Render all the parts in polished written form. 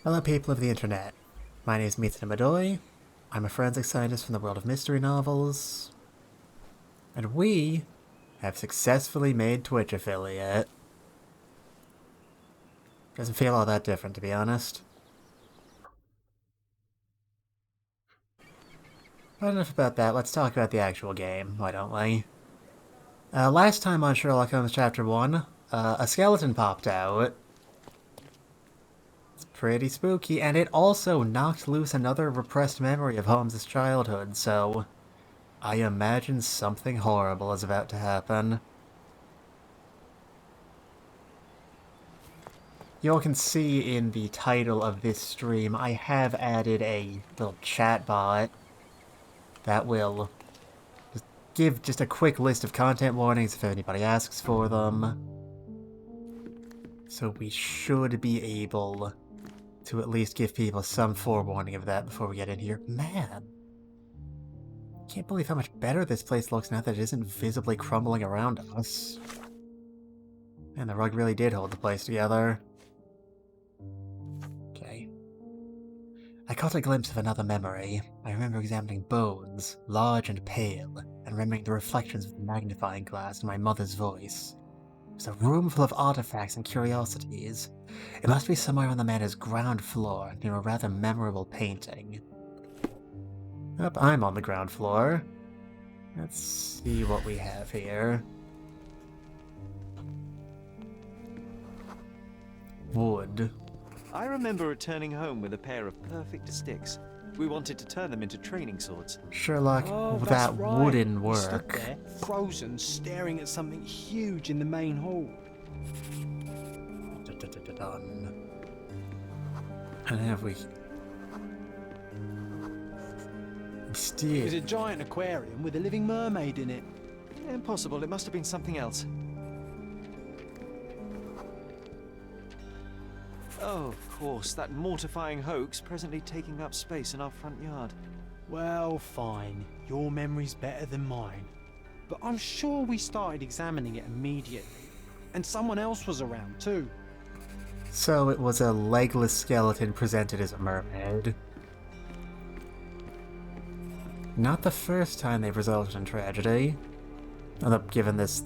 Hello people of the internet, my name is Mita Madoy, I'm a forensic scientist from the world of mystery novels, and we have successfully made Twitch affiliate. Doesn't feel all that different, to be honest. But enough about that, let's talk about the actual game, why don't we? Last time on Sherlock Holmes Chapter 1, a skeleton popped out. It's pretty spooky, and it also knocked loose another repressed memory of Holmes' childhood, so I imagine something horrible is about to happen. You all can see in the title of this stream, I have added a little chat bot that will just give just a quick list of content warnings if anybody asks for them. So we should be able to at least give people some forewarning of that before we get in here. Man! Can't believe how much better this place looks now that it isn't visibly crumbling around us. And the rug really did hold the place together. Okay. I caught a glimpse of another memory. I remember examining bones, large and pale, and remembering the reflections of the magnifying glass in my mother's voice. It was a room full of artifacts and curiosities. It must be somewhere on the manor's ground floor, near a rather memorable painting. Yep, I'm on the ground floor. Let's see what we have here. Wood. I remember returning home with a pair of perfect sticks. We wanted to turn them into training swords. Sherlock, that wouldn't work. Stood there, frozen, staring at something huge in the main hall. And have we... It was a giant aquarium with a living mermaid in it. Impossible, it must have been something else. Oh, of course, that mortifying hoax presently taking up space in our front yard. Well, fine. Your memory's better than mine. But I'm sure we started examining it immediately. And someone else was around, too. So it was a legless skeleton presented as a mermaid. Not the first time they've resulted in tragedy. Although, given this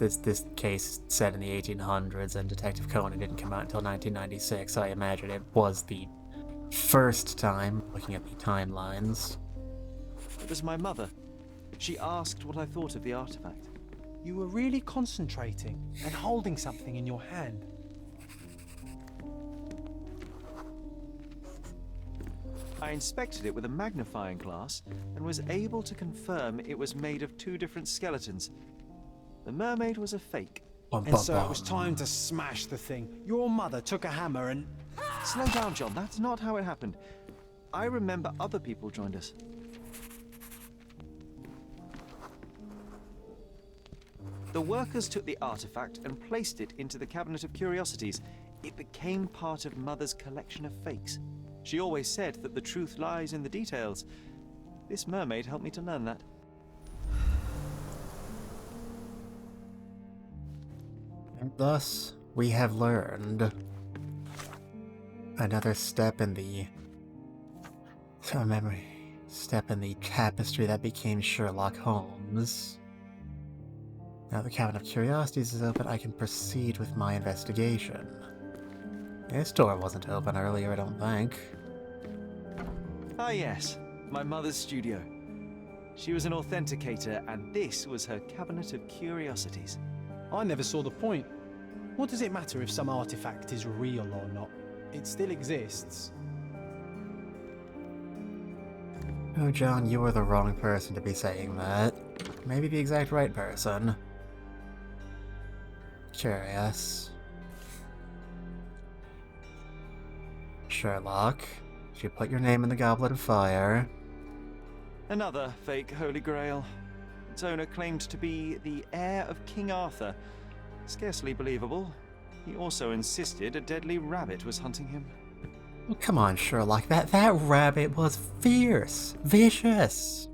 case set in the 1800s and Detective Conan didn't come out until 1996, I imagine it was the first time, looking at the timelines. It was my mother. She asked what I thought of the artifact. You were really concentrating and holding something in your hand. I inspected it with a magnifying glass and was able to confirm it was made of two different skeletons. The mermaid was a fake. And so it was time to smash the thing. Your mother took a hammer and... Slow down, John. That's not how it happened. I remember other people joined us. The workers took the artifact and placed it into the cabinet of curiosities. It became part of Mother's collection of fakes. She always said that the truth lies in the details. This mermaid helped me to learn that. And thus, we have learned another step in the step in the tapestry that became Sherlock Holmes. Now the cabinet of curiosities is open, I can proceed with my investigation. This door wasn't open earlier, I don't think. Ah yes, my mother's studio. She was an authenticator, and this was her cabinet of curiosities. I never saw the point. What does it matter if some artifact is real or not? It still exists. Oh, John, you were the wrong person to be saying that. Maybe the exact right person. Curious. Sherlock, did you put your name in the Goblet of Fire? Another fake Holy Grail. Its owner claimed to be the heir of King Arthur. Scarcely believable. He also insisted a deadly rabbit was hunting him. Oh, come on, Sherlock, that rabbit was fierce, vicious.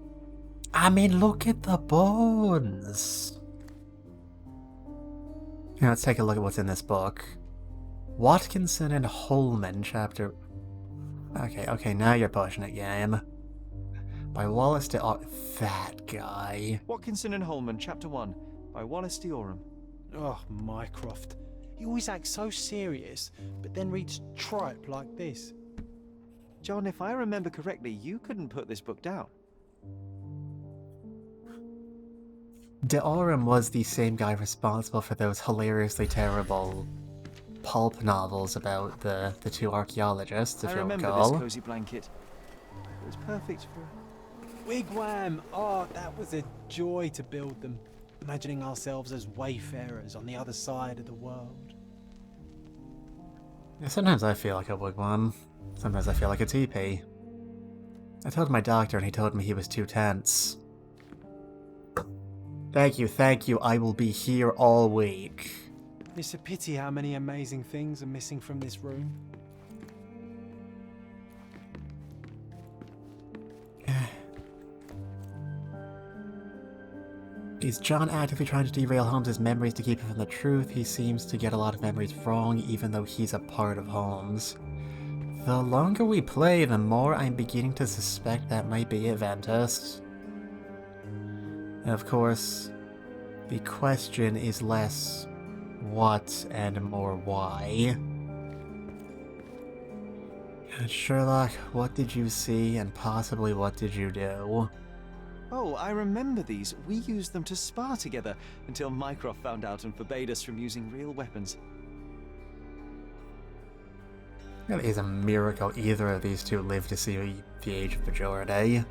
I mean, look at the bones. Now let's take a look at what's in this book. Watkinson and Holman, chapter... Okay, now you're pushing it, game. By Wallace de... that guy. Watkinson and Holman, Chapter 1, by Wallace de Orham. Oh, Mycroft. He always acts so serious, but then reads tripe like this. John, if I remember correctly, you couldn't put this book down. De Orham was the same guy responsible for those hilariously terrible pulp novels about the two archaeologists, if I you'll remember recall. this cozy blanket. It was perfect for... Wigwam! Oh, that was a joy to build them. Imagining ourselves as wayfarers on the other side of the world. Yeah, sometimes I feel like a wigwam. Sometimes I feel like a teepee. I told my doctor and he told me he was too tense. Thank you, I will be here all week. It's a pity how many amazing things are missing from this room. Is John actively trying to derail Holmes' memories to keep him from the truth? He seems to get a lot of memories wrong, even though he's a part of Holmes. The longer we play, the more I'm beginning to suspect that might be it, Ventus. And of course, the question is less what and more why. And Sherlock, what did you see, and possibly what did you do? Oh, I remember these. We used them to spar together until Mycroft found out and forbade us from using real weapons. It is a miracle either of these two lived to see the age of majority.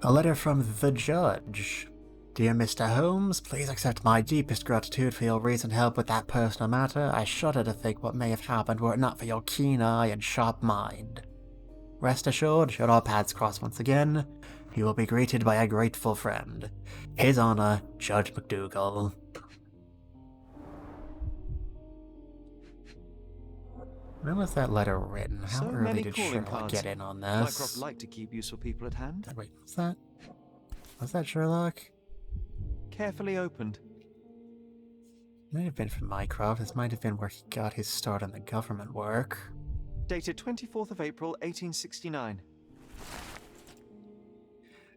A letter from the judge. Dear Mr. Holmes, please accept my deepest gratitude for your recent help with that personal matter. I shudder to think what may have happened were it not for your keen eye and sharp mind. Rest assured, should our paths cross once again, you will be greeted by a grateful friend. His Honor, Judge McDougal. When was that letter written? How So early many did calling Sherlock cards. get in on Mycroft this? liked to keep useful people at hand. Wait, what's that? Was that Sherlock? Carefully opened. Might have been from Mycroft. This might have been where he got his start on the government work. Dated 24th of April, 1869.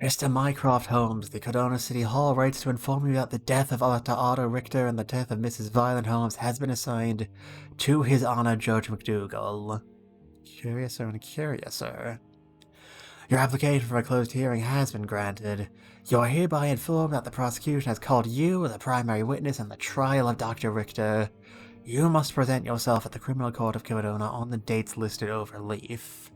Mr. Mycroft Holmes, the Cardona City Hall writes to inform you that the death of Dr. Otto Richter and the death of Mrs. Violet Holmes has been assigned to His Honor Judge McDougal. Curiouser and curiouser. Your application for a closed hearing has been granted. You are hereby informed that the prosecution has called you as a primary witness in the trial of Dr. Richter. You must present yourself at the Criminal Court of Cardona on the dates listed over leaf.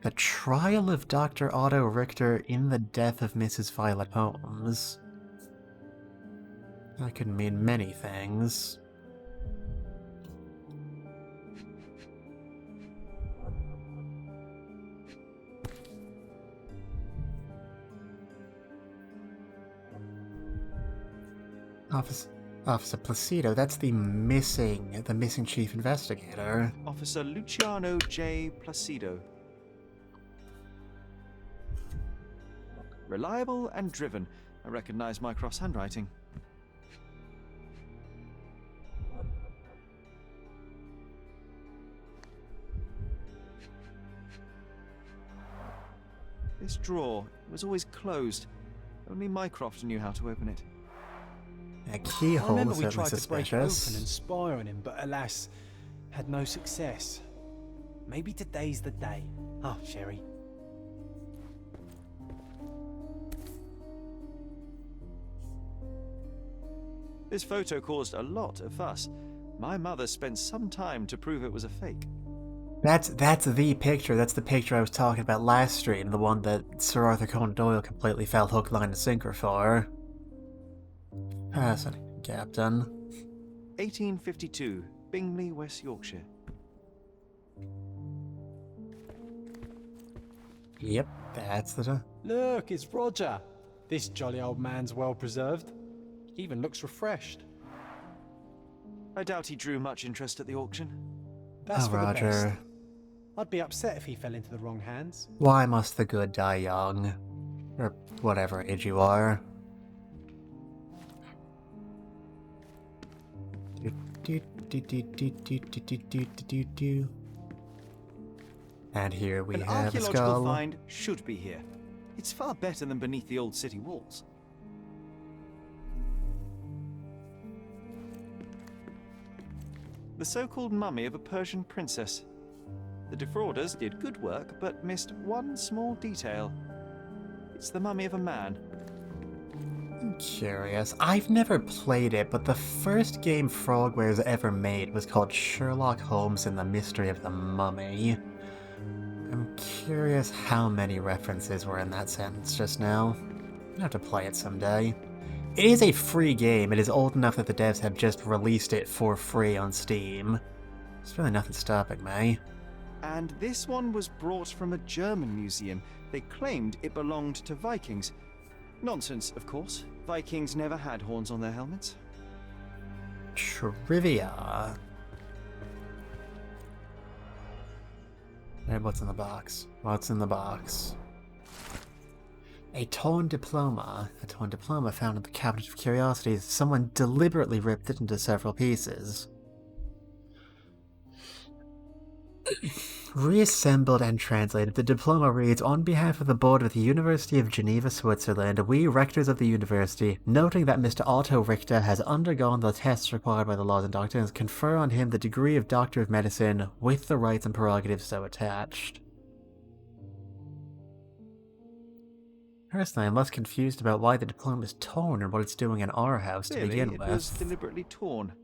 The trial of Dr. Otto Richter in the death of Mrs. Violet Holmes. That could mean many things. Officer Placido, that's the missing chief investigator. Officer Luciano J. Placido. Reliable and driven. I recognize Mycroft's handwriting. This drawer was always closed. Only Mycroft knew how to open it. A I keyhole remember is we certainly tried to break it open and suspicious. spy on him, but alas, had no success. Maybe today's the day. Oh, Sherry. This photo caused a lot of fuss. My mother spent some time to prove it was a fake. That's the picture. That's the picture I was talking about last stream. The one that Sir Arthur Conan Doyle completely fell hook, line, and sinker for. Fascinating, Captain. 1852, Bingley, West Yorkshire. Yep, that's the... Look, it's Roger. This jolly old man's well preserved. Even looks refreshed. I doubt he drew much interest at the auction. That's Oh, for the Roger. best. I'd be upset if he fell into the wrong hands. Why must the good die young? Or whatever age you are. And here we An have a archaeological skull. find should be here. It's far better than beneath the old city walls. The so-called mummy of a Persian princess. The defrauders did good work, but missed one small detail. It's the mummy of a man. I'm curious. I've never played it, but the first game Frogwares ever made was called Sherlock Holmes and the Mystery of the Mummy. I'm curious how many references were in that sentence just now. I'll have to play it someday. It is a free game. It is old enough that the devs have just released it for free on Steam. There's really nothing stopping me. And this one was brought from a German museum. They claimed it belonged to Vikings. Nonsense, of course. Vikings never had horns on their helmets. Trivia. Hey, what's in the box? What's in the box? A torn diploma. A torn diploma found in the Cabinet of Curiosities. Someone deliberately ripped it into several pieces. Reassembled and translated, the diploma reads, "On behalf of the board of the University of Geneva, Switzerland, we rectors of the university, noting that Mr. Otto Richter has undergone the tests required by the laws and doctrines, confer on him the degree of Doctor of Medicine with the rights and prerogatives so attached." Personally, I'm less confused about why the diploma is torn and what it's doing in our house to Clearly, begin it with. was deliberately torn.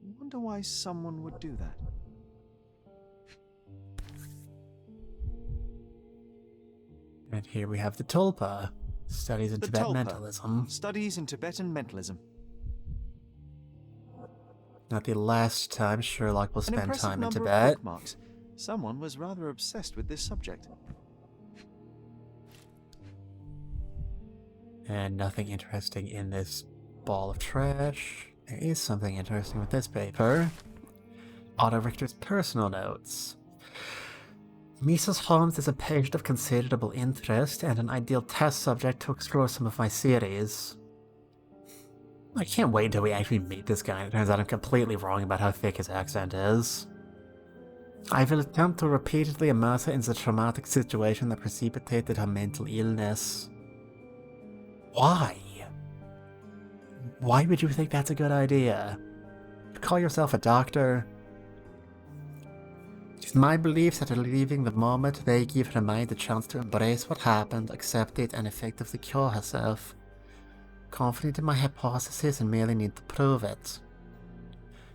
I wonder why someone would do that. And here we have the tulpa. Studies in The Tibetan tulpa. mentalism. Studies in Tibetan mentalism. Not the last time Sherlock will An spend impressive time in number Tibet. of bookmarks. Someone was rather obsessed with this subject. And nothing interesting in this ball of trash. There is something interesting with this paper. Otto Richter's personal notes. Mrs. Holmes is a patient of considerable interest and an ideal test subject to explore some of my series. I can't wait until we actually meet this guy and it turns out I'm completely wrong about how thick his accent is. I will attempt to repeatedly immerse her in the traumatic situation that precipitated her mental illness. Why? Why would you think that's a good idea? You call yourself a doctor? It is my belief that leaving the moment they give her mind the chance to embrace what happened, accept it, and effectively cure herself. Confident in my hypothesis and merely need to prove it.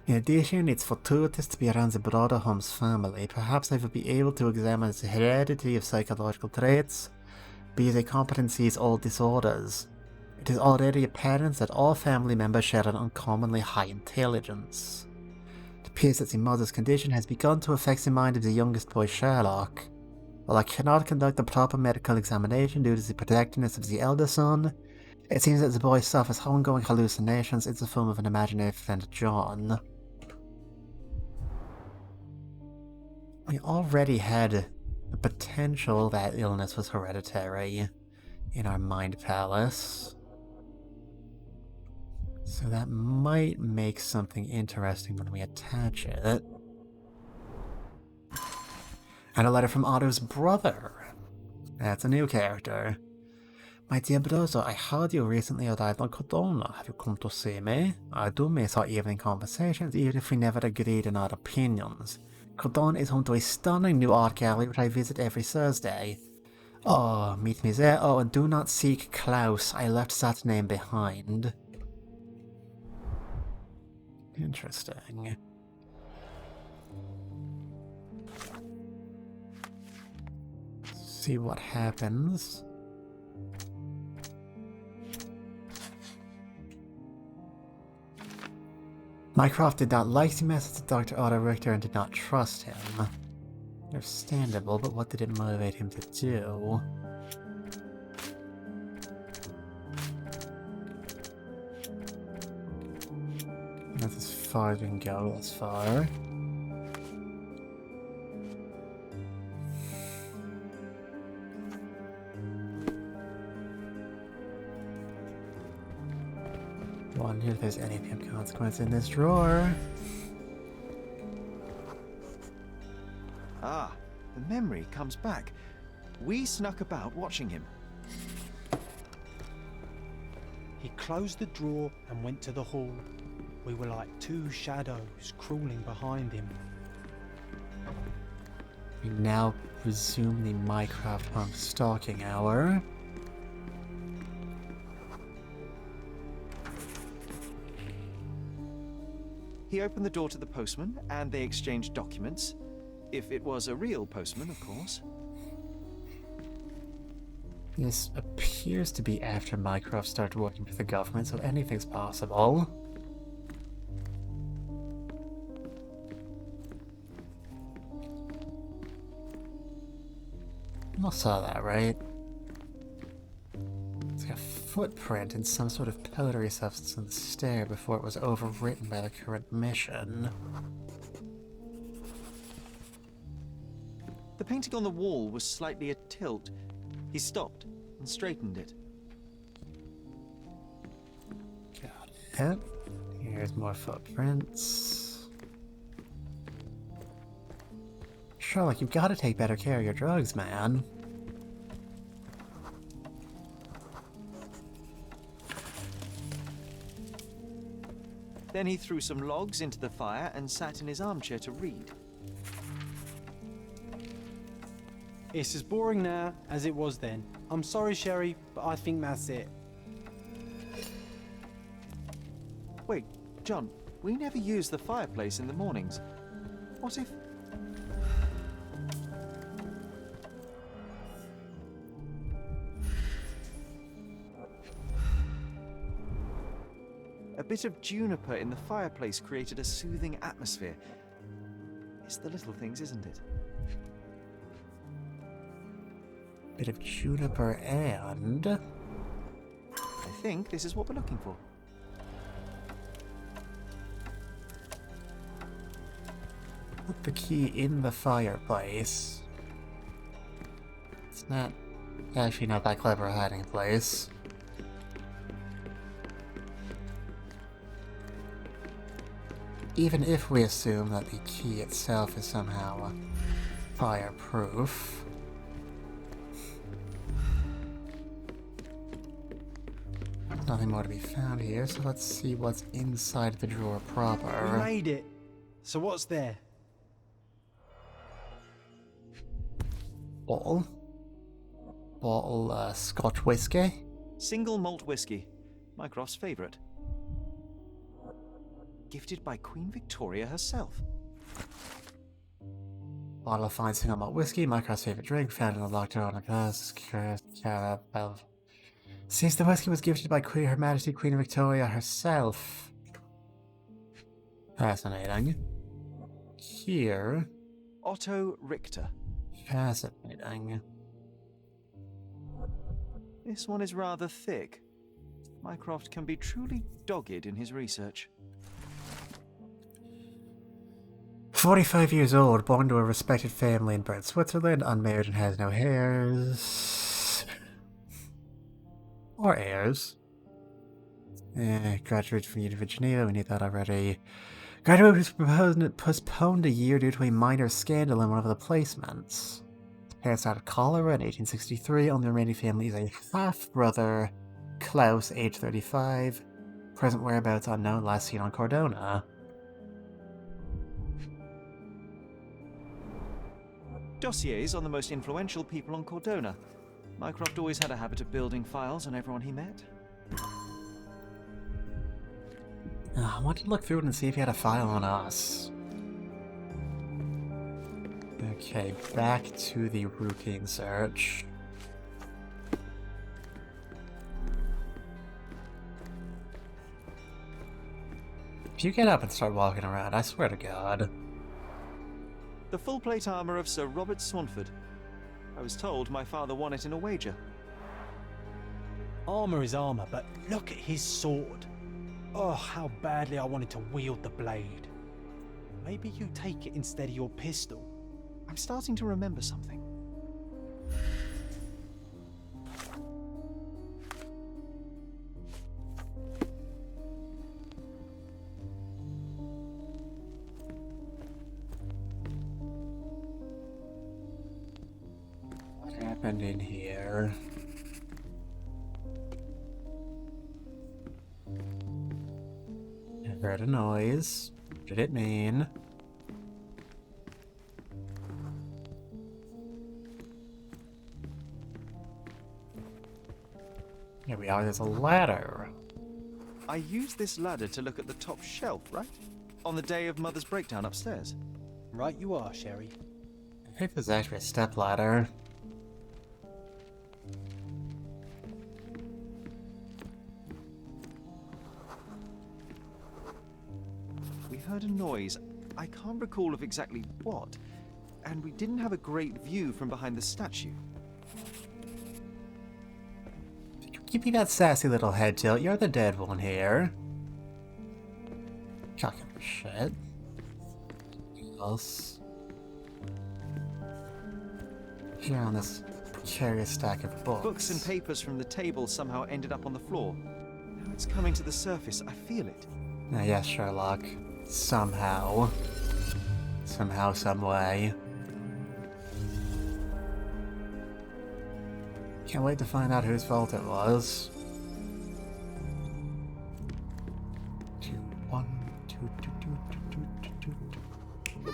In addition, it's fortuitous to be around the broader Holmes family. Perhaps I will be able to examine the heredity of psychological traits, be they competencies or disorders. It is already apparent that all family members share an uncommonly high intelligence. It appears that the mother's condition has begun to affect the mind of the youngest boy, Sherlock. While I cannot conduct a proper medical examination due to the protectiveness of the elder son, it seems that the boy suffers ongoing hallucinations in the form of an imaginary friend, John. We already had the potential that illness was hereditary in our mind palace. So that might make something interesting when we attach it. And a letter from Otto's brother. That's a new character. My dear brother, I heard you recently arrived on Cordona. Have you come to see me? I do miss our evening conversations, even if we never agreed in our opinions. Cordona is home to a stunning new art gallery which I visit every Thursday. Oh, meet me there. Oh, and do not seek Klaus. I left that name behind. Interesting. See what happens. Mycroft did not like the message of Dr. Otto Richter and did not trust him. Understandable, but what did it motivate him to do? That's as far as we can go thus far. Wonder if there's anything of consequence in this drawer. memory comes back. We snuck about watching him. He closed the drawer and went to the hall. We were like two shadows crawling behind him. We now resume the Mycroft punk stalking hour. He opened the door to the postman, and they exchanged documents. If it was a real postman, of course. This appears to be after Mycroft started working for the government, so anything's possible. You all saw that, right? It's like a footprint in some sort of powdery substance on the stair before it was overwritten by the current mission. The painting on the wall was slightly a tilt. He stopped and straightened it. Got it. Here's more footprints. Sherlock, you've got to take better care of your drugs, man. Then he threw some logs into the fire and sat in his armchair to read. It's as boring now as it was then. I'm sorry, Sherry, but I think that's it. Wait, John, we never use the fireplace in the mornings. What if... A bit of juniper in the fireplace created a soothing atmosphere. It's the little things, isn't it? Bit of juniper and... I think this is what we're looking for. Put the key in the fireplace. It's not... actually not that clever a hiding place. Even if we assume that the key itself is somehow fireproof. Nothing more to be found here, so let's see what's inside the drawer proper. We made it. So what's there? Bottle. Bottle, Scotch whiskey. Single malt whiskey. Mycroft's favourite. Gifted by Queen Victoria herself. Bottle of fine single malt whiskey, Mycroft's favorite drink, found in a locked door on a glass. Seems the whiskey was gifted by Her Majesty Queen Victoria herself. Fascinating. Here. Otto Richter. Fascinating. This one is rather thick. Mycroft can be truly dogged in his research. 45 years old, born to a respected family in Bern, Switzerland, unmarried and has no heirs. Or heirs. Graduated from University of Geneva, we need that already. Graduate was postponed a year due to a minor scandal in one of the placements. Parents died of cholera in 1863, only remaining family is a half-brother, Klaus, age 35. Present whereabouts unknown, last seen on Cordona. Dossiers on the most influential people on Cordona. Mycroft always had a habit of building files on everyone he met. I want to look through it and see if he had a file on us. Okay, back to the routine search. If you get up and start walking around, I swear to God. The full plate armour of Sir Robert Swanford. I was told my father won it in a wager. Armour is armour, but look at his sword. Oh, how badly I wanted to wield the blade. Maybe you take it instead of your pistol. I'm starting to remember something. happened in here? I heard a noise. What did it mean? Here we are, there's a ladder. I used this ladder to look at the top shelf, right? On the day of Mother's breakdown upstairs. Right you are, Sherry. I think there's actually a step ladder. We heard a noise. I can't recall of exactly what. And we didn't have a great view from behind the statue. Give me that sassy little head tilt. You're the dead one here. Talking shit. What else? Here on this precarious stack of books. Books and papers from the table somehow ended up on the floor. Now it's coming to the surface. I feel it. Yes, Sherlock. Somehow. Somehow, some way. Can't wait to find out whose fault it was. 2, 1, 2, 2, 2, 2, 2, 2, 2.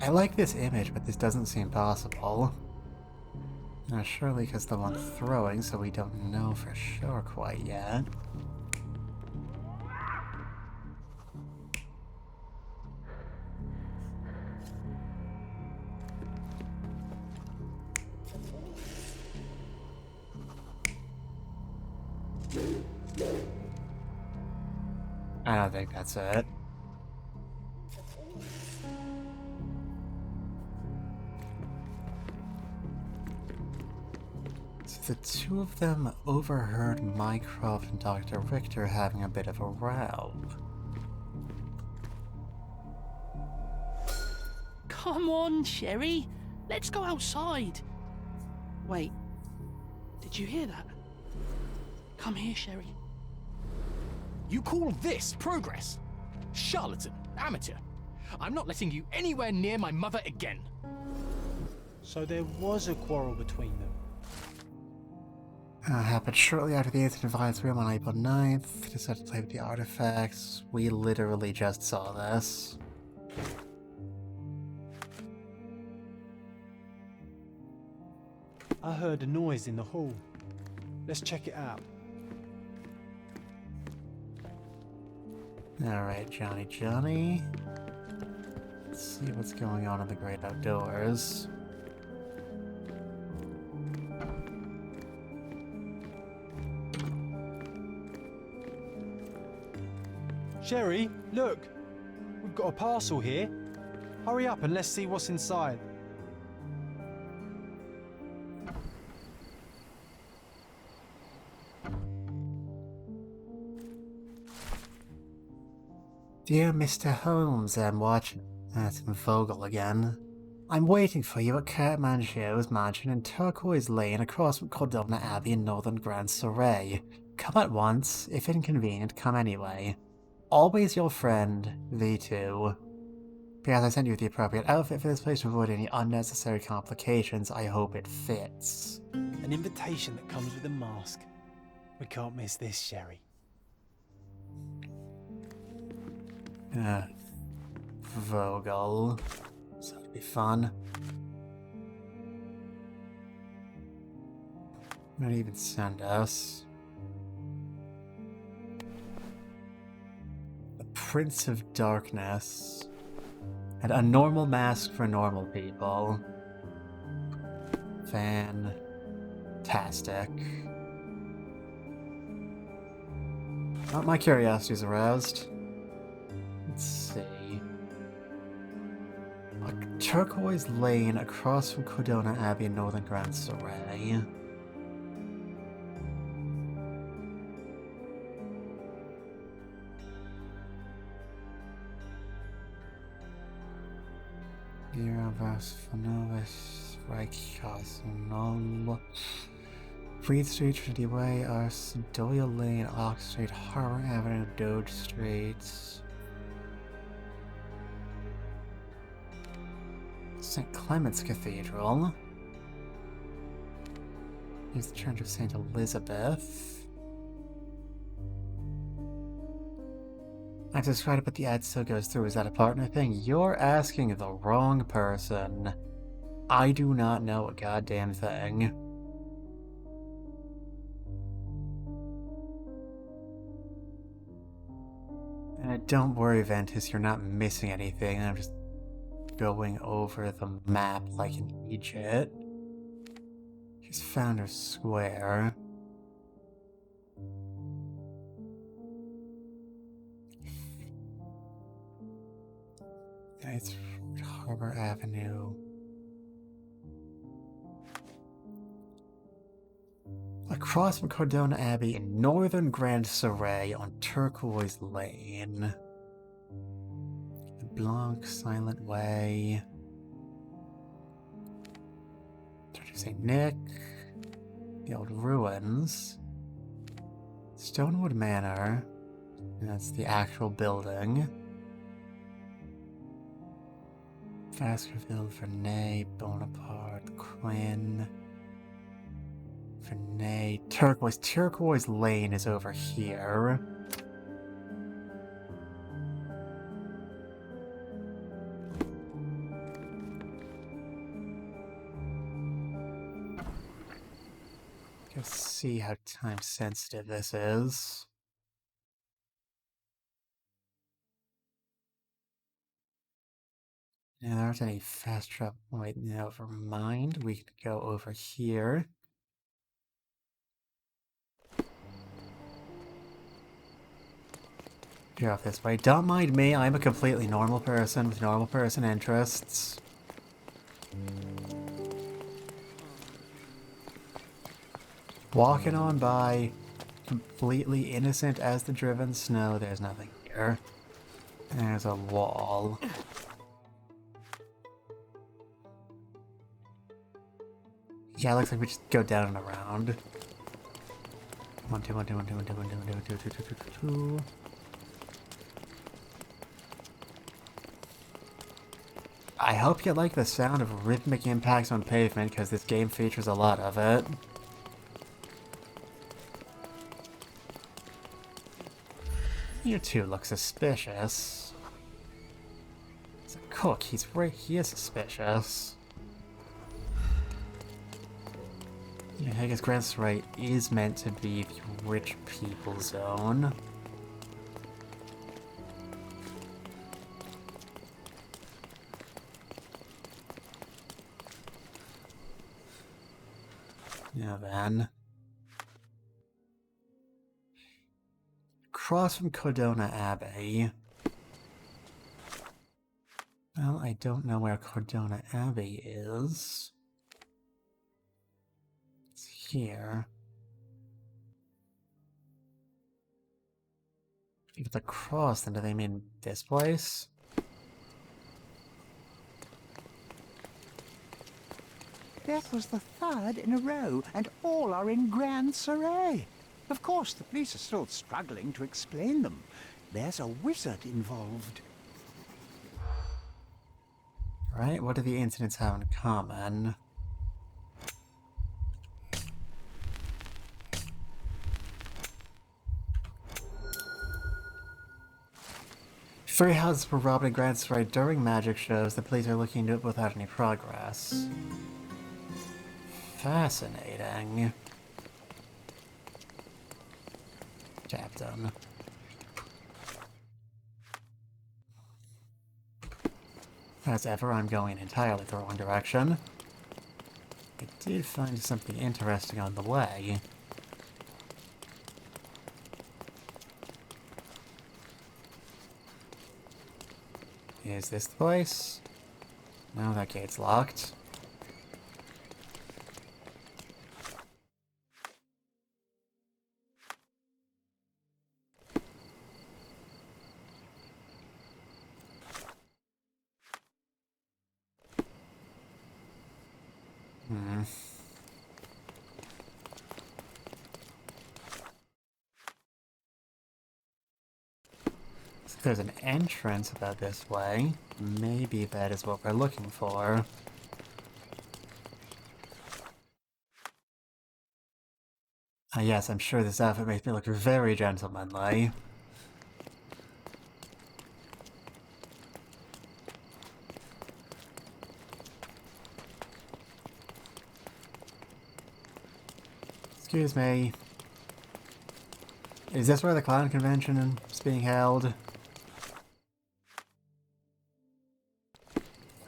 I like this image, but this doesn't seem possible. Now, surely because the one throwing, so we don't know for sure quite yet. I don't think that's it. The two of them overheard Mycroft and Dr. Richter having a bit of a row. Come on, Sherry. Let's go outside. Wait. Did you hear that? Come here, Sherry. You call this progress? Charlatan, amateur. I'm not letting you anywhere near my mother again. So there was a quarrel between them. Happened shortly after the incident in Vine's room on April 9th. Decided to play with the artifacts. We literally just saw this. I heard a noise in the hall. Let's check it out. Alright, Johnny. Let's see what's going on in the great outdoors. Sherry, look! We've got a parcel here. Hurry up and let's see what's inside. Dear Mr. Holmes, I'm watching. That's Vogel again. I'm waiting for you at Kurt Manchio's mansion in Turquoise Lane across from Cordona Abbey in northern Grand Surrey. Come at once. If inconvenient, come anyway. Always your friend, V2. Because I sent you the appropriate outfit for this place to avoid any unnecessary complications, I hope it fits. An invitation that comes with a mask. We can't miss this, Sherry. Vogel. So it'll be fun. Not even send us. The Prince of Darkness. And a normal mask for normal people. Fantastic. Oh, my curiosity's aroused. Let's see. A Turquoise Lane across from Cordona Abbey in northern Grand Surrey. Fleet Street, Trinity Way, Doyle Lane, Ox Street, Harbor Avenue, Doge Street. St. Clement's Cathedral. Here's the Church of St. Elizabeth. I just tried to put the ad still goes through. Is that a partner thing? You're asking the wrong person. I do not know a goddamn thing. Don't worry, Ventus, you're not missing anything. I'm just going over the map like an idiot. Here's Founders Square. It's Harbor Avenue. Across from Cardona Abbey in northern Grand Surrey on Turquoise Lane. The Blanc Silent Way. Church of St. Nick. The old ruins. Stonewood Manor. That's the actual building. Baskerville, Vernay, Bonaparte, Quinn. Vernay, Turquoise. Turquoise Lane is over here. Let's see how time sensitive this is. Now, there aren't any fast travel. Wait, never mind. We can go over here. Get off this way. Don't mind me. I'm a completely normal person with normal person interests. Walking on by, completely innocent as the driven snow. There's nothing here. There's a wall. Yeah, it looks like we just go down and around. 1, 2, 1, 2, 1, 2, 1, 2, 1, 2, 1, 2, 1, 2, 2, 2, 2, 2, 2. I hope you like the sound of rhythmic impacts on pavement, because this game features a lot of it. You two look suspicious. It's a cook, he is suspicious. Yeah, I guess Grand Surrey is meant to be the rich people zone. Now then. Across from Cardona Abbey. Well, I don't know where Cardona Abbey is. It's here. If it's across, then do they mean this place? That was the third in a row, and all are in Grand Surrey. Of course, the police are still struggling to explain them. There's a wizard involved. Right, what do the incidents have in common? Three houses were robbed in Grand Surrey during magic shows. The police are looking into it without any progress. Fascinating. Tab done. As ever, I'm going entirely the wrong direction. I did find something interesting on the way. Is this the place? No, that gate's locked. If there's an entrance about this way, maybe that is what we're looking for. Ah, yes, I'm sure this outfit makes me look very gentlemanly. Excuse me. Is this where the clown convention is being held?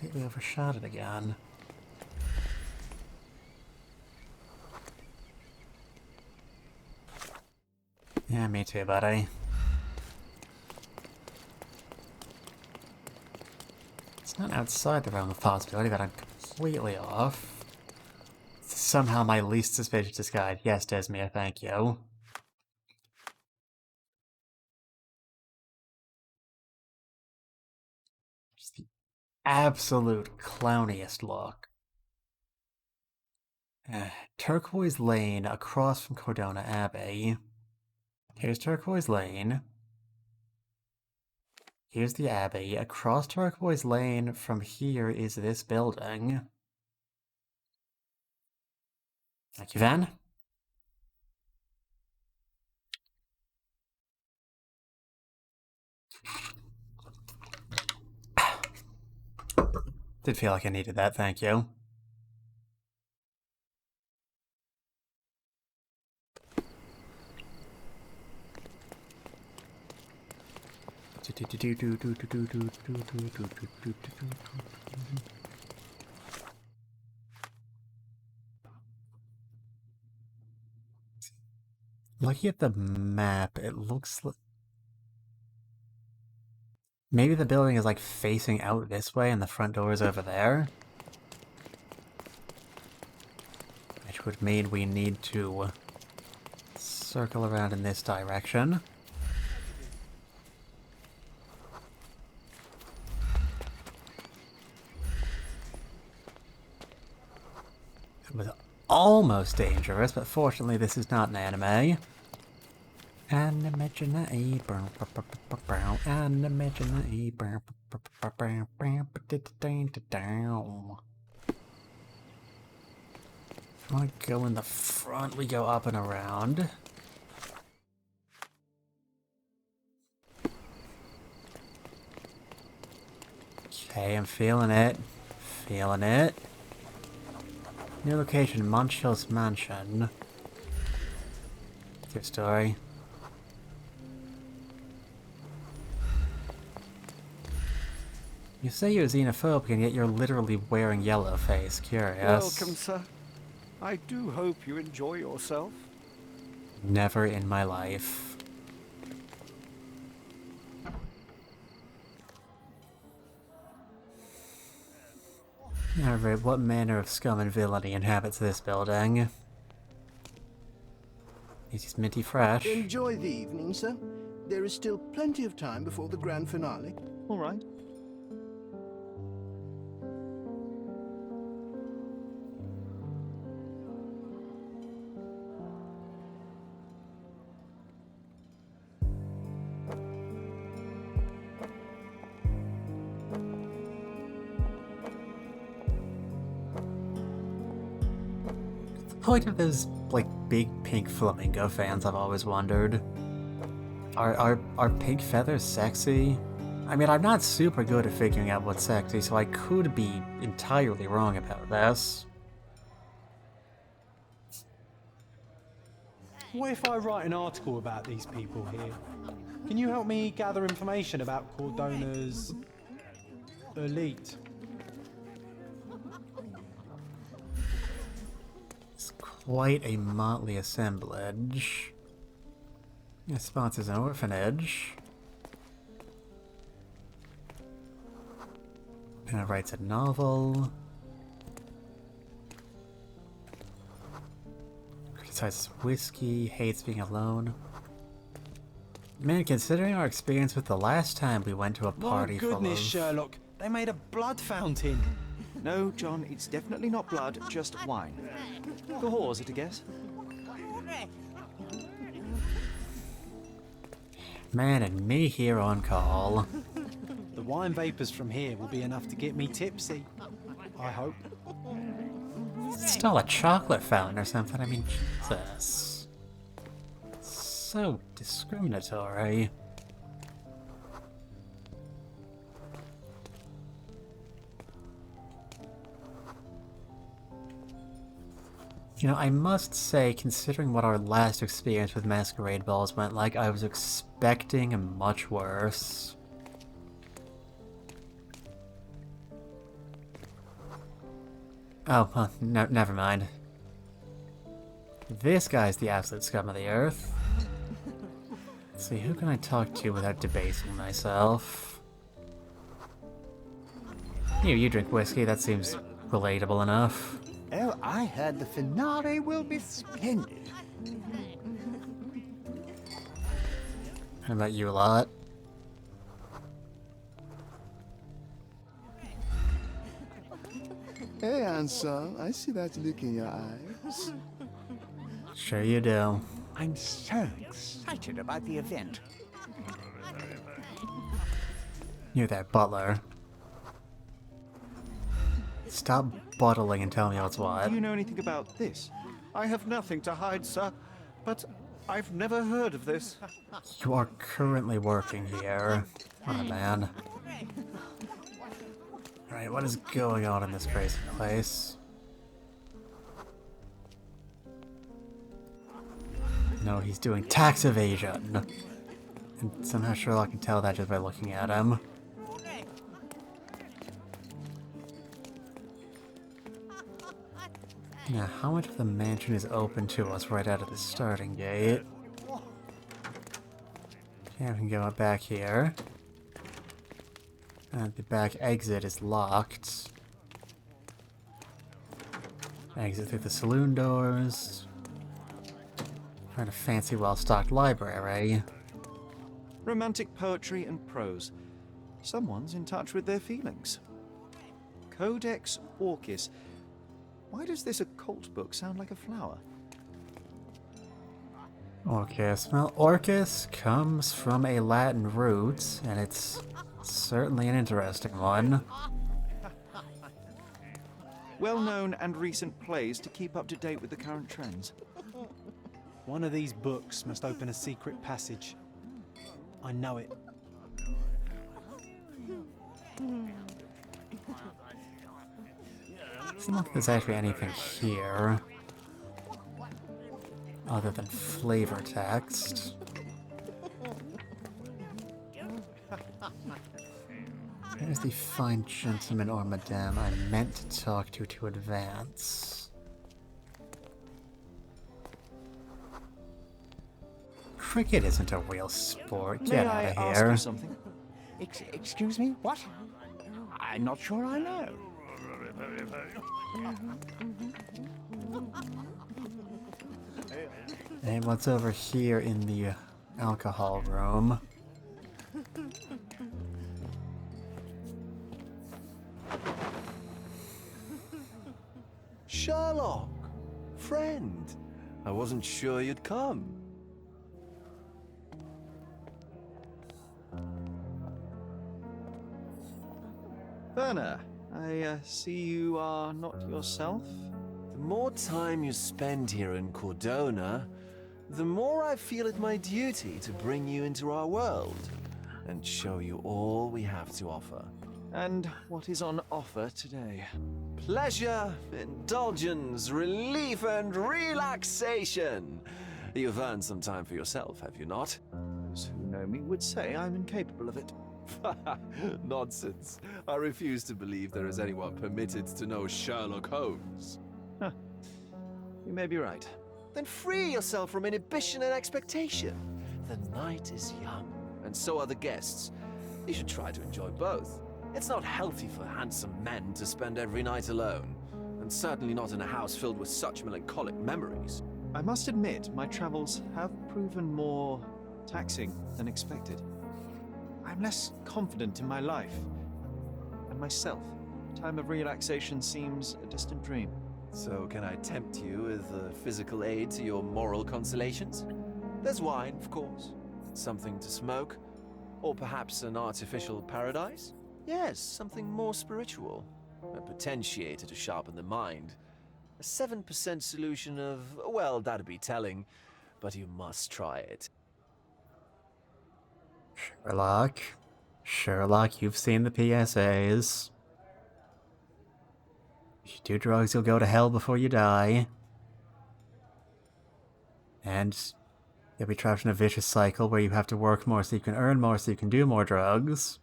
Wait, we overshot it again. Yeah, me too, buddy. It's not outside the realm of possibility that I'm completely off. It's somehow my least suspicious guide. Yes, Desmia, thank you. Just the absolute clowniest look. Turquoise Lane across from Cordona Abbey. Here's Turquoise Lane. Here's the Abbey. Across Turquoise Lane from here is this building. Thank you, Van. Did feel like I needed that, thank you. Looking at the map, it looks like... Maybe the building is like facing out this way and the front door is over there? Which would mean we need to circle around in this direction. It was almost dangerous, but fortunately this is not an anime. Animaginate, if we want to go in the front, we go up and around. Okay, I'm feeling it. Feeling it. New location, Monchhill's Mansion. Good story. You say you're xenophobic and yet you're literally wearing yellowface. Curious. Welcome, sir. I do hope you enjoy yourself. Never in my life. Alright, what manner of scum and villainy inhabits this building? He's minty fresh. Enjoy the evening, sir. There is still plenty of time before the grand finale. All right. The point of those, like, big pink flamingo fans, I've always wondered. Are pink feathers sexy? I mean, I'm not super good at figuring out what's sexy, so I could be entirely wrong about this. What if I write an article about these people here? Can you help me gather information about Cordona's elite? It's quite a motley assemblage. It sponsors an orphanage. Kind of writes a novel. Criticizes whiskey, hates being alone. Man, considering our experience with the last time we went to a party My goodness, full of... Sherlock, they made a blood fountain. No, John, it's definitely not blood, just wine. The whores, at a guess. Man and me here on call. The wine vapours from here will be enough to get me tipsy. I hope. Still a chocolate fountain or something, I mean, Jesus. So discriminatory. You know, I must say, considering what our last experience with masquerade balls went like, I was expecting much worse. Oh, well, no, never mind. This guy's the absolute scum of the earth. Let's see, who can I talk to without debasing myself? You drink whiskey, that seems relatable enough. Oh, I heard the finale will be splendid. How about you, a lot? Hey, Ansel, I see that look in your eyes. Sure you do. I'm so excited about the event. You're that butler. Stop bottling and tell me what's what. Do you know anything about this? I have nothing to hide, sir, but I've never heard of this. You are currently working here. Oh man. Alright, what is going on in this crazy place? No, he's doing tax evasion. And somehow Sherlock can tell that just by looking at him. Now, how much of the mansion is open to us right out of the starting gate? Okay, we can go back here. And the back exit is locked. Exit through the saloon doors. Find a fancy, well-stocked library. Romantic poetry and prose. Someone's in touch with their feelings. Codex Orchis. Why does this occult book sound like a flower? Orchis. Well, Orchis comes from a Latin root, and it's certainly an interesting one. Well-known and recent plays to keep up to date with the current trends. One of these books must open a secret passage. I know it. It's not like there's actually anything here. Other than flavor text. Where's the fine gentleman or madame I meant to talk to advance? Cricket isn't a real sport. Get out of ask you here. something? Excuse me? What? I'm not sure I know. And what's over here in the alcohol room? Sherlock! Friend! I wasn't sure you'd come. Werner, I see you are not yourself. The more time you spend here in Cordona, the more I feel it my duty to bring you into our world and show you all we have to offer. And what is on offer today? Pleasure, indulgence, relief, and relaxation. You've earned some time for yourself, have you not? Those who know me would say I'm incapable of it. Nonsense. I refuse to believe there is anyone permitted to know Sherlock Holmes. You may be right. Then free yourself from inhibition and expectation. The night is young, and so are the guests. You should try to enjoy both. It's not healthy for handsome men to spend every night alone, and certainly not in a house filled with such melancholic memories. I must admit, my travels have proven more taxing than expected. I'm less confident in my life and myself. Time of relaxation seems a distant dream. So can I tempt you with a physical aid to your moral consolations? There's wine, of course. Something to smoke? Or perhaps an artificial paradise? Yes, something more spiritual. A potentiator to sharpen the mind. A 7% solution of, well, that'd be telling, but you must try it. Sherlock. Sherlock, you've seen the PSAs. If you do drugs, you'll go to hell before you die. And you'll be trapped in a vicious cycle where you have to work more so you can earn more so you can do more drugs.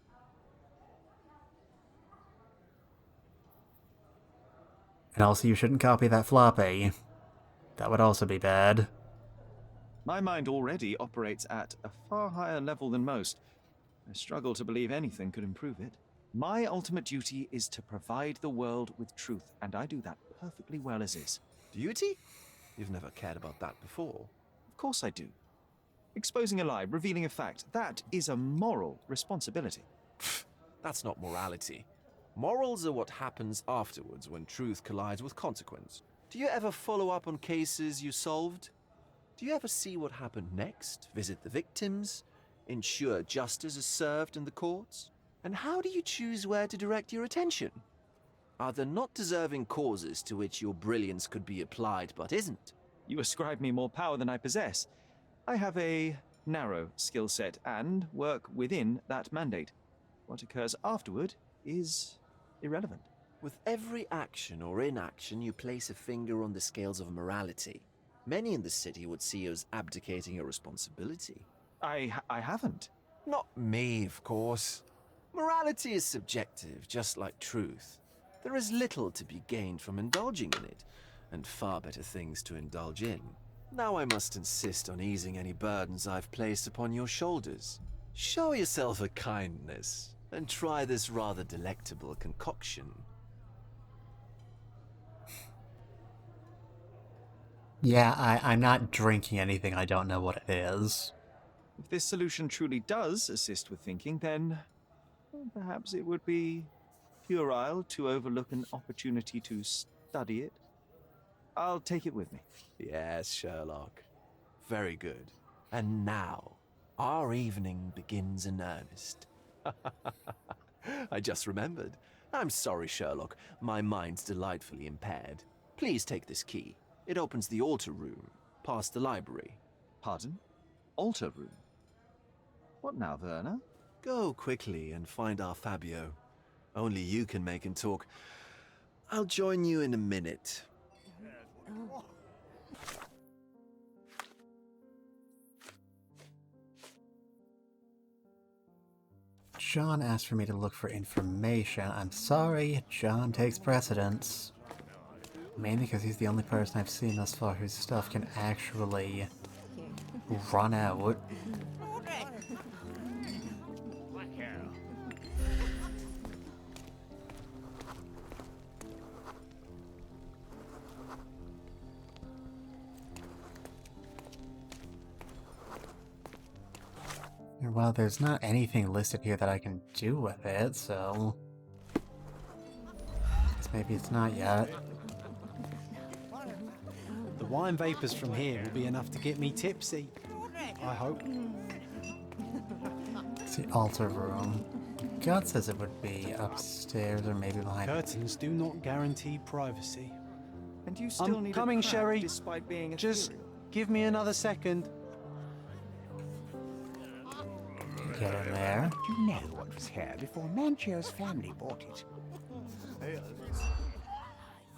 And also, you shouldn't copy that floppy. That would also be bad. My mind already operates at a far higher level than most. I struggle to believe anything could improve it. My ultimate duty is to provide the world with truth, and I do that perfectly well as is. Duty? You've never cared about that before. Of course I do. Exposing a lie, revealing a fact, that is a moral responsibility. That's not morality. Morals are what happens afterwards when truth collides with consequence. Do you ever follow up on cases you solved? Do you ever see what happened next? Visit the victims? Ensure justice is served in the courts? And how do you choose where to direct your attention? Are there not deserving causes to which your brilliance could be applied but isn't? You ascribe me more power than I possess. I have a narrow skill set and work within that mandate. What occurs afterward is irrelevant. With every action or inaction, you place a finger on the scales of morality. Many in the city would see you as abdicating your responsibility. I haven't. Not me, of course. Morality is subjective, just like truth. There is little to be gained from indulging in it, and far better things to indulge in. Now I must insist on easing any burdens I've placed upon your shoulders. Show yourself a kindness, and try this rather delectable concoction. Yeah, I'm not drinking anything I don't know what it is. If this solution truly does assist with thinking, then perhaps it would be puerile to overlook an opportunity to study it. I'll take it with me. Yes, Sherlock. Very good. And now, our evening begins in earnest. I just remembered. I'm sorry, Sherlock. My mind's delightfully impaired. Please take this key. It opens the altar room, past the library. Pardon? Altar room? What now, Werner? Go quickly and find our Fabio. Only you can make him talk. I'll join you in a minute. John asked for me to look for information. I'm sorry, John takes precedence. Mainly because he's the only person I've seen thus far whose stuff can actually run out. Well, there's not anything listed here that I can do with it, so... guess maybe it's not yet. The wine vapours from here will be enough to get me tipsy. I hope. It's the altar room. God says it would be upstairs or maybe behind... Curtains do not guarantee privacy. And you still I'm need coming, a crack Sherry. Despite being Just ethereal. give me another second. Get in there. Do you know what was here before Manchio's family bought it?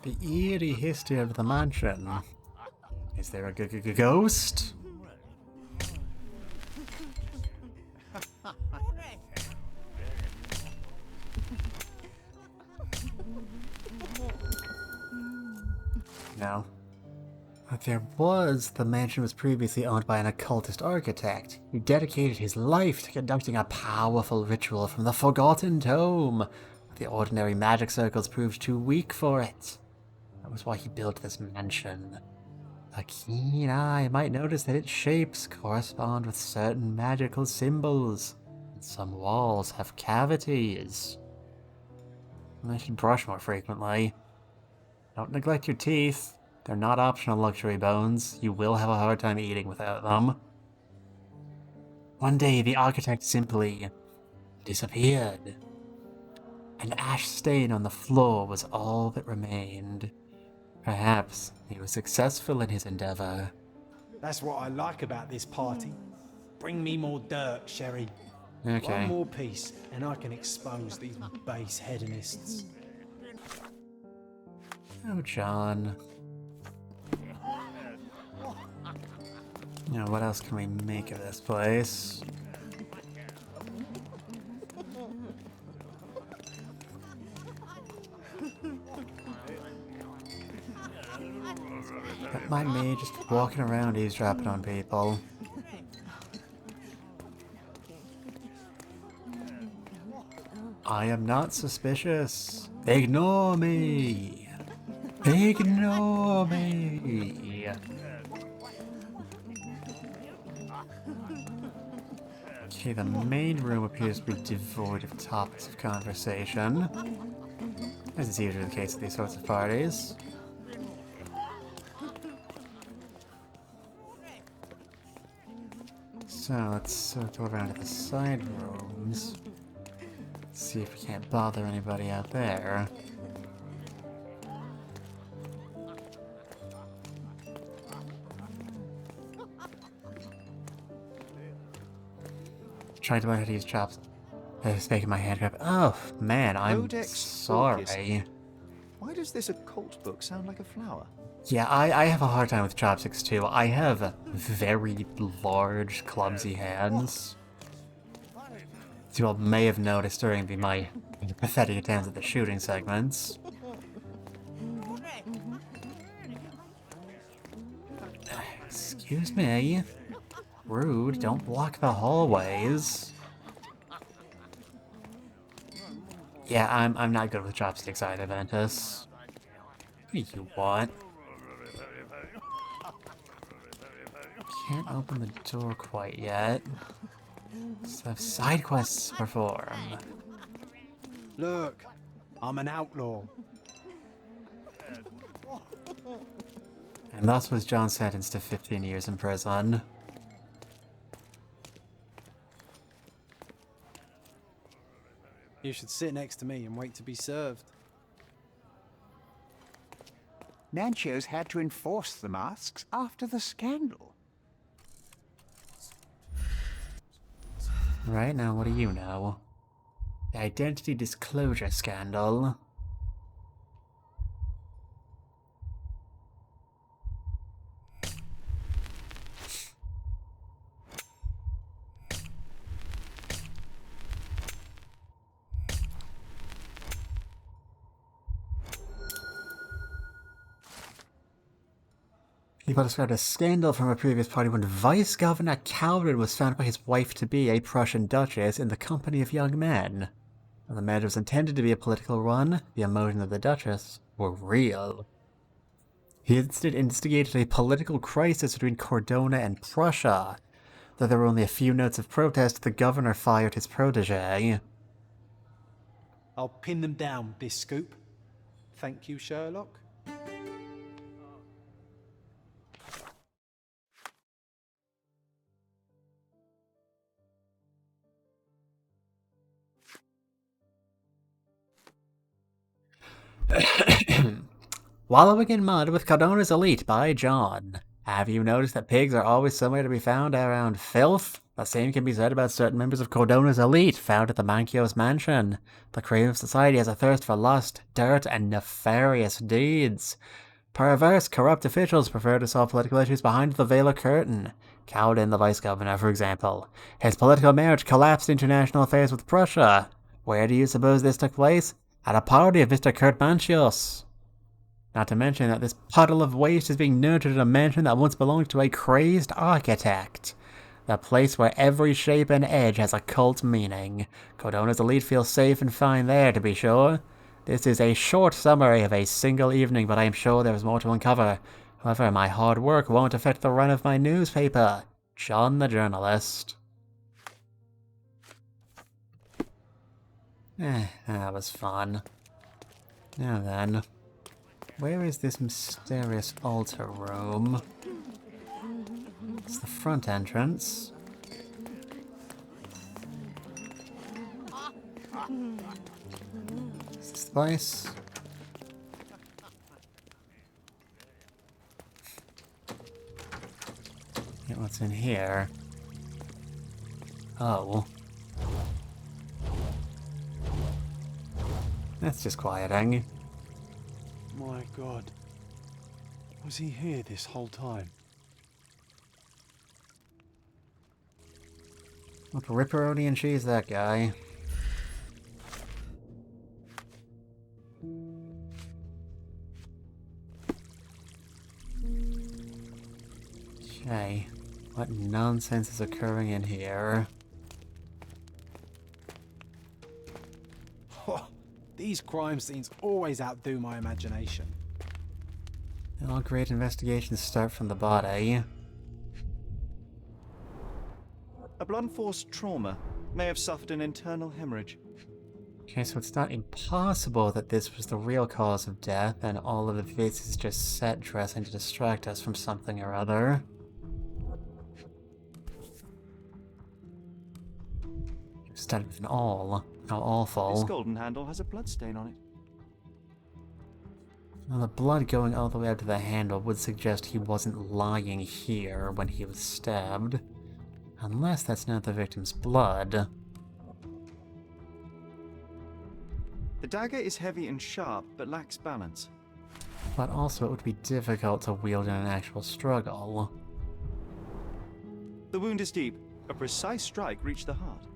The eerie history of the mansion. Is there a ghost? No. But the mansion was previously owned by an occultist architect who dedicated his life to conducting a powerful ritual from the Forgotten Tome. The ordinary magic circles proved too weak for it. That was why he built this mansion. A keen eye might notice that its shapes correspond with certain magical symbols, and some walls have cavities. I should brush more frequently. Don't neglect your teeth. They're not optional luxury bones. You will have a hard time eating without them. One day, the architect simply disappeared. An ash stain on the floor was all that remained. Perhaps he was successful in his endeavor. That's what I like about this party. Bring me more dirt, Sherry. One Okay. more piece, and I can expose these base hedonists. Oh, John. Now, what else can we make of this place? That might me just walking around eavesdropping on people. I am not suspicious. Ignore me. Ignore me. Okay, the main room appears to be devoid of topics of conversation, as is usually the case at these sorts of parties. So let's circle around to the side rooms. See if we can't bother anybody out there. Trying to learn how to use chops. I was making my hand grab. Oh man, I'm Codex sorry. Why does this occult book sound like a flower? Yeah, I have a hard time with chopsticks too. I have very large, clumsy hands. As you all may have noticed during my pathetic attempts at the shooting segments. Excuse me. Rude, don't block the hallways. Yeah, I'm not good with chopsticks either, Ventus. What do you want? Can't open the door quite yet. So I have side quests to perform. Look, I'm an outlaw. And thus was John sentenced to 15 years in prison. You should sit next to me and wait to be served. Nancho's had to enforce the masks after the scandal. Right, now what do you know? The identity disclosure scandal. People described a scandal from a previous party when Vice Governor Calvin was found by his wife-to-be, a Prussian duchess, in the company of young men. While the marriage was intended to be a political one, the emotions of the duchess were real. He instead instigated a political crisis between Cordona and Prussia. Though there were only a few notes of protest, the governor fired his protege. I'll pin them down with this scoop. Thank you, Sherlock. Wallowing in Mud with Cordona's Elite by John. Have you noticed that pigs are always somewhere to be found around filth? The same can be said about certain members of Cordona's Elite found at the Mancio's mansion. The cream of society has a thirst for lust, dirt, and nefarious deeds. Perverse, corrupt officials prefer to solve political issues behind the veil of curtain. Cowden, the vice-governor, for example. His political marriage collapsed international affairs with Prussia. Where do you suppose this took place? At a party of Mr. Kurt Mancios. Not to mention that this puddle of waste is being nurtured in a mansion that once belonged to a crazed architect. The place where every shape and edge has a cult meaning. Cordona's Elite feels safe and fine there, to be sure. This is a short summary of a single evening, but I am sure there is more to uncover. However, my hard work won't affect the run of my newspaper. John the Journalist. That was fun. Now then, where is this mysterious altar room? It's the front entrance. place? Yeah, what's in here? Oh. That's disquieting. My god. Was he here this whole time? What ripperoni and cheese that guy. Okay. What nonsense is occurring in here? These crime scenes always outdo my imagination. All great investigations start from the body. A blunt force trauma may have suffered an internal hemorrhage. Okay, so it's not impossible that this was the real cause of death, and all of this is just set dressing to distract us from something or other. Instead of an awl. How This awful. golden handle has a bloodstain on it. Well, the blood going all the way up to the handle would suggest he wasn't lying here when he was stabbed. Unless that's not the victim's blood. The dagger is heavy and sharp, but lacks balance. But also it would be difficult to wield in an actual struggle. The wound is deep. A precise strike reached the heart.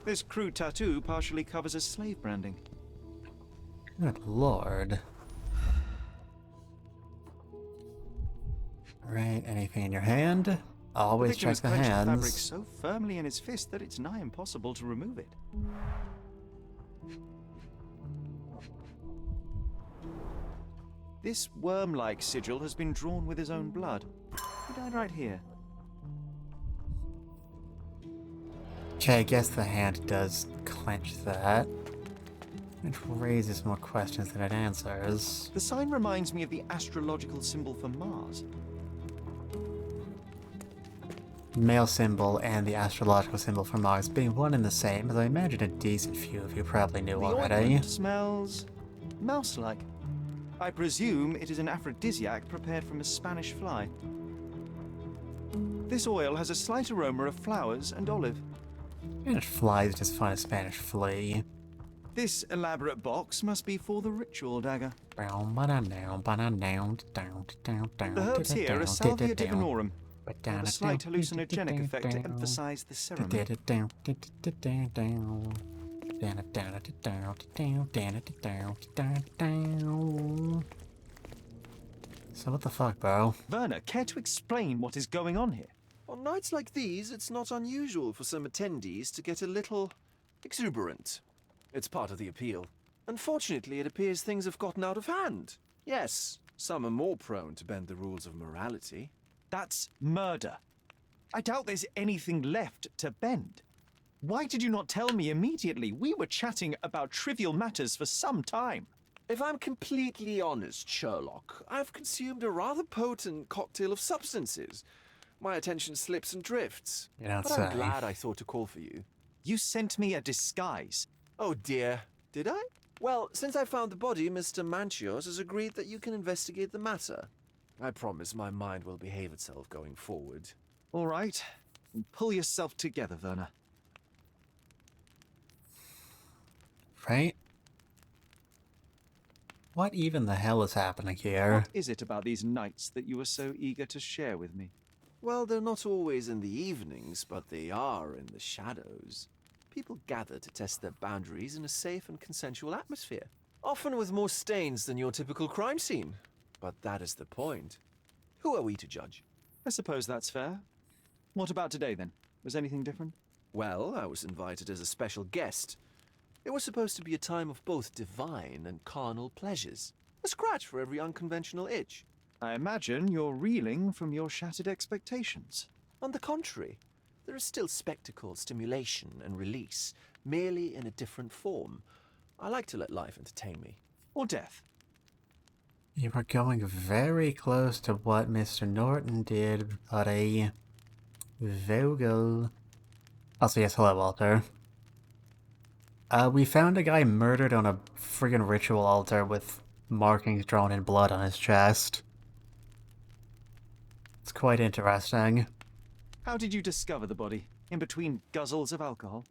This crude tattoo partially covers a slave branding. Good lord. Right, anything in your hand? Always The victim check has the clenched the fabric hands. so firmly in his fist that it's nigh impossible to remove it. This worm-like sigil has been drawn with his own blood. He died right here. Okay, I guess the hand does clench that. Which raises more questions than it answers. The sign reminds me of the astrological symbol for Mars. Male symbol and the astrological symbol for Mars being one and the same, as I imagine a decent few of you probably knew The already. ointment smells mouse-like. I presume it is an aphrodisiac prepared from a Spanish fly. This oil has a slight aroma of flowers and olive. Spanish flies just find a Spanish flea. This elaborate box must be for the ritual dagger. The herbs here are Salvia divinorum, have a slight hallucinogenic effect to emphasize the ceremony. So what the fuck, bro? Werner, care to explain what is going on here? On nights like these, it's not unusual for some attendees to get a little exuberant. It's part of the appeal. Unfortunately, it appears things have gotten out of hand. Yes, some are more prone to bend the rules of morality. That's murder. I doubt there's anything left to bend. Why did you not tell me immediately? We were chatting about trivial matters for some time. If I'm completely honest, Sherlock, I've consumed a rather potent cocktail of substances. My attention slips and drifts. You don't But say. I'm glad I thought to call for you. You sent me a disguise. Oh dear, did I? Well, since I found the body, Mr. Manchios has agreed that you can investigate the matter. I promise my mind will behave itself going forward. All right. Pull yourself together, Werner. Right? What even the hell is happening here? What is it about these nights that you were so eager to share with me? Well, they're not always in the evenings, but they are in the shadows. People gather to test their boundaries in a safe and consensual atmosphere, often with more stains than your typical crime scene. But that is the point. Who are we to judge? I suppose that's fair. What about today, then? Was anything different? Well, I was invited as a special guest. It was supposed to be a time of both divine and carnal pleasures. A scratch for every unconventional itch. I imagine you're reeling from your shattered expectations. On the contrary, there is still spectacle, stimulation, and release, merely in a different form. I like to let life entertain me. Or death. You are going very close to what Mr. Norton did, buddy. Vogel. Also, yes, hello, Walter. We found a guy murdered on a friggin' ritual altar with markings drawn in blood on his chest. It's quite interesting. How did you discover the body? In between guzzles of alcohol?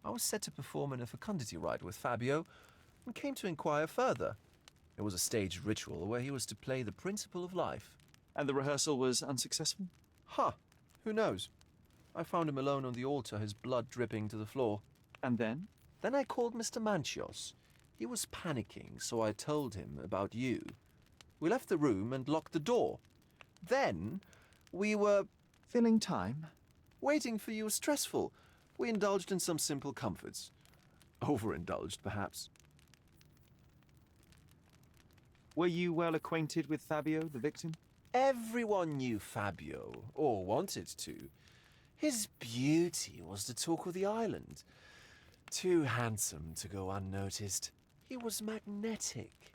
I was set to perform in a fecundity rite with Fabio and came to inquire further. It was a staged ritual where he was to play the principle of life. And the rehearsal was unsuccessful? Huh, who knows? I found him alone on the altar, his blood dripping to the floor. And then? Then I called Mr. Manchios. He was panicking, so I told him about you. We left the room and locked the door. Then we were Filling time? waiting for you was stressful. We indulged in some simple comforts. Overindulged, perhaps. Were you well acquainted with Fabio, the victim? Everyone knew Fabio, or wanted to. His beauty was the talk of the island. Too handsome to go unnoticed. He was magnetic.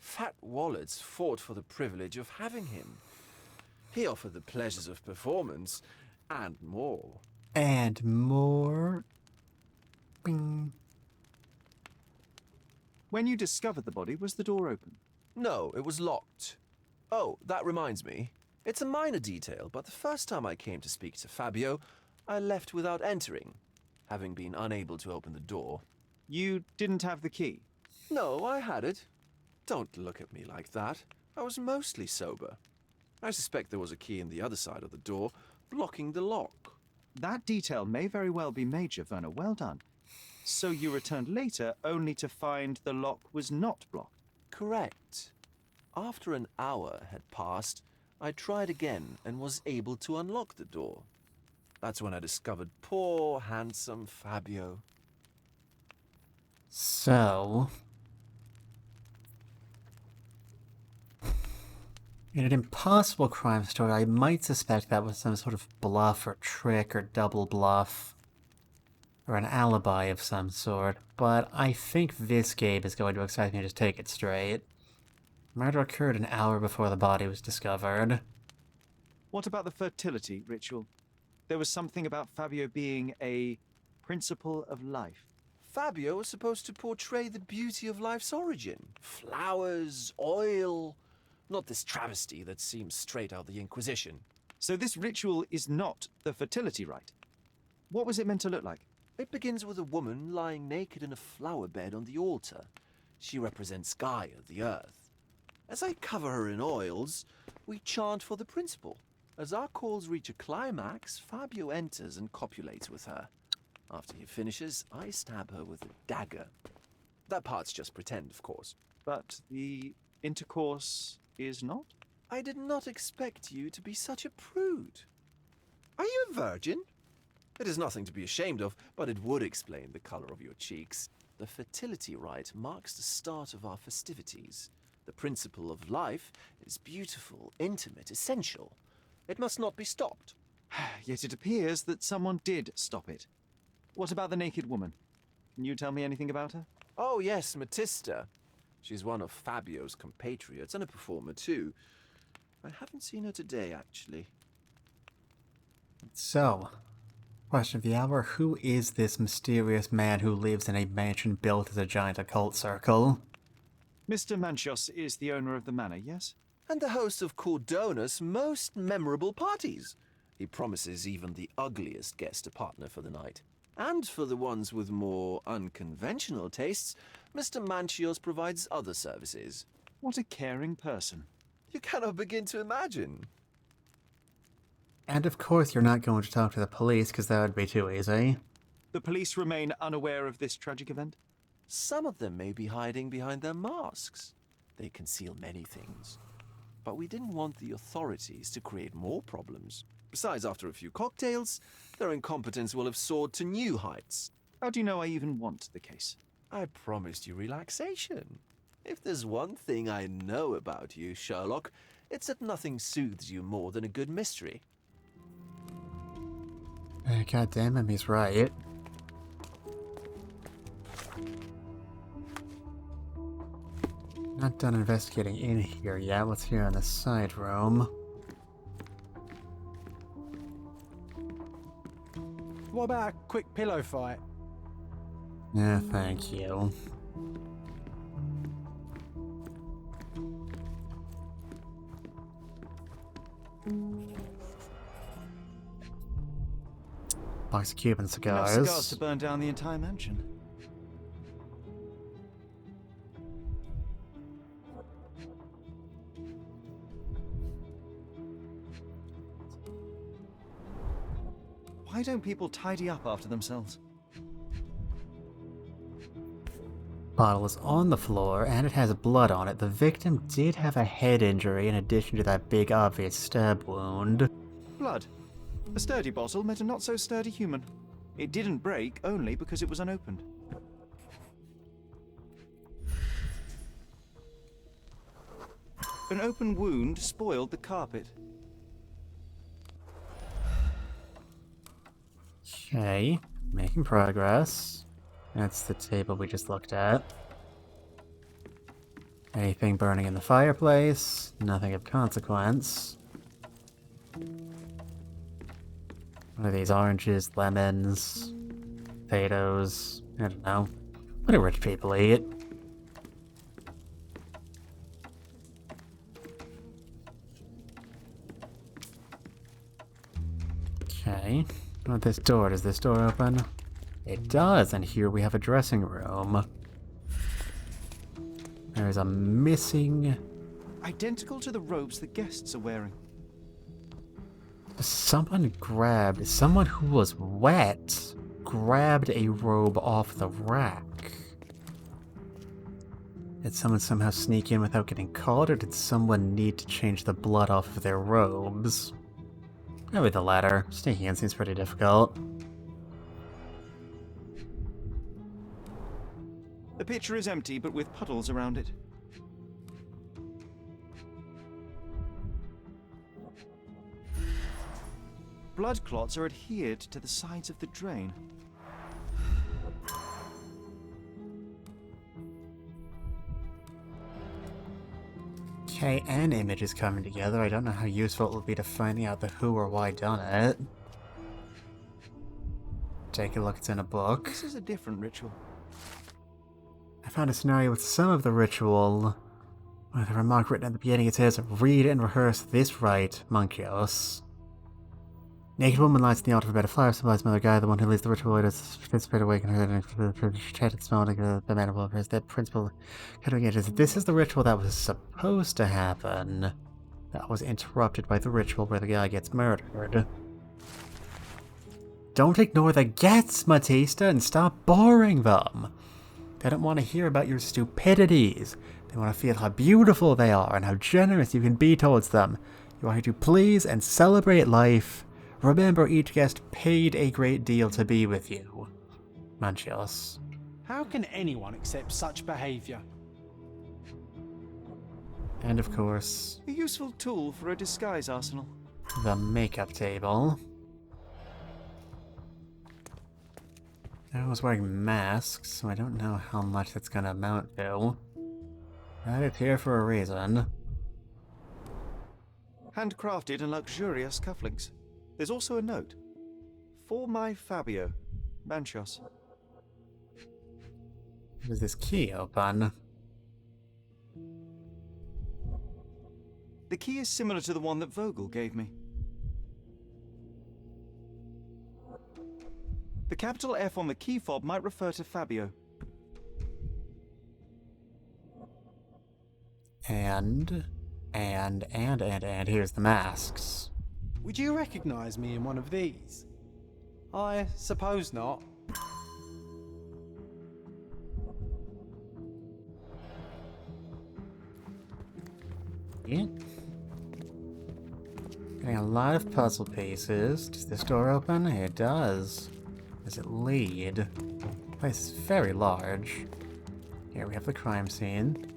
Fat wallets fought for the privilege of having him. He offered the pleasures of performance, and more. And more. Bing. When you discovered the body, was the door open? No, it was locked. Oh, that reminds me. It's a minor detail, but the first time I came to speak to Fabio, I left without entering, having been unable to open the door. You didn't have the key? No, I had it. Don't look at me like that. I was mostly sober. I suspect there was a key in the other side of the door, blocking the lock. That detail may very well be major, Werner. Well done. So you returned later, only to find the lock was not blocked? Correct. After an hour had passed, I tried again and was able to unlock the door. That's when I discovered poor, handsome Fabio. So... in an impossible crime story, I might suspect that was some sort of bluff or trick or double bluff. Or an alibi of some sort, but I think this game is going to expect me to just take it straight. Murder occurred an hour before the body was discovered. What about the fertility ritual? There was something about Fabio being a principle of life. Fabio was supposed to portray the beauty of life's origin. Flowers, oil... Not this travesty that seems straight out of the Inquisition. So this ritual is not the fertility rite. What was it meant to look like? It begins with a woman lying naked in a flower bed on the altar. She represents Gaia, the earth. As I cover her in oils, we chant for the principle. As our calls reach a climax, Fabio enters and copulates with her. After he finishes, I stab her with a dagger. That part's just pretend, of course. But the intercourse is not? I did not expect you to be such a prude. Are you a virgin? It is nothing to be ashamed of, but it would explain the color of your cheeks. The fertility rite marks the start of our festivities. The principle of life is beautiful, intimate, essential. It must not be stopped. Yet it appears that someone did stop it. What about the naked woman? Can you tell me anything about her? Oh yes, Matista. She's one of Fabio's compatriots and a performer too. I haven't seen her today, actually. So, question of the hour, who is this mysterious man who lives in a mansion built as a giant occult circle? Mr. Manchios is the owner of the manor, yes? And the host of Cordona's most memorable parties. He promises even the ugliest guest a partner for the night. And for the ones with more unconventional tastes, Mr. Manchios provides other services. What a caring person. You cannot begin to imagine. And of course you're not going to talk to the police, because that would be too easy. The police remain unaware of this tragic event? Some of them may be hiding behind their masks. They conceal many things. But we didn't want the authorities to create more problems. Besides, after a few cocktails, their incompetence will have soared to new heights. How do you know I even want the case? I promised you relaxation. If there's one thing I know about you, Sherlock, it's that nothing soothes you more than a good mystery. God damn him, he's right. Not done investigating in here yet. Let's hear in the side room. What about a quick pillow fight? Yeah, thank you. Box of Cuban Enough cigars. cigars to burn down the entire mansion. Why don't people tidy up after themselves? Bottle is on the floor and it has blood on it. The victim did have a head injury in addition to that big obvious stab wound. Blood. A sturdy bottle met a not-so-sturdy human. It didn't break only because it was unopened. An open wound spoiled the carpet. Okay, making progress. That's the table we just looked at. Anything burning in the fireplace? Nothing of consequence. What are these? Oranges, lemons, potatoes? I don't know. What do rich people eat? Okay. What about this door? Does this door open? It does, and here we have a dressing room. There's a missing... Identical to the robes the guests are wearing. Someone who was wet, grabbed a robe off the rack. Did someone somehow sneak in without getting caught, or did someone need to change the blood off of their robes? Probably the latter. Sneaking in seems pretty difficult. The pitcher is empty, but with puddles around it. Blood clots are adhered to the sides of the drain. Okay, an image is coming together. I don't know how useful it will be to finding out the who or why done it. Take a look, it's in a book. This is a different ritual. I found a scenario with some of the ritual. With a remark written at the beginning, it says, "Read and rehearse this rite, Monkios." Naked woman lights in the altar for bed of flowers, symbolize Mother Gaia, the one who leads the ritual, does participate, awaken her, and chanted smell like the man of his dead principle. This is the ritual that was supposed to happen. That was interrupted by the ritual where the guy gets murdered. Don't ignore the gets, Matista, and stop boring them. They don't want to hear about your stupidities. They want to feel how beautiful they are and how generous you can be towards them. You are here to please and celebrate life. Remember, each guest paid a great deal to be with you. Manchios. How can anyone accept such behavior? And of course, A useful tool for a disguise arsenal. the makeup table. I was wearing masks, so I don't know how much that's gonna amount to. But it's here for a reason. Handcrafted and luxurious cufflinks. There's also a note. For my Fabio, Manchos. What does this key open? The key is similar to the one that Vogel gave me. The capital F on the key fob might refer to Fabio. And here's the masks. Would you recognize me in one of these? I suppose not. Yeah. Getting a lot of puzzle pieces. Does this door open? It does. Does it lead? The place is very large. Here we have the crime scene.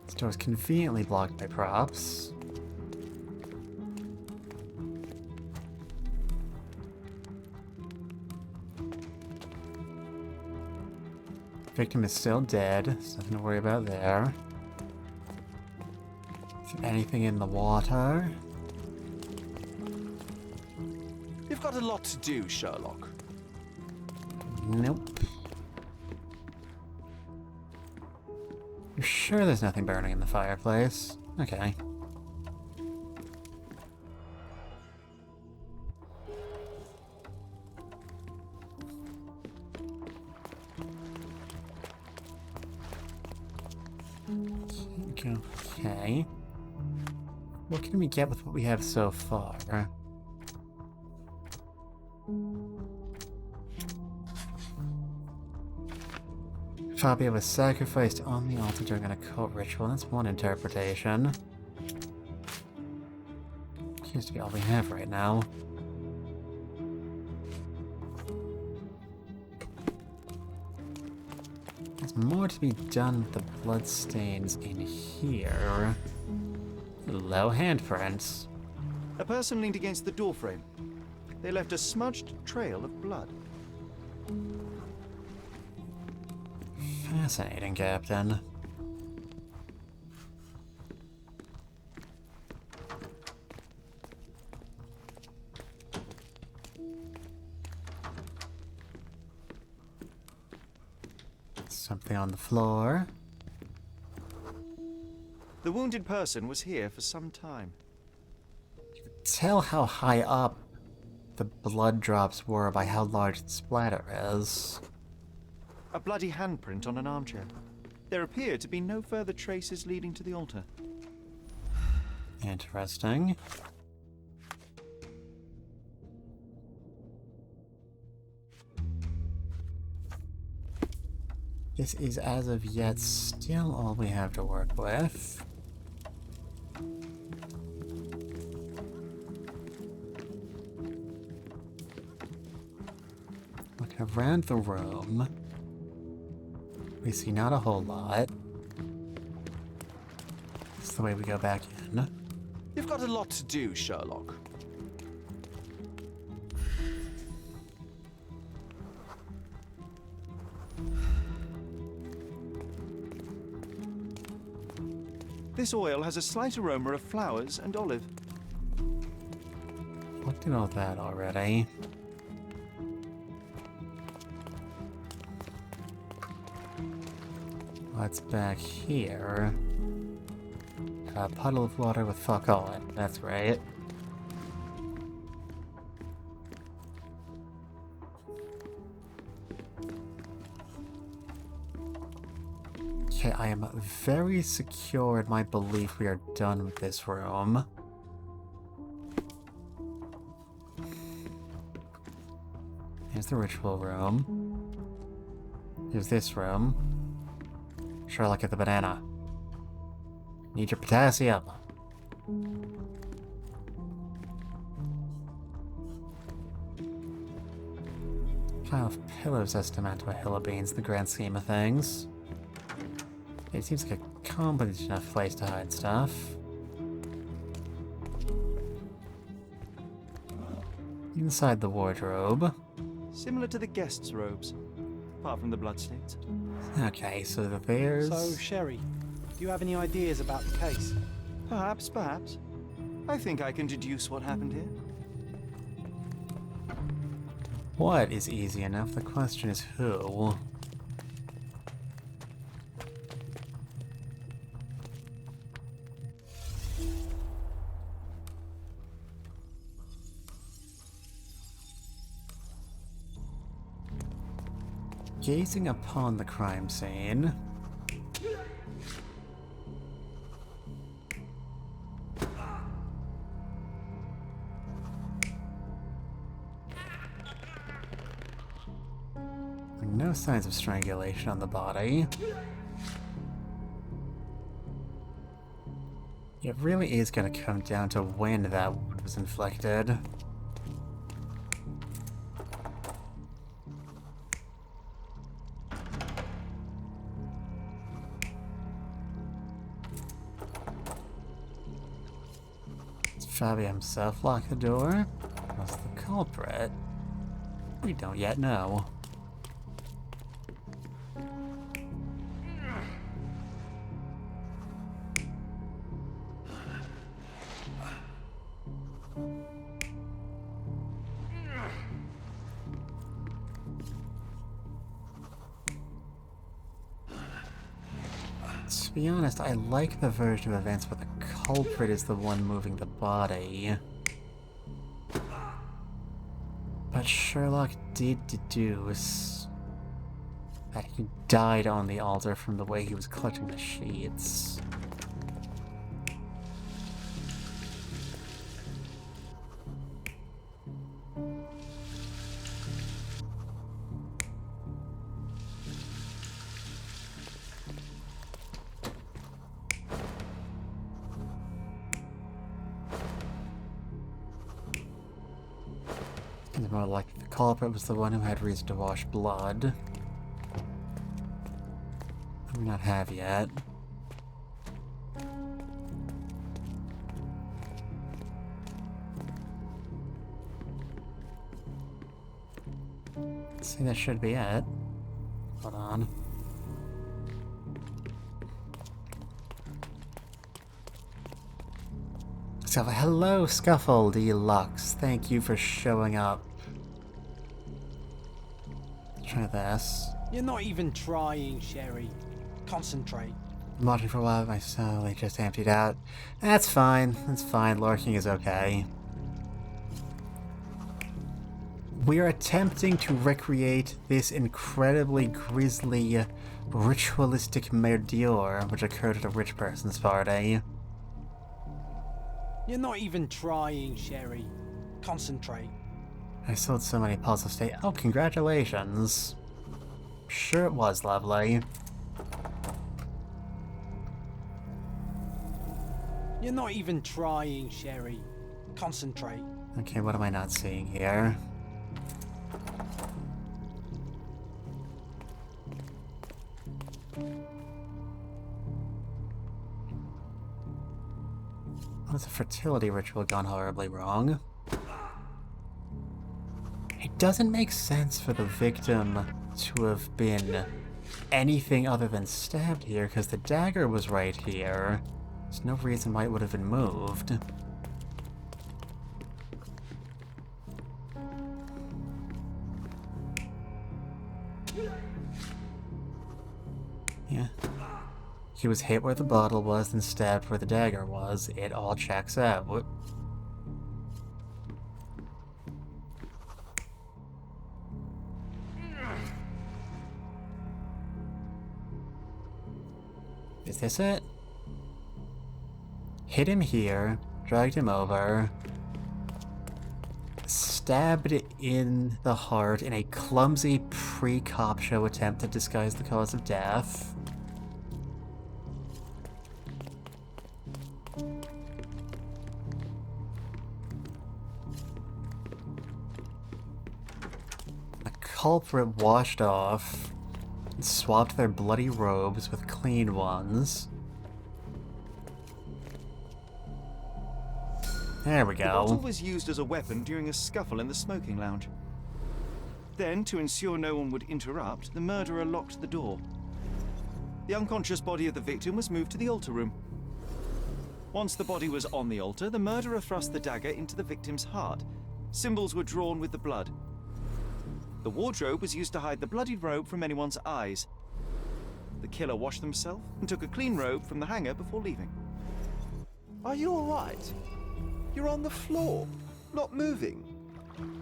This door is conveniently blocked by props. Victim is still dead. There's nothing to worry about there. Is there anything in the water? got a lot to do, Sherlock. Nope. You're sure there's nothing burning in the fireplace? Okay. Okay. What can we get with what we have so far? Fabio was sacrificed on the altar during an occult ritual. That's one interpretation. Seems to be all we have right now. There's more to be done with the bloodstains in here. Low handprints. A person leaned against the doorframe. They left a smudged trail of blood. Fascinating, Captain. Something on the floor. The wounded person was here for some time. Tell how high up the blood drops were by how large the splatter is. A bloody handprint on an armchair. There appear to be no further traces leading to the altar. Interesting. This is, as of yet, still all we have to work with. Looking around the room, we see not a whole lot. That's the way we go back in. You've got a lot to do, Sherlock. This oil has a slight aroma of flowers and olive. Looked at all that already. What's back here? A puddle of water with fuck all in. That's right. Okay, I am very secure in my belief we are done with this room. Here's the ritual room. Here's this room. Sherlock at the banana. Need your potassium. Pile of pillows has to amount to a hill of beans in the grand scheme of things. It seems like a competent enough place to hide stuff. Inside the wardrobe. Similar to the guests' robes, apart from the bloodstains. Okay, so there's... So, Sherry, do you have any ideas about the case? Perhaps. I think I can deduce what happened here. What is easy enough? The question is who? Gazing upon the crime scene. No signs of strangulation on the body. It really is going to come down to when that wound was inflicted. Fabio himself locked the door? Was the culprit? We don't yet know. To be honest, I like the version of events where the culprit is the one moving the body. But Sherlock did deduce that he died on the altar from the way he was clutching the sheets. It's more likely the culprit was the one who had reason to wash blood. I do not have yet. See, that should be it. Hold on. So, hello, Scuffle Deluxe. Thank you for showing up. Try this. You're not even trying, Sherry. Concentrate. I'm watching for a while myself, they just emptied out. That's fine, that's fine, lurking is okay. We are attempting to recreate this incredibly grisly, ritualistic murder which occurred at a rich person's party. You're not even trying, Sherry. Concentrate. I sold so many puzzle state. Oh, congratulations. Sure it was lovely. You're not even trying, Sherry. Concentrate. Okay, what am I not seeing here? What's a fertility ritual gone horribly wrong? It doesn't make sense for the victim to have been anything other than stabbed here, because the dagger was right here. There's no reason why it would have been moved. Yeah. He was hit where the bottle was, then stabbed where the dagger was. It all checks out. Is this it? Hit him here, dragged him over, stabbed in the heart in a clumsy pre-cop show attempt to disguise the cause of death. The culprit washed off and swapped their bloody robes with clean ones. There we The bottle go. was used as a weapon during a scuffle in the smoking lounge. Then, to ensure no one would interrupt, the murderer locked the door. The unconscious body of the victim was moved to the altar room. Once the body was on the altar, the murderer thrust the dagger into the victim's heart. Symbols were drawn with the blood. The wardrobe was used to hide the bloodied robe from anyone's eyes. The killer washed himself and took a clean robe from the hanger before leaving. Are you all right? You're on the floor, not moving.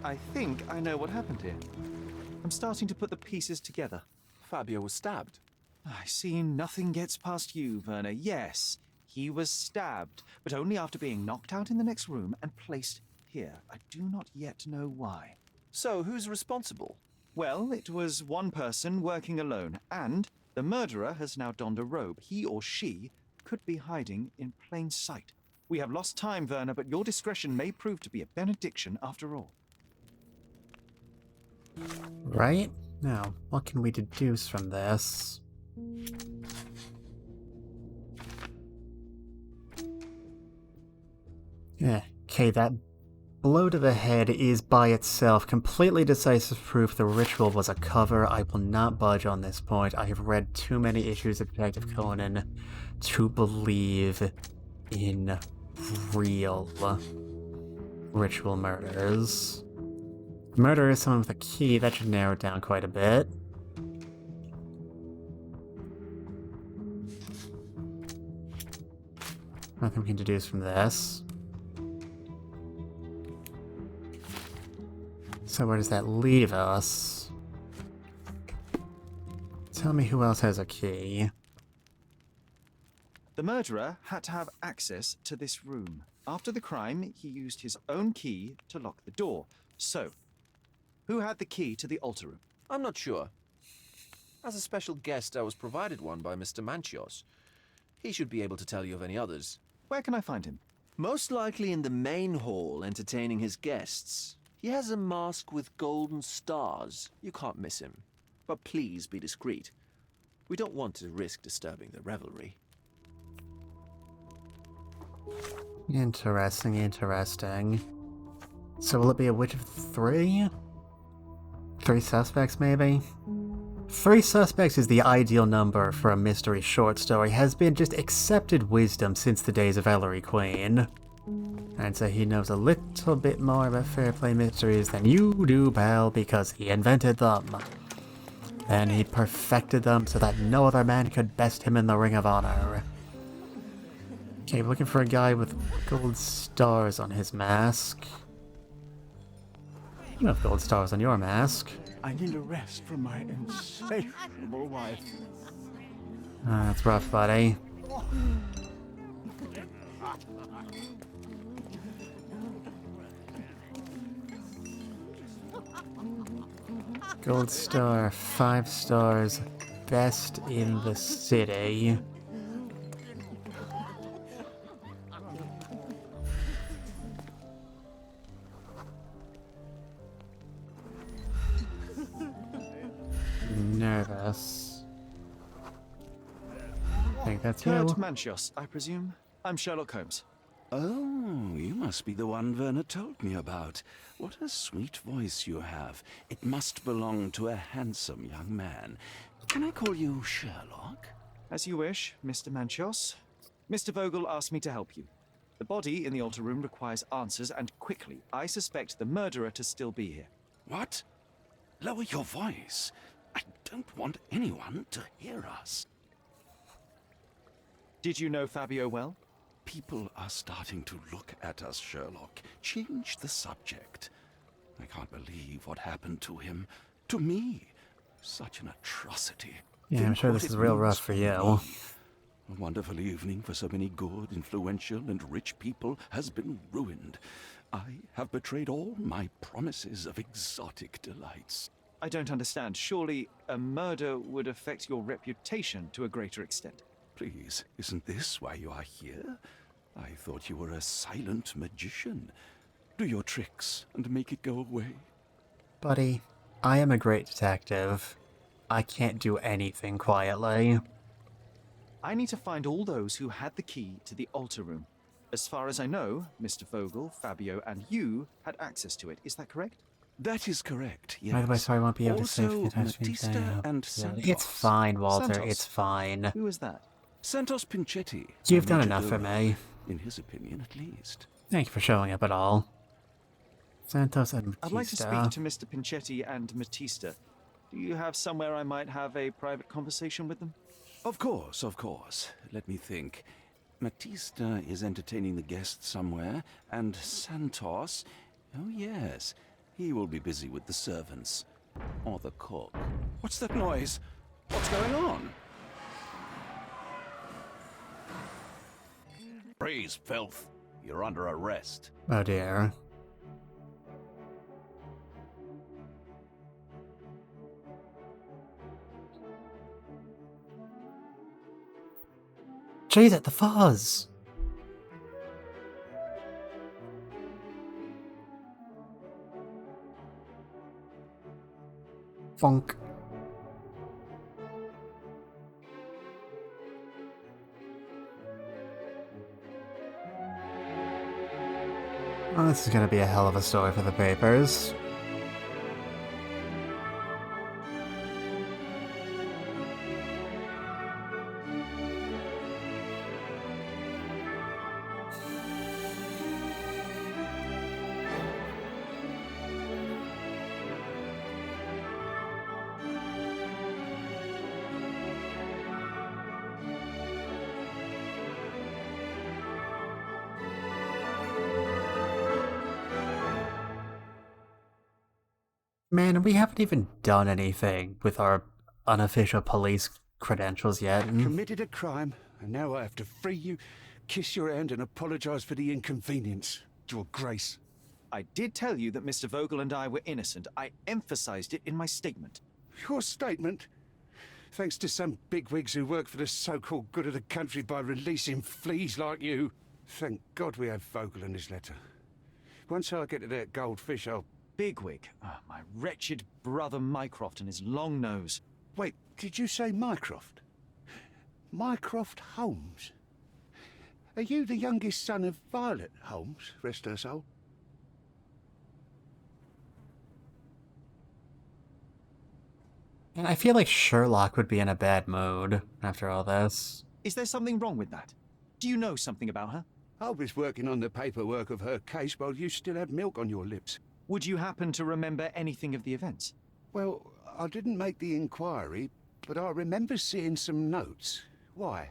I think I know what happened here. I'm starting to put the pieces together. Fabio was stabbed. I see nothing gets past you, Werner. Yes, he was stabbed, but only after being knocked out in the next room and placed here. I do not yet know why. So, who's responsible? Well, it was one person working alone, and the murderer has now donned a robe. He or she could be hiding in plain sight. We have lost time, Werner, but your discretion may prove to be a benediction after all. Right? Now, what can we deduce from this? Yeah, okay, that blow to the head is by itself completely decisive proof the ritual was a cover. I will not budge on this point. I have read too many issues of Detective Conan to believe in real ritual murders. Murder is someone with a key. That should narrow it down quite a bit. Nothing we can deduce from this. So where does that leave us? Tell me who else has a key. The murderer had to have access to this room. After the crime, he used his own key to lock the door. So, who had the key to the altar room? I'm not sure. As a special guest, I was provided one by Mr. Manchios. He should be able to tell you of any others. Where can I find him? Most likely in the main hall, entertaining his guests. He has a mask with golden stars. You can't miss him. But please be discreet. We don't want to risk disturbing the revelry. Interesting, interesting. So will it be a witch of three? 3 suspects, maybe? 3 suspects is the ideal number for a mystery short story. Has been just accepted wisdom since the days of Ellery Queen. And so he knows a little bit more about fair play mysteries than you do, pal, because he invented them. And he perfected them so that no other man could best him in the Ring of Honor. Okay, looking for a guy with gold stars on his mask. You have gold stars on your mask. I need a rest from my insatiable wife. That's rough, buddy. Gold star, 5 stars, best in the city. Nervous. I think that's you. Kurt Manchios, I presume. I'm Sherlock Holmes. Oh, you must be the one Werner told me about. What a sweet voice you have. It must belong to a handsome young man. Can I call you Sherlock? As you wish, Mr. Manchios. Mr. Vogel asked me to help you. The body in the altar room requires answers, and quickly. I suspect the murderer to still be here. What? Lower your voice. I don't want anyone to hear us. Did you know Fabio well? People are starting to look at us, Sherlock. Change the subject. I can't believe what happened to him. To me. Such an atrocity. Yeah, I'm Think sure what this it is real means rough for you. me. A wonderful evening for so many good, influential, and rich people has been ruined. I have betrayed all my promises of exotic delights. I don't understand. Surely a murder would affect your reputation to a greater extent. Please, isn't this why you are here? I thought you were a silent magician. Do your tricks and make it go away. Buddy, I am a great detective. I can't do anything quietly. I need to find all those who had the key to the altar room. As far as I know, Mr. Vogel, Fabio, and you had access to it. Is that correct? That is correct, yes. By the way, sorry I won't be able to save Also, the attachment Matista now. and Santos. It's fine, Walter, Santos. it's fine. Who is that? Santos Pinchetti. You've a done enough for luchador, me. In his opinion, at least. Thank you for showing up at all. Santos and Batista. I'd like to speak to Mr. Pinchetti and Matista. Do you have somewhere I might have a private conversation with them? Of course, of course. Let me think. Matista is entertaining the guests somewhere, and Santos... Oh, yes. He will be busy with the servants. Or the cook. What's that noise? What's going on? Freeze, filth. You're under arrest. Oh dear. Jeez, at the fuzz! Funk. Well, this is gonna be a hell of a story for the papers. Man, we haven't even done anything with our unofficial police credentials yet. Committed a crime, and now I have to free you, kiss your hand, and apologize for the inconvenience. Your Grace. I did tell you that Mr. Vogel and I were innocent. I emphasized it in my statement. Your statement? Thanks to some bigwigs who work for the so-called good of the country by releasing fleas like you. Thank God we have Vogel in his letter. Once I get to that goldfish, I'll... Bigwig? Oh, my wretched brother Mycroft and his long nose. Wait, did you say Mycroft? Mycroft Holmes? Are you the youngest son of Violet Holmes, rest her soul? And I feel like Sherlock would be in a bad mood after all this. Is there something wrong with that? Do you know something about her? I was working on the paperwork of her case while you still had milk on your lips. Would you happen to remember anything of the events? Well, I didn't make the inquiry, but I remember seeing some notes. Why?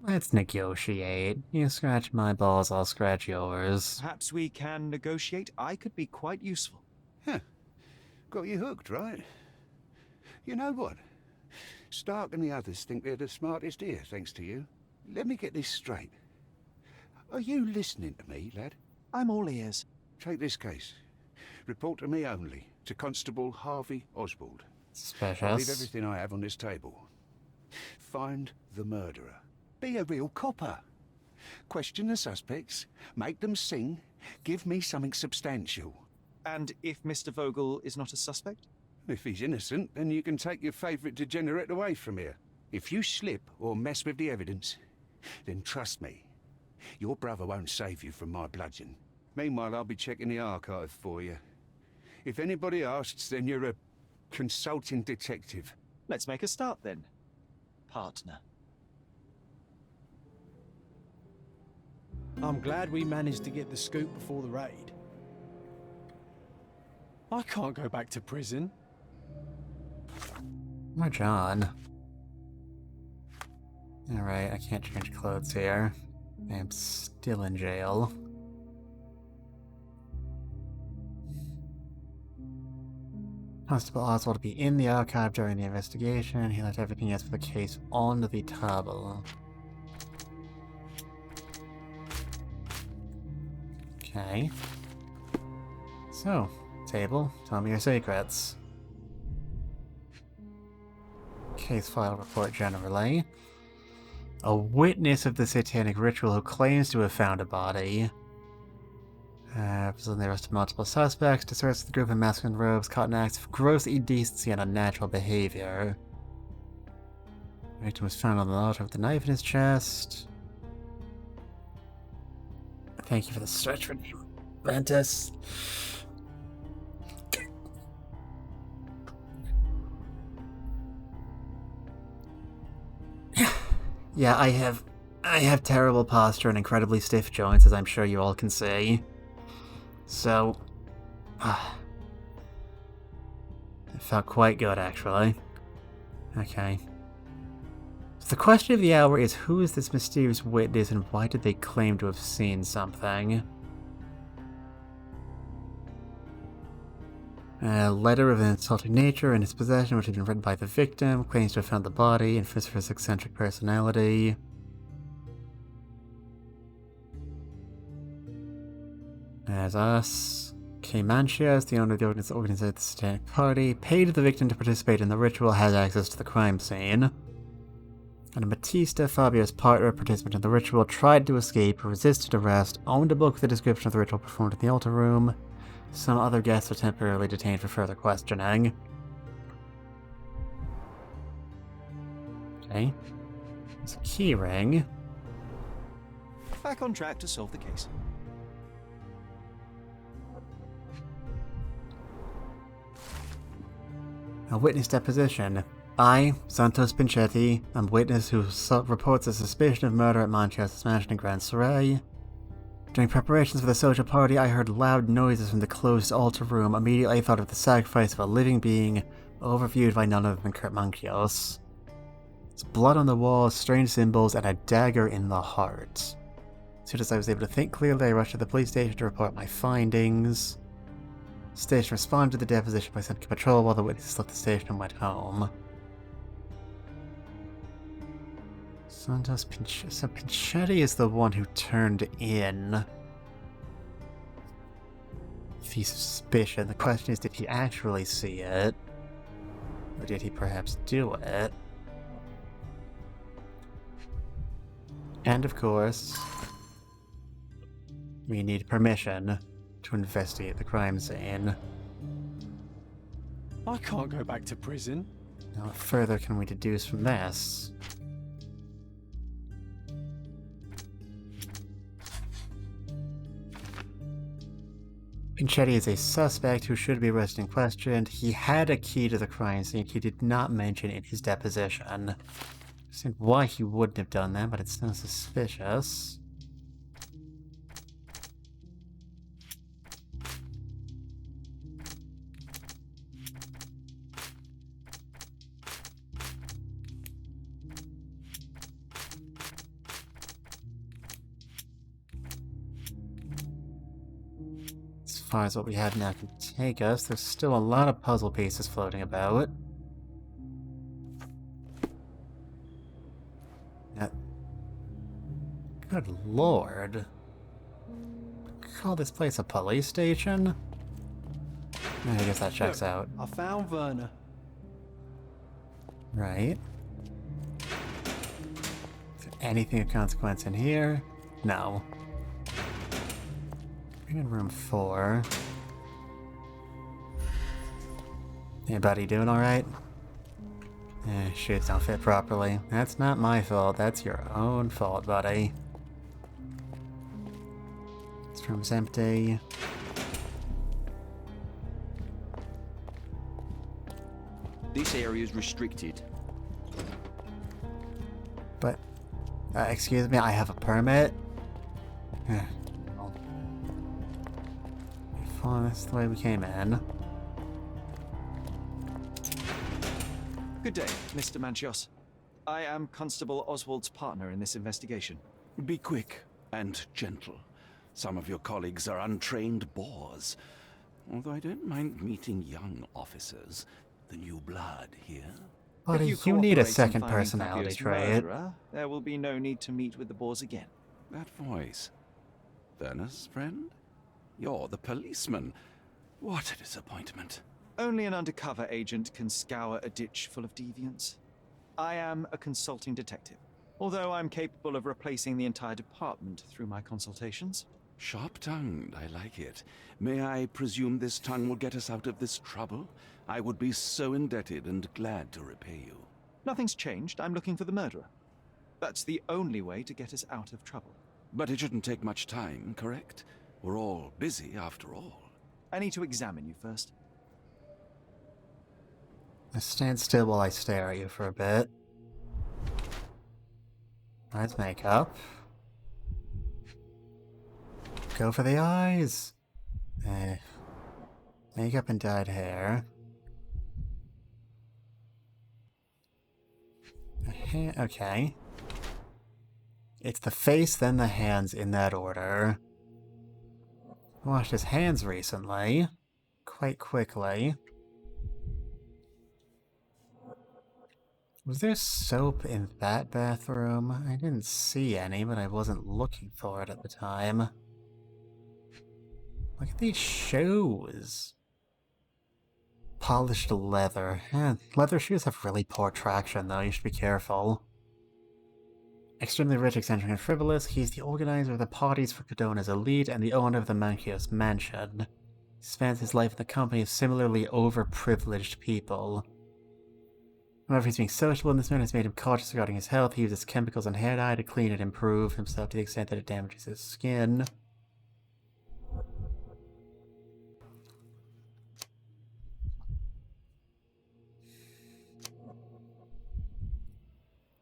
Let's negotiate. You scratch my balls, I'll scratch yours. Perhaps we can negotiate. I could be quite useful. Huh. Got you hooked, right? You know what? Stark and the others think they're the smartest here, thanks to you. Let me get this straight. Are you listening to me, lad? I'm all ears. Take this case. Report to me only, to Constable Harvey Oswald. Suspicious. I'll leave everything I have on this table. Find the murderer. Be a real copper. Question the suspects, make them sing, give me something substantial. And if Mr. Vogel is not a suspect? If he's innocent, then you can take your favourite degenerate away from here. If you slip or mess with the evidence, then trust me, your brother won't save you from my bludgeon. Meanwhile, I'll be checking the archive for you. If anybody asks, then you're a consulting detective. Let's make a start then, partner. I'm glad we managed to get the scoop before the raid. I can't go back to prison. Oh, John. Alright, I can't change clothes here. I'm still in jail. Constable Oswald to be in the archive during the investigation. He left everything else for the case on the table. Okay. So, table, tell me your secrets. Case file report generally. A witness of the satanic ritual who claims to have found a body. Presently arrested multiple suspects, dispersed the group in masculine robes, caught in acts of gross indecency and unnatural behavior. The victim was found on the altar with a knife in his chest. Thank you for the stretch for me, Ventus. Yeah, I have terrible posture and incredibly stiff joints, as I'm sure you all can see. So, it felt quite good, actually. Okay. So the question of the hour is, who is this mysterious witness and why did they claim to have seen something? A letter of an insulting nature in his possession, which had been written by the victim, claims to have found the body, and fits for his eccentric personality. As us. K. Manchias, the owner of the organized the Satanic Party, paid the victim to participate in the ritual, has access to the crime scene. And Batista, Fabio's partner, participant in the ritual, tried to escape, resisted arrest, owned a book with a description of the ritual performed in the altar room. Some other guests are temporarily detained for further questioning. Okay. There's a key ring. Back on track to solve the case. A witness deposition. I, Santos Pinchetti, am witness who reports a suspicion of murder at Manchester's mansion in Grand Surrey. During preparations for the social party, I heard loud noises from the closed altar room. Immediately I thought of the sacrifice of a living being, overviewed by none other than Kurt Mankios. There's blood on the walls, strange symbols, and a dagger in the heart. As soon as I was able to think clearly, I rushed to the police station to report my findings. The station responded to the deposition by sending patrol while the witnesses left the station and went home. So Pinchetti is the one who turned in the suspicion. The question is, did he actually see it? Or did he perhaps do it? And of course, we need permission to investigate the crime scene. I can't go back to prison. Now, what further can we deduce from this? Pinchetti is a suspect who should be arrested and questioned. He had a key to the crime scene he did not mention in his deposition. I understand why he wouldn't have done that, but it's still suspicious. As far as what we have now can take us, there's still a lot of puzzle pieces floating about. Now, good lord. Call this place a police station? I guess that checks out. I found Werner. Right. Is there anything of consequence in here? No. We're in room 4. Anybody doing alright? Shoes don't fit properly. That's not my fault, that's your own fault, buddy. This room's empty. This area is restricted. But, excuse me, I have a permit? That's the way we came in. Good day, Mr. Manchios. I am Constable Oswald's partner in this investigation. Be quick and gentle. Some of your colleagues are untrained boors. Although I don't mind meeting young officers. The new blood here. Buddy, If you need cooperate a in second finding personality Fabio's trait. murderer, there will be no need to meet with the boars again. That voice. Werner's friend? You're the policeman. What a disappointment. Only an undercover agent can scour a ditch full of deviants. I am a consulting detective, although I'm capable of replacing the entire department through my consultations. Sharp-tongued, I like it. May I presume this tongue will get us out of this trouble? I would be so indebted and glad to repay you. Nothing's changed. I'm looking for the murderer. That's the only way to get us out of trouble. But it shouldn't take much time, correct? We're all busy after all. I need to examine you first. Stand still while I stare at you for a bit. Nice makeup. Go for the eyes. Makeup and dyed hair. Okay. It's the face, then the hands in that order. Washed his hands recently. Quite quickly. Was there soap in that bathroom? I didn't see any, but I wasn't looking for it at the time. Look at these shoes. Polished leather. Leather shoes have really poor traction, though. You should be careful. Extremely rich, eccentric, and frivolous, he's the organizer of the parties for Cadona's elite and the owner of the Manchios mansion. He spends his life in the company of similarly overprivileged people. However, he's being sociable in this manner has made him cautious regarding his health. He uses chemicals and hair dye to clean and improve himself to the extent that it damages his skin.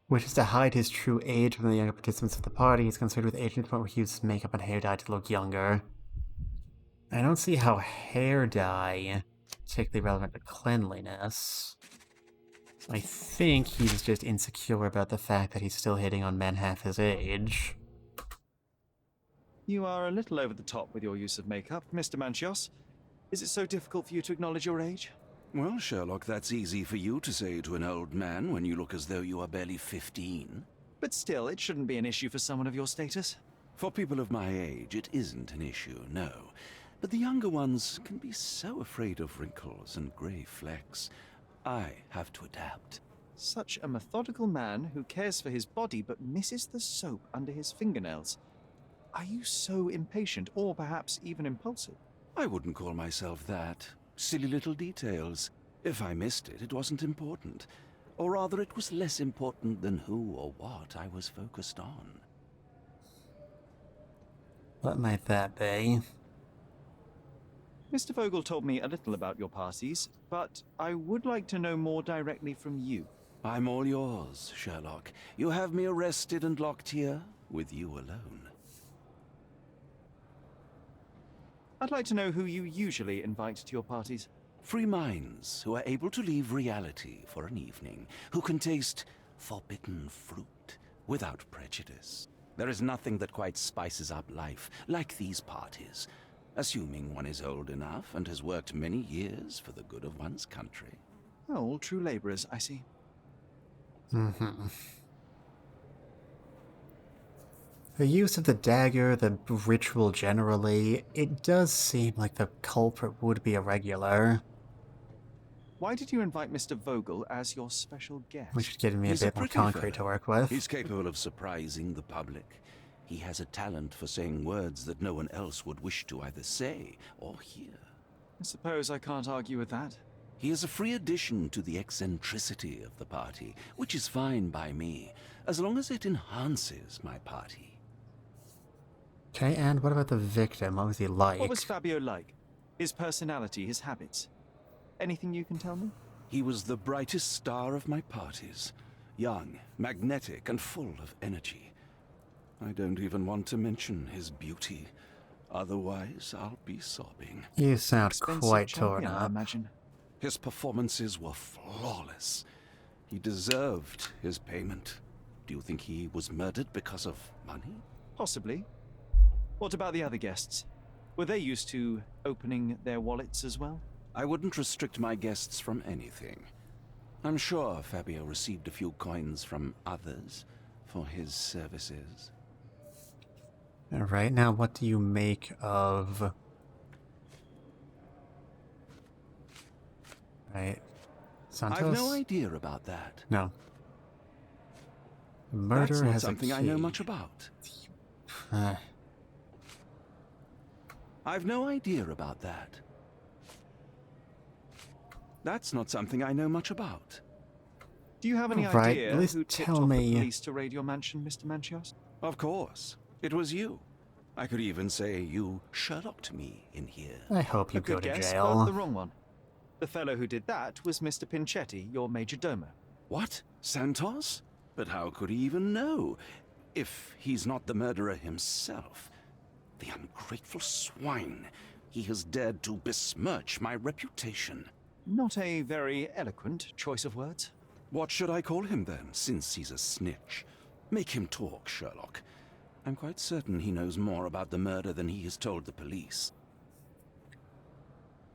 Wishes to hide his true age from the younger participants of the party. He's concerned with aging to the point where he uses makeup and hair dye to look younger. I don't see how hair dye is particularly relevant to cleanliness. I think he's just insecure about the fact that he's still hitting on men half his age. You are a little over the top with your use of makeup, Mr. Manchios. Is it so difficult for you to acknowledge your age? Well, Sherlock, that's easy for you to say to an old man when you look as though you are barely 15. But still, it shouldn't be an issue for someone of your status. For people of my age, it isn't an issue, no. But the younger ones can be so afraid of wrinkles and grey flecks. I have to adapt. Such a methodical man who cares for his body but misses the soap under his fingernails. Are you so impatient, or perhaps even impulsive? I wouldn't call myself that. Silly little details. If I missed it, it wasn't important. Or rather, it was less important than who or what I was focused on. What might that be? Mr. Vogel told me a little about your parties, but I would like to know more directly from you. I'm all yours, Sherlock. You have me arrested and locked here, with you alone. I'd like to know who you usually invite to your parties. Free minds who are able to leave reality for an evening, who can taste forbidden fruit without prejudice. There is nothing that quite spices up life like these parties, assuming one is old enough and has worked many years for the good of one's country. Oh, all true labourers, I see. Mm-hmm. The use of the dagger, the ritual generally, it does seem like the culprit would be a regular. Why did you invite Mr. Vogel as your special guest? Which is giving me a He's bit more pretty concrete to fellow. work with. He's capable of surprising the public. He has a talent for saying words that no one else would wish to either say or hear. I suppose I can't argue with that. He is a free addition to the eccentricity of the party, which is fine by me, as long as it enhances my party. Okay, and what about the victim? What was he like? What was Fabio like? His personality, his habits? Anything you can tell me? He was the brightest star of my parties. Young, magnetic, and full of energy. I don't even want to mention his beauty. Otherwise, I'll be sobbing. You sound Expensive quite torn champion, I up. imagine. His performances were flawless. He deserved his payment. Do you think he was murdered because of money? Possibly. What about the other guests? Were they used to opening their wallets as well? I wouldn't restrict my guests from anything. I'm sure Fabio received a few coins from others for his services. Alright, now what do you make of... Right. Santos? I've no idea about that. No. The murderer That's not has something a I know key. much about. Uh, I've no idea about that. That's not something I know much about. Do you have any Right, idea at least who tipped tell off the me- police to raid your mansion, Mr. Manchios? Of course. It was you. I could even say you Sherlocked me in here. I hope you A go good to guess, jail. but the wrong one. The fellow who did that was Mr. Pinchetti, your major domo. What? Santos? But how could he even know? If he's not the murderer himself. The ungrateful swine. He has dared to besmirch my reputation. Not a very eloquent choice of words. What should I call him then, since he's a snitch? Make him talk, Sherlock. I'm quite certain he knows more about the murder than he has told the police.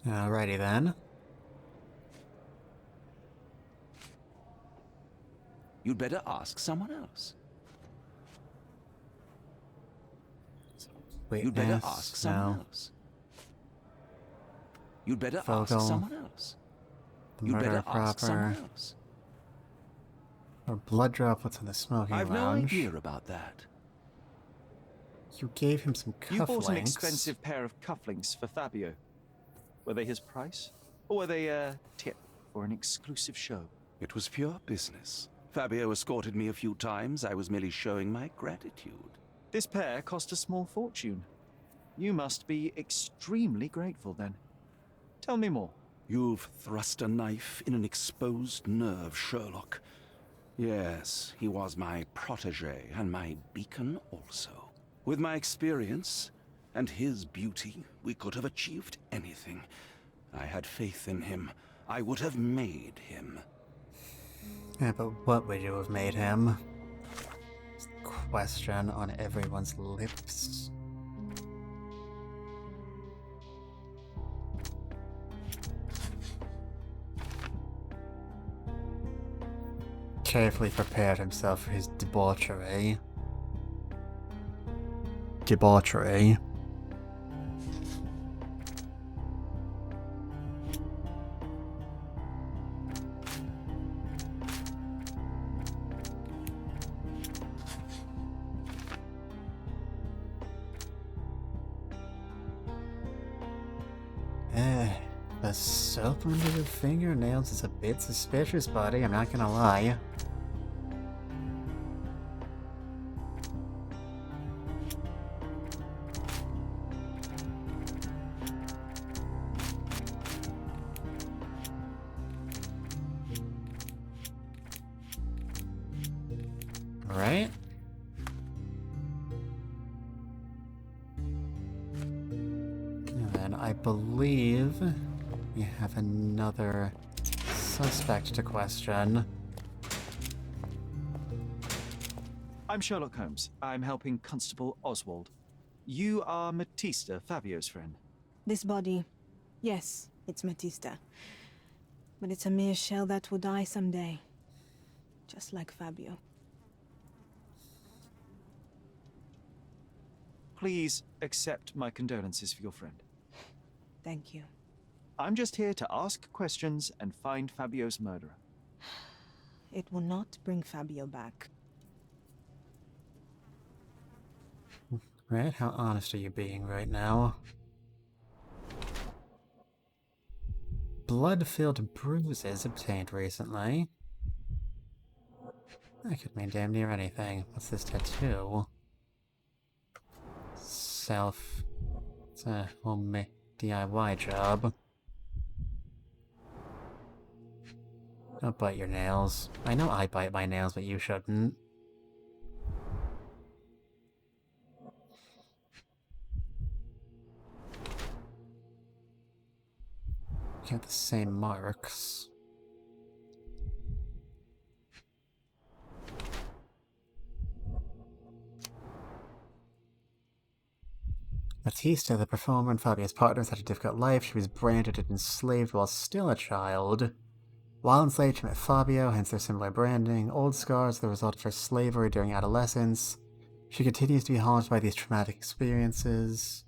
Alrighty then. You'd better ask someone else. Witness, You'd better ask someone no. else. You'd better Vogel. ask someone else. The You'd murderer better ask someone proper. else. Or blood droplets in the smoking I've no lounge. idea about that. You gave him some You bought an cufflinks. expensive pair of cufflinks for Fabio. Were they his price? Or were they a tip for an exclusive show? It was pure business. Fabio escorted me a few times. I was merely showing my gratitude. This pair cost a small fortune. You must be extremely grateful then. Tell me more. You've thrust a knife in an exposed nerve, Sherlock. Yes, he was my protege and my beacon also. With my experience and his beauty, we could have achieved anything. I had faith in him. I would have made him. Yeah, but what would you have made him? It's the question on everyone's lips. carefully prepared himself for his debauchery. Debauchery. The soap under the fingernails is a bit suspicious, buddy, I'm not gonna lie. Right? And then I believe we have another suspect to question. I'm Sherlock Holmes. I'm helping Constable Oswald. You are Matista, Fabio's friend. This body, yes, it's Matista. But it's a mere shell that will die someday. Just like Fabio. Please accept my condolences for your friend. Thank you. I'm just here to ask questions and find Fabio's murderer. It will not bring Fabio back. Right? How honest are you being right now? Blood-filled bruises obtained recently. That could mean damn near anything. What's this tattoo? It's a homemade DIY job. Don't bite your nails. I know I bite my nails, but you shouldn't. Got the same marks. Matista, the performer and Fabio's partners, had a difficult life. She was branded and enslaved while still a child. While enslaved, she met Fabio, hence their similar branding. Old scars are the result of her slavery during adolescence. She continues to be haunted by these traumatic experiences.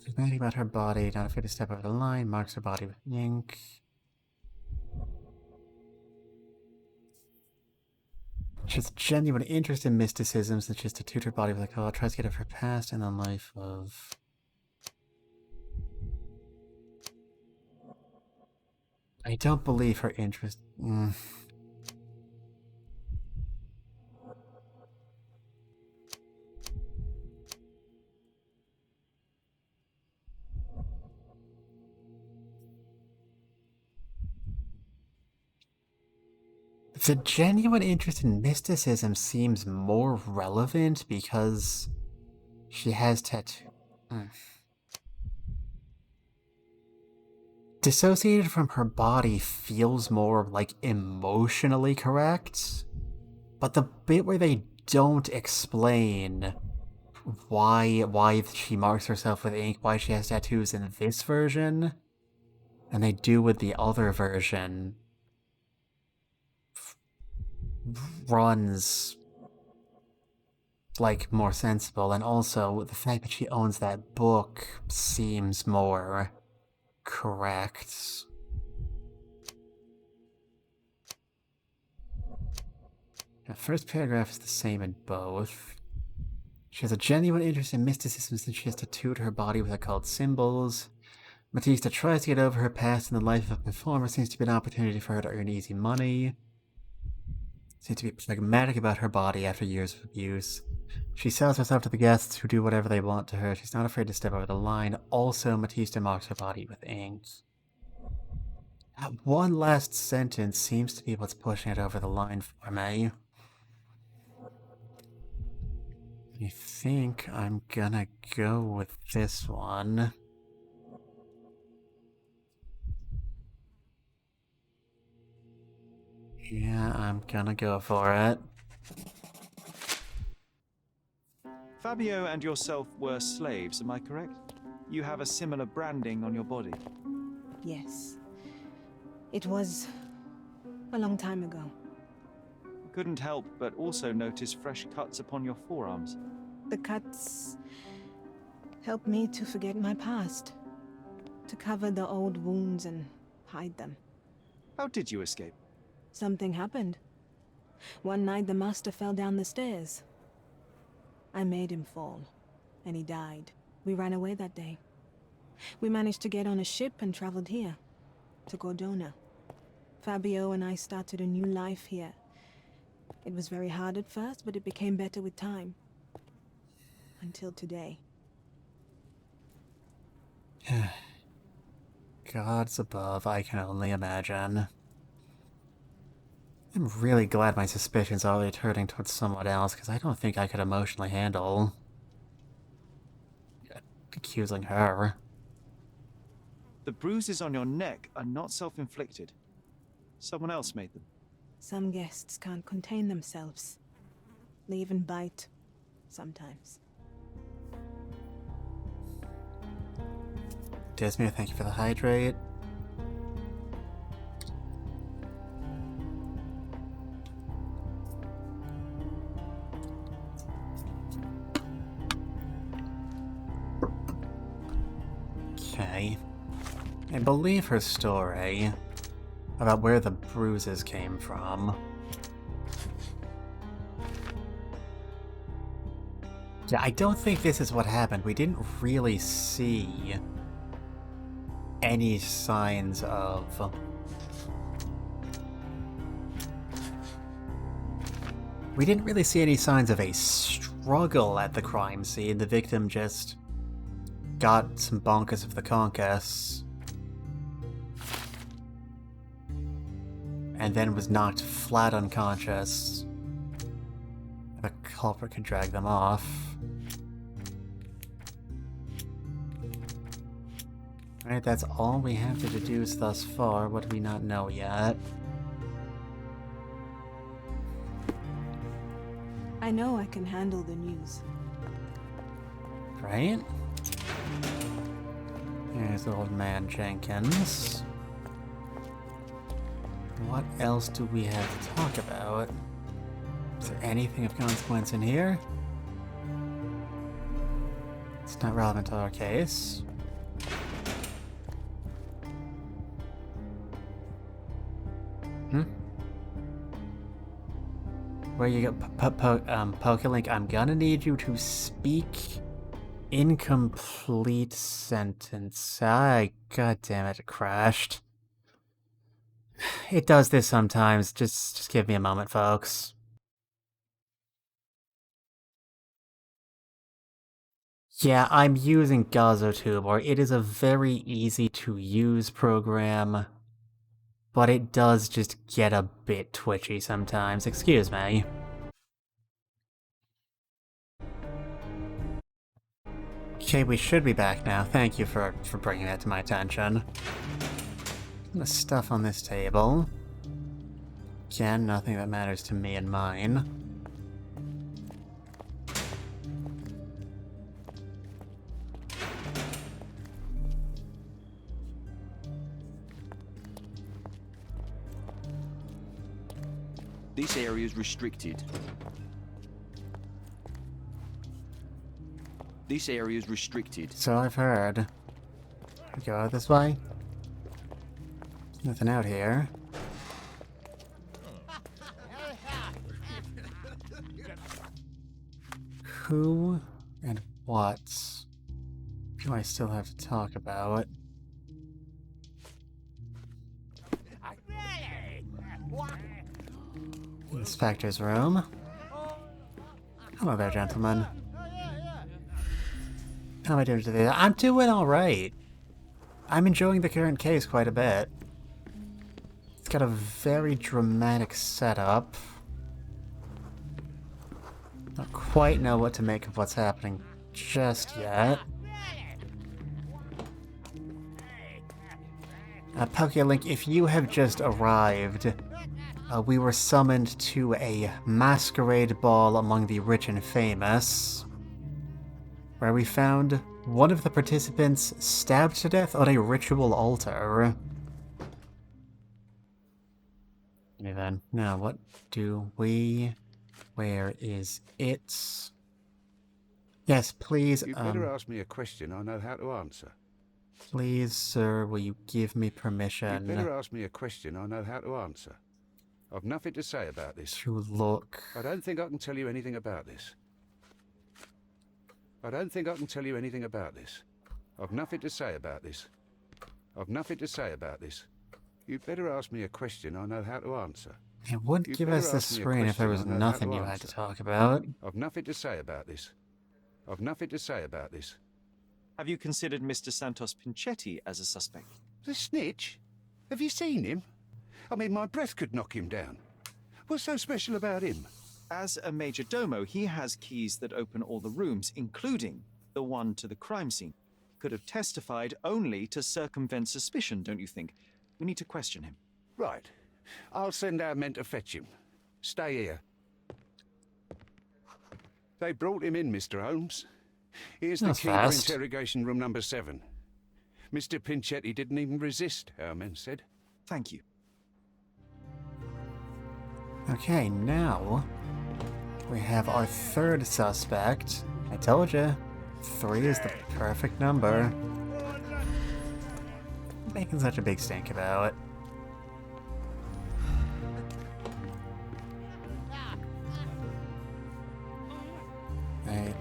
Dramatic about her body, not afraid to step over the line, marks her body with ink. She has a genuine interest in mysticism since she has tattooed her body with a color, tries to get over her past and the life of... I don't believe her interest... The genuine interest in mysticism seems more relevant because she has tattoo. Dissociated from her body feels more, like, emotionally correct, but the bit where they don't explain why she marks herself with ink, why she has tattoos in this version, and they do with the other version, runs like more sensible, and also the fact that she owns that book seems more correct. The first paragraph is the same in both. She has a genuine interest in mysticism since she has tattooed her body with occult symbols. Matista tries to get over her past, and the life of a performer seems to be an opportunity for her to earn easy money. Seems to be pragmatic about her body after years of abuse. She sells herself to the guests who do whatever they want to her. She's not afraid to step over the line. Also, Matista marks her body with ink. That one last sentence seems to be what's pushing it over the line for me. I think I'm gonna go with this one. Yeah, I'm gonna go for it. Fabio and yourself were slaves, am I correct? You have a similar branding on your body. Yes. It was A long time ago. Couldn't help but also notice fresh cuts upon your forearms. The cuts helped me to forget my past. To cover the old wounds and hide them. How did you escape? Something happened. One night the master fell down the stairs. I made him fall, and he died. We ran away that day. We managed to get on a ship and traveled here, to Gordona. Fabio and I started a new life here. It was very hard at first, but it became better with time. Until today. Gods above, I can only imagine. I'm really glad my suspicions are already turning towards someone else, because I don't think I could emotionally handle accusing her. The bruises on your neck are not self-inflicted. Someone else made them. Some guests can't contain themselves. They even bite, sometimes. Desmere, thank you for the hydrate. Okay. I believe her story about where the bruises came from. Yeah, I don't think this is what happened. We didn't really see any signs of... We didn't really see any signs of a struggle at the crime scene. The victim just got some bonkers of the concuss and then was knocked flat unconscious. The culprit could drag them off. Alright, that's all we have to deduce thus far. What do we not know yet? I know I can handle the news. Right? Here's old man Jenkins. What else do we have to talk about? Is there anything of consequence in here? It's not relevant to our case. Where you go, Pokelink, I'm gonna need you to speak incomplete sentence. God damn it, it crashed. It does this sometimes. Just give me a moment, folks. Yeah, I'm using GazoTube, or it is a very easy to use program, but it does just get a bit twitchy sometimes. Excuse me. Okay, we should be back now. Thank you for bringing that to my attention. The stuff on this table. Again, nothing that matters to me and mine. This area is restricted. This area is restricted. So I've heard. We go out this way? Nothing out here. Who and what do I still have to talk about? Inspector's room. Hello there, gentlemen. How am I doing today? I'm doing alright. I'm enjoying the current case quite a bit. It's got a very dramatic setup. Don't quite know what to make of what's happening just yet. Pokelink, if you have just arrived, we were summoned to a masquerade ball among the rich and famous, where we found one of the participants stabbed to death on a ritual altar. me then. Now, what do we... Where is it? Yes, please, You'd better ask me a question I know how to answer. Please, sir, will you give me permission... You'd better ask me a question I know how to answer. I've nothing to say about this. to look... I don't think I can tell you anything about this. I don't think I can tell you anything about this. I've nothing to say about this. I've nothing to say about this. You'd better ask me a question I know how to answer. It would You'd give better us the ask me a screen if there was question I know how nothing to you had answer. to talk about. I've nothing to say about this. I've nothing to say about this. Have you considered Mr. Santos Pinchetti as a suspect? The snitch? Have you seen him? I mean, my breath could knock him down. What's so special about him? As a major domo, he has keys that open all the rooms, including the one to the crime scene. Could have testified only to circumvent suspicion, don't you think? We need to question him. Right. I'll send our men to fetch him. Stay here. They brought him in, Mr. Holmes. Here's the That's key fast. to interrogation room number 7. Mr. Pinchetti didn't even resist, our men said. Thank you. Okay, now... we have our third suspect. I told you, 3 is the perfect number. Making such a big stink about it. Okay,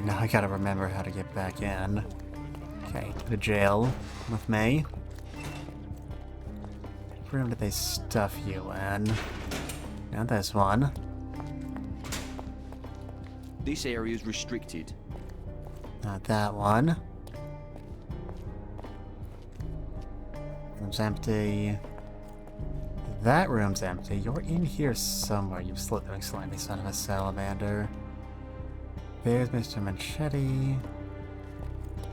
now I gotta remember how to get back in. Okay, to the jail with me. What room did they stuff you in? Not this one. This area is restricted. Not that one. Room's empty. That room's empty. You're in here somewhere, you slithering slimy son of a salamander. There's Mr. Manchetti.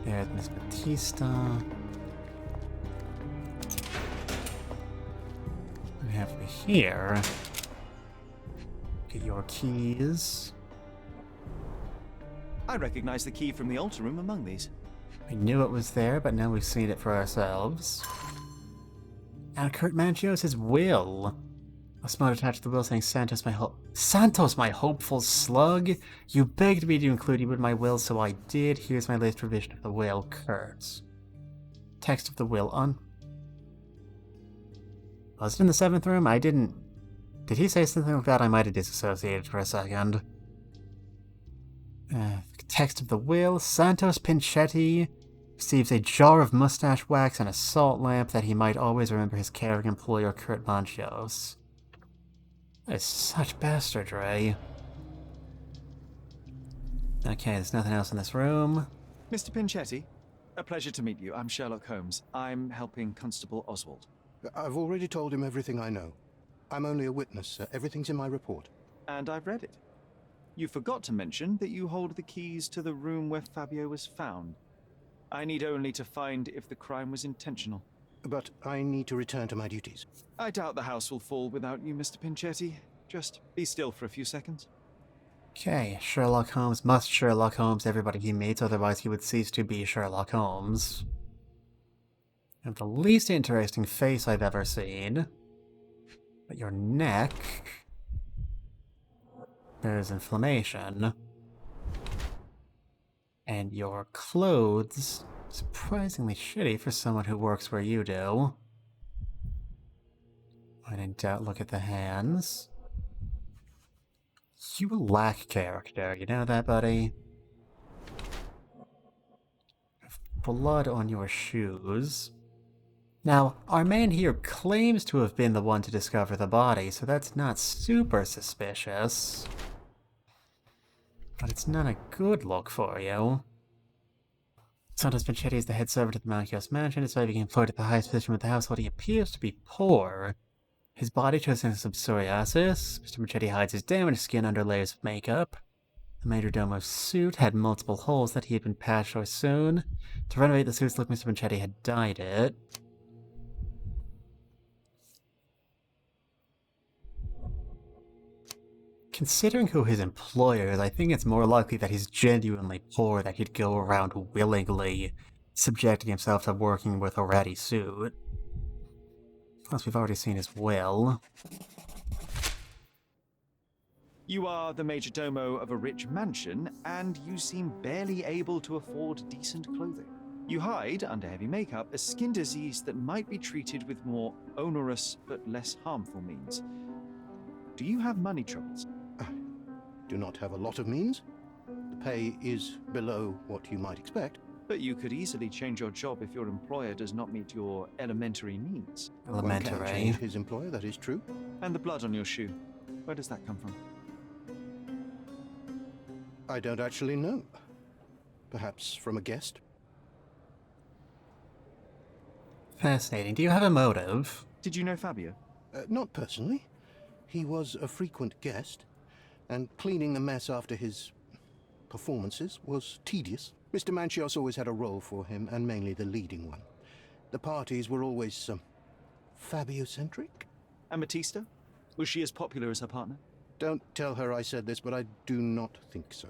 There's Miss Batista. We have to be here. Get your keys. I recognize the key from the altar room among these. We knew it was there, but now we've seen it for ourselves. And Kurt Manchios' will. A smut attached to the will saying, Santos, my hopeful slug. You begged me to include you in my will, so I did. Here's my latest revision of the will, Kurt. Text of the will on. Was it in the 7th room? I didn't... Did he say something like that? I might have disassociated for a second. Text of the will. Santos Pinchetti receives a jar of mustache wax and a salt lamp that he might always remember his caring employer, Kurt Manchios. That is such bastardry. Okay, there's nothing else in this room. Mr. Pinchetti, a pleasure to meet you. I'm Sherlock Holmes. I'm helping Constable Oswald. I've already told him everything I know. I'm only a witness, sir. Everything's in my report. And I've read it. You forgot to mention that you hold the keys to the room where Fabio was found. I need only to find if the crime was intentional. But I need to return to my duties. I doubt the house will fall without you, Mr. Pinchetti. Just be still for a few seconds. Okay, Sherlock Holmes must Sherlock Holmes everybody he meets, otherwise he would cease to be Sherlock Holmes. You have the least interesting face I've ever seen. But your neck... There's inflammation. And your clothes... surprisingly shitty for someone who works where you do. When in doubt, look at the hands. You lack character, you know that, buddy? Blood on your shoes. Now, our man here claims to have been the one to discover the body, so that's not super suspicious. But it's not a good look for you. Santos Pinchetti is the head servant at the Manchios mansion. Despite being employed at the highest position with the household, he appears to be poor. His body shows signs of psoriasis. Mr. Pinchetti hides his damaged skin under layers of makeup. The majordomo's suit had multiple holes that he had been patched or sewn. To renovate the suit's look, Mr. Pinchetti had dyed it. Considering who his employer is, I think it's more likely that he's genuinely poor that he'd go around willingly subjecting himself to working with a ratty suit. Plus, we've already seen his will. You are the major domo of a rich mansion, and you seem barely able to afford decent clothing. You hide under heavy makeup a skin disease that might be treated with more onerous but less harmful means. Do you have money troubles? I do not have a lot of means. The pay is below what you might expect. But you could easily change your job if your employer does not meet your elementary needs. One can change his employer, that is true. And the blood on your shoe, where does that come from? I don't actually know. Perhaps from a guest? Fascinating. Do you have a motive? Did you know Fabio? Not personally. He was a frequent guest, and cleaning the mess after his performances was tedious. Mr. Manchios always had a role for him, and mainly the leading one. The parties were always, Fabio-centric? And Matista? Was she as popular as her partner? Don't tell her I said this, but I do not think so.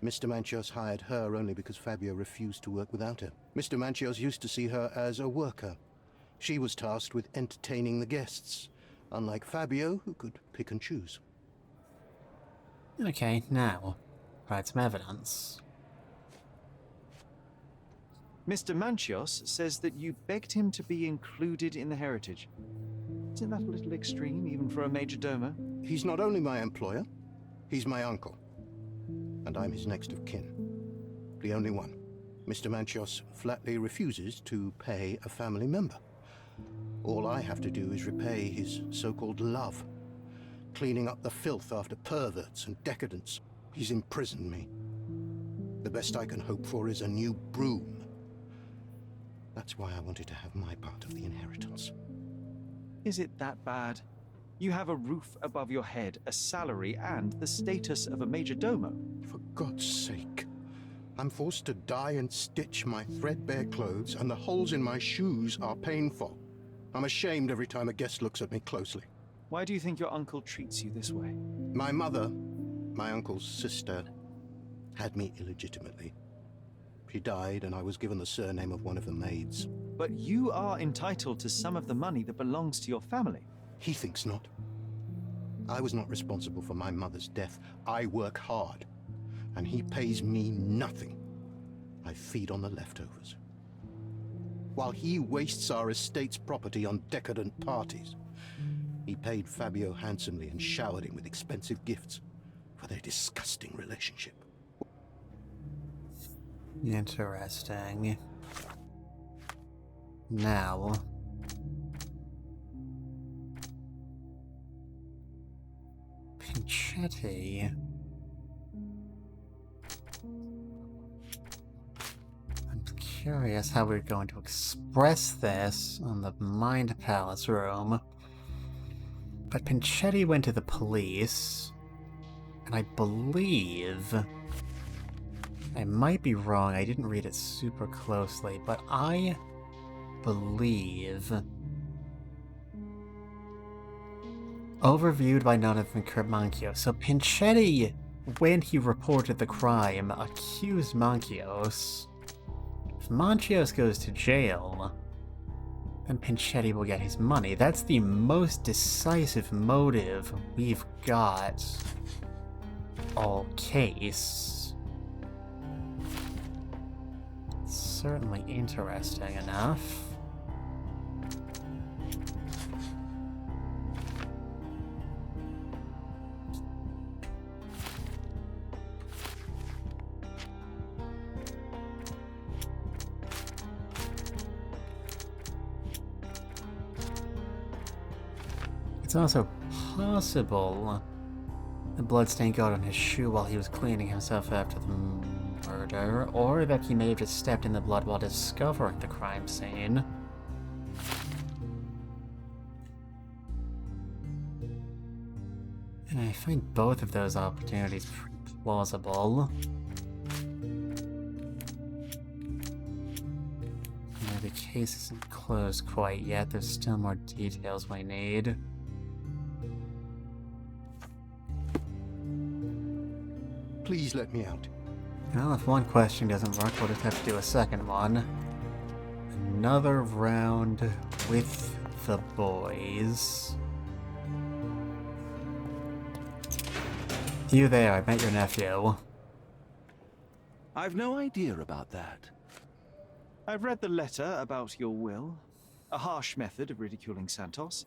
Mr. Manchios hired her only because Fabio refused to work without her. Mr. Manchios used to see her as a worker. She was tasked with entertaining the guests, unlike Fabio, who could pick and choose. Okay, now, provide some evidence. Mr. Manchios says that you begged him to be included in the heritage. Isn't that a little extreme, even for a major domo? He's not only my employer, he's my uncle. And I'm his next of kin. The only one. Mr. Manchios flatly refuses to pay a family member. All I have to do is repay his so-called love, cleaning up the filth after perverts and decadents. He's imprisoned me. The best I can hope for is a new broom. That's why I wanted to have my part of the inheritance. Is it that bad? You have a roof above your head, a salary, and the status of a major domo. For God's sake. I'm forced to dye and stitch my threadbare clothes, and the holes in my shoes are painful. I'm ashamed every time a guest looks at me closely. Why do you think your uncle treats you this way? My mother, my uncle's sister, had me illegitimately. She died, and I was given the surname of one of the maids. But you are entitled to some of the money that belongs to your family. He thinks not. I was not responsible for my mother's death. I work hard, and he pays me nothing. I feed on the leftovers. While he wastes our estate's property on decadent parties, he paid Fabio handsomely and showered him with expensive gifts for their disgusting relationship. Interesting. Now, Pinchetti. I'm curious how we're going to express this on the Mind Palace room. But Pinchetti went to the police, and I believe... I might be wrong, I didn't read it super closely, but I believe... Overviewed by none of Manchios. So Pinchetti, when he reported the crime, accused Manchios. If Manchios goes to jail, then Pinchetti will get his money. That's the most decisive motive we've got all case. Certainly interesting enough. It's also possible the bloodstain got on his shoe while he was cleaning himself after the murder, or that he may have just stepped in the blood while discovering the crime scene. And I find both of those opportunities pretty plausible. The case isn't closed quite yet, there's still more details we need. Please let me out. Well, if one question doesn't work, we'll just have to do a second one. Another round with the boys. You there, I met your nephew. I've no idea about that. I've read the letter about your will. A harsh method of ridiculing Santos.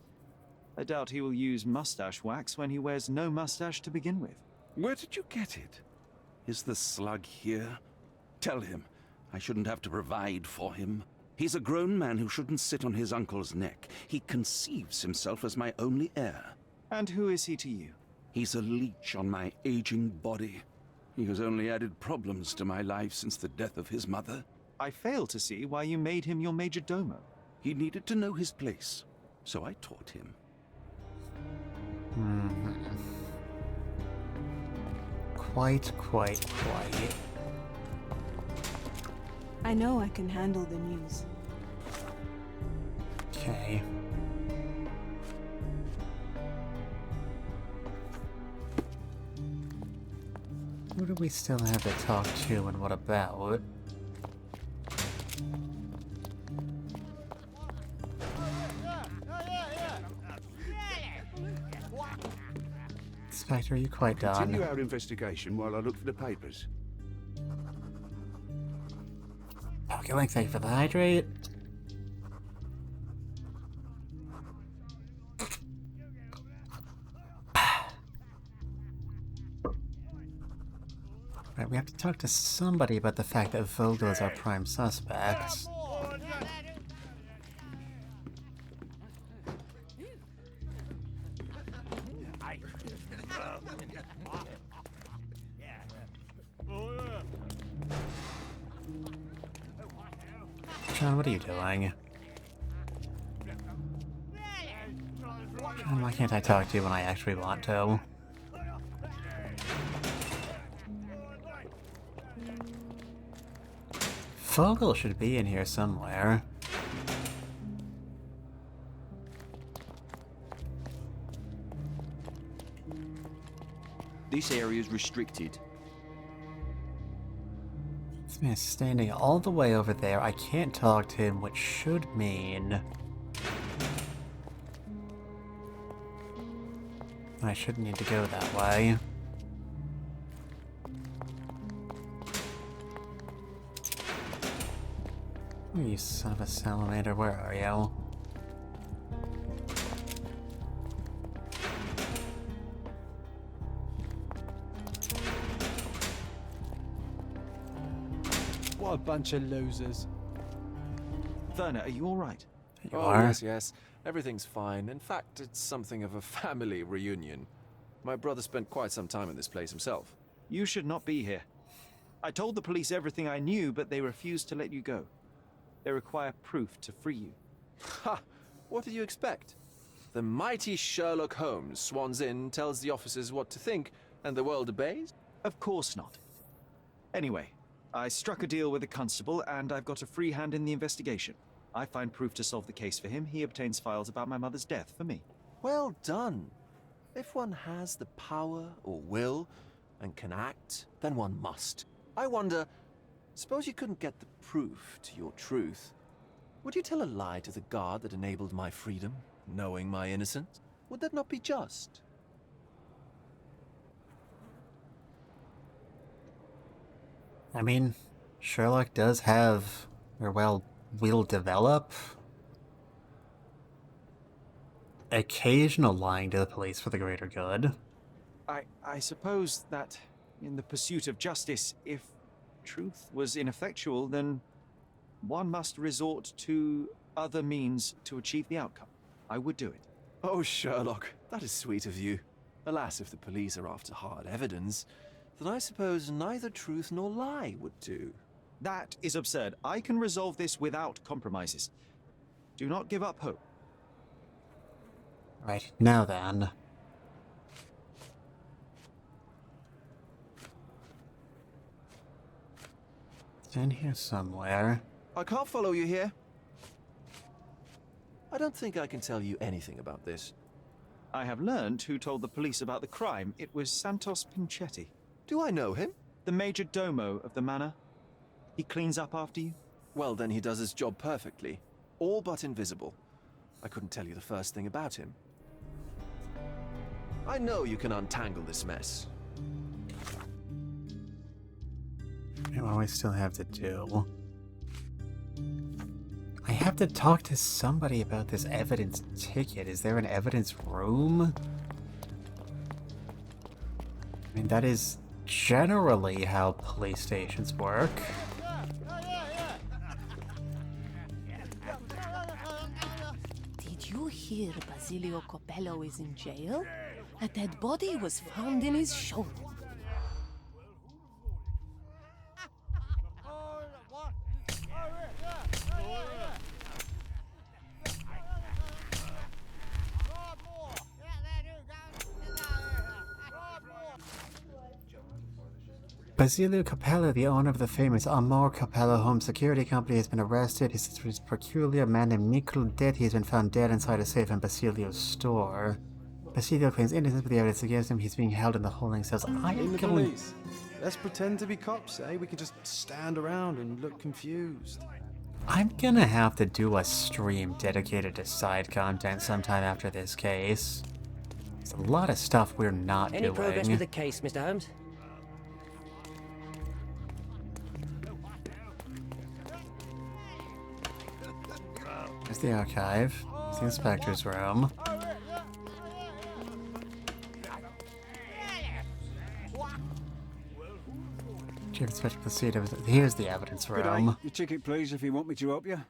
I doubt he will use mustache wax when he wears no mustache to begin with. Where did you get it? Is the slug here? Tell him I shouldn't have to provide for him. He's a grown man who shouldn't sit on his uncle's neck. He conceives himself as my only heir. And who is he to you? He's a leech on my aging body. He has only added problems to my life since the death of his mother. I fail to see why you made him your major domo. He needed to know his place, so I taught him. Quite. I know I can handle the news. Okay. Who do we still have to talk to and what about? Inspector, are you quite done? Continue our investigation while I look for the papers. Okay, thank you for the hydrate. Right, we have to talk to somebody about the fact that Vogel is our prime suspect. John, what are you doing? John, why can't I talk to you when I actually want to? Vogel should be in here somewhere. This area is restricted. This man is standing all the way over there. I can't talk to him, which should mean I shouldn't need to go that way. Oh, you son of a salamander, where are you? What a bunch of losers. Werner, are you alright? You are? Yes. Everything's fine. In fact, it's something of a family reunion. My brother spent quite some time in this place himself. You should not be here. I told the police everything I knew, but they refused to let you go. They require proof to free you. Ha! What did you expect? The mighty Sherlock Holmes swans in, tells the officers what to think, and the world obeys? Of course not. Anyway, I struck a deal with the constable, and I've got a free hand in the investigation. I find proof to solve the case for him. He obtains files about my mother's death for me. Well done. If one has the power or will and can act, then one must. I wonder, suppose you couldn't get the proof to your truth. Would you tell a lie to the guard that enabled my freedom, knowing my innocence? Would that not be just? I mean, Sherlock does have, or well, will develop occasional lying to the police for the greater good. I suppose that in the pursuit of justice, if truth was ineffectual, then one must resort to other means to achieve the outcome. I would do it. Oh, Sherlock, that is sweet of you. Alas, if the police are after hard evidence, then I suppose neither truth nor lie would do. That is absurd. I can resolve this without compromises. Do not give up hope. Right, now then. It's in here somewhere. I can't follow you here. I don't think I can tell you anything about this. I have learned who told the police about the crime. It was Santos Pinchetti. Do I know him? The major domo of the manor. He cleans up after you. Well, then he does his job perfectly. All but invisible. I couldn't tell you the first thing about him. I know you can untangle this mess. What do I still have to do? I have to talk to somebody about this evidence ticket. Is there an evidence room? I mean, that is generally how police stations work. Did you hear Basilio Coppello is in jail? A dead body was found in his shoulder. Basilio Coppello, the owner of the famous Amor Coppello home security company, has been arrested. His sister is peculiar. A man named Nicolo Detti has been found dead inside a safe in Basilio's store. Basilio claims innocence, but the evidence against him. He's being held in the holding cells. In the police. Let's pretend to be cops, eh? We can just stand around and look confused. I'm gonna have to do a stream dedicated to side content sometime after this case. There's a lot of stuff we're not doing. Any progress with the case, Mr. Holmes? There's the archive. There's the inspector's room. Chief Inspector Placido. Here's the evidence room. Your ticket, please, if you want me to help you.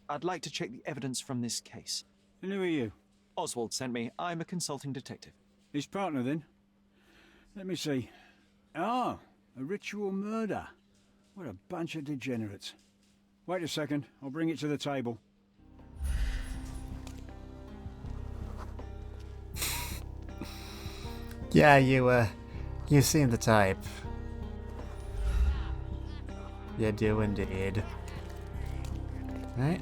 I'd like to check the evidence from this case. And who are you? Oswald sent me. I'm a consulting detective. His partner, then? Let me see. Ah, a ritual murder. What a bunch of degenerates. Wait a second, I'll bring it to the table. Yeah, you seem the type. You do indeed. Right?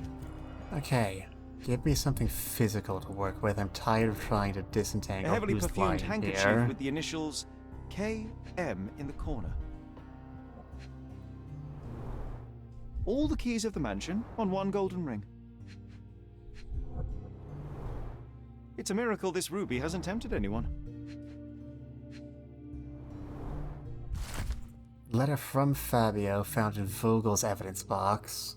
Okay. Give me something physical to work with. I'm tired of trying to disentangle A heavily who's perfumed lying handkerchief here. with the initials KM in the corner. All the keys of the mansion on one golden ring. It's a miracle this ruby hasn't tempted anyone. Letter from Fabio found in Vogel's evidence box.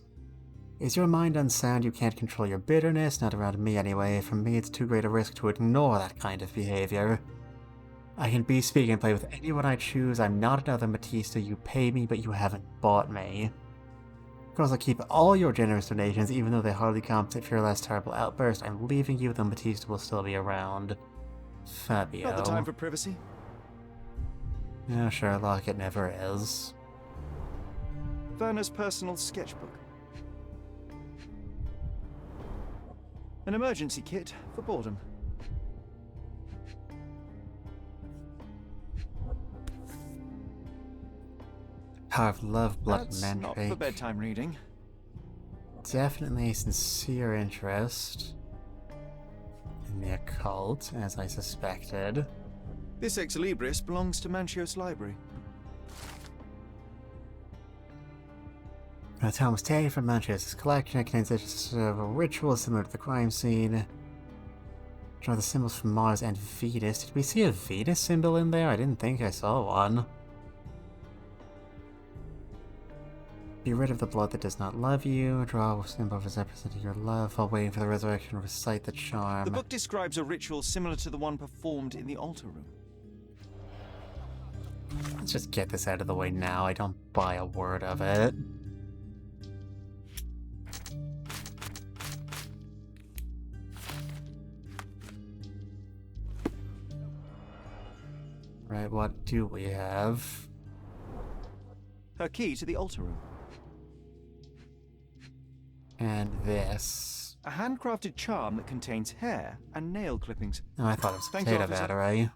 Is your mind unsound? You can't control your bitterness? Not around me anyway. For me, it's too great a risk to ignore that kind of behavior. I can be, speak, and play with anyone I choose. I'm not another Matista. You pay me, but you haven't bought me. Of course, I'll keep all your generous donations, even though they hardly compensate for your last terrible outburst. I'm leaving you, though Matista will still be around. Fabio. Not the time for privacy. Yeah, Sherlock, it never is. Werner's personal sketchbook. An emergency kit for boredom. Power of love, blood, That's and not mandrake. for bedtime reading. Definitely sincere interest in the occult, as I suspected. This ex libris belongs to Manchios Library. Thomas taken from Manchester's collection. It contains a ritual similar to the crime scene. Draw the symbols from Mars and Venus. Did we see a Venus symbol in there? I didn't think I saw one. Be rid of the blood that does not love you. Draw a symbol representing your love while waiting for the resurrection. Recite the charm. The book describes a ritual similar to the one performed in the altar room. Let's just get this out of the way now. I don't buy a word of it. Right, what do we have? Her key to the altar room. And this. A handcrafted charm that contains hair and nail clippings. Oh, I thought it was a Thanks, potato officer. battery.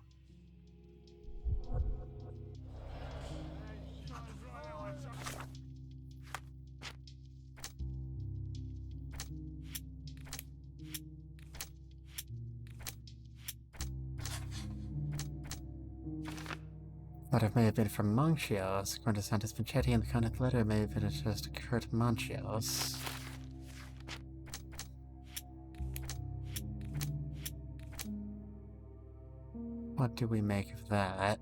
Letter may have been from Manchios. According to Santos Vincetti, and the contact letter may have been addressed to Kurt Manchios. What do we make of that?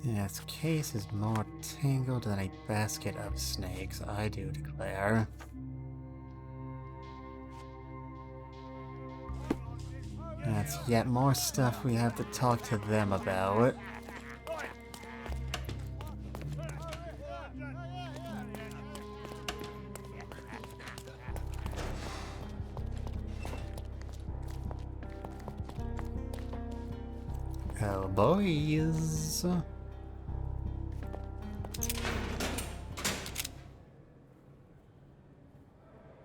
This case is more tangled than a basket of snakes, I do declare. That's yet more stuff we have to talk to them about. Oh, boys.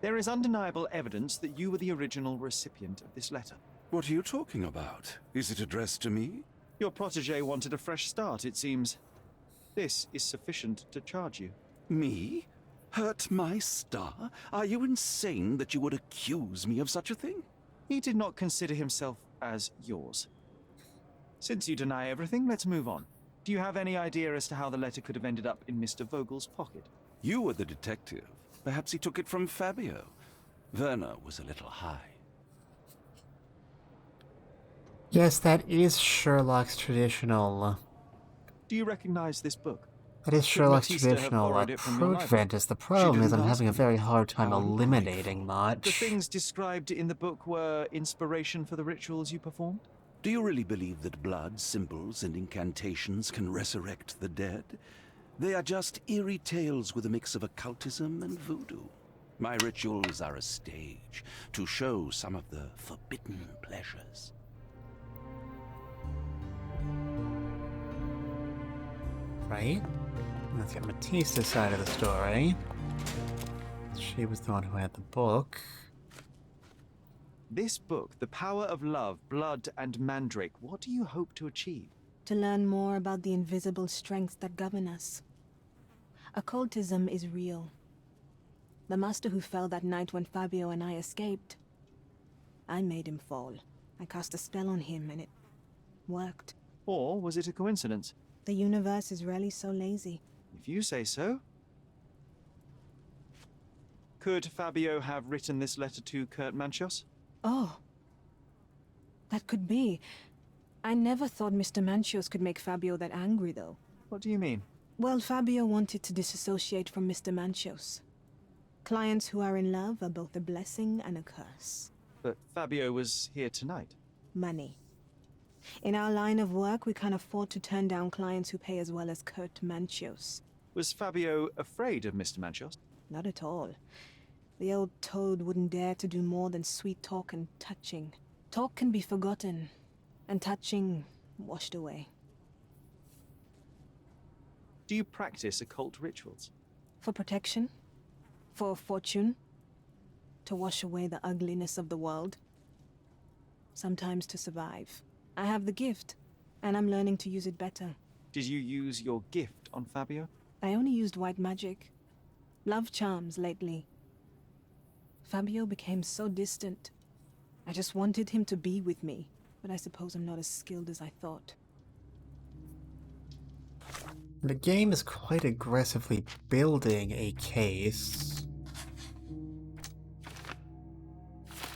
There is undeniable evidence that you were the original recipient of this letter. What are you talking about? Is it addressed to me? Your protege wanted a fresh start, it seems. This is sufficient to charge you. Me? Hurt my star? Are you insane that you would accuse me of such a thing? He did not consider himself as yours. Since you deny everything, let's move on. Do you have any idea as to how the letter could have ended up in Mr. Vogel's pocket? You were the detective. Perhaps he took it from Fabio. Werner was a little high. Yes, that is Sherlock's traditional. Do you recognize this book? That is Could Sherlock's Matista have traditional borrowed it from your library? Proventus. The problem is I'm didn't having a ask very hard time How eliminating The much. things described in the book were inspiration for the rituals you performed? Do you really believe that blood, symbols, and incantations can resurrect the dead? They are just eerie tales with a mix of occultism and voodoo. My rituals are a stage to show some of the forbidden pleasures. Right? Let's get Matista's side of the story. She was the one who had the book. This book, The Power of Love, Blood, and Mandrake, what do you hope to achieve? To learn more about the invisible strengths that govern us. Occultism is real. The master who fell that night when Fabio and I escaped, I made him fall. I cast a spell on him and it worked. Or was it a coincidence? The universe is rarely so lazy. If you say so. Could Fabio have written this letter to Kurt Manchios? Oh. That could be. I never thought Mr. Manchios could make Fabio that angry, though. What do you mean? Well, Fabio wanted to disassociate from Mr. Manchios. Clients who are in love are both a blessing and a curse. But Fabio was here tonight. Money. In our line of work, we can't afford to turn down clients who pay as well as Kurt Manchios. Was Fabio afraid of Mr. Manchios? Not at all. The old toad wouldn't dare to do more than sweet talk and touching. Talk can be forgotten, and touching washed away. Do you practice occult rituals? For protection? For fortune? To wash away the ugliness of the world? Sometimes to survive. I have the gift, and I'm learning to use it better. Did you use your gift on Fabio? I only used white magic. Love charms lately. Fabio became so distant. I just wanted him to be with me, but I suppose I'm not as skilled as I thought. The game is quite aggressively building a case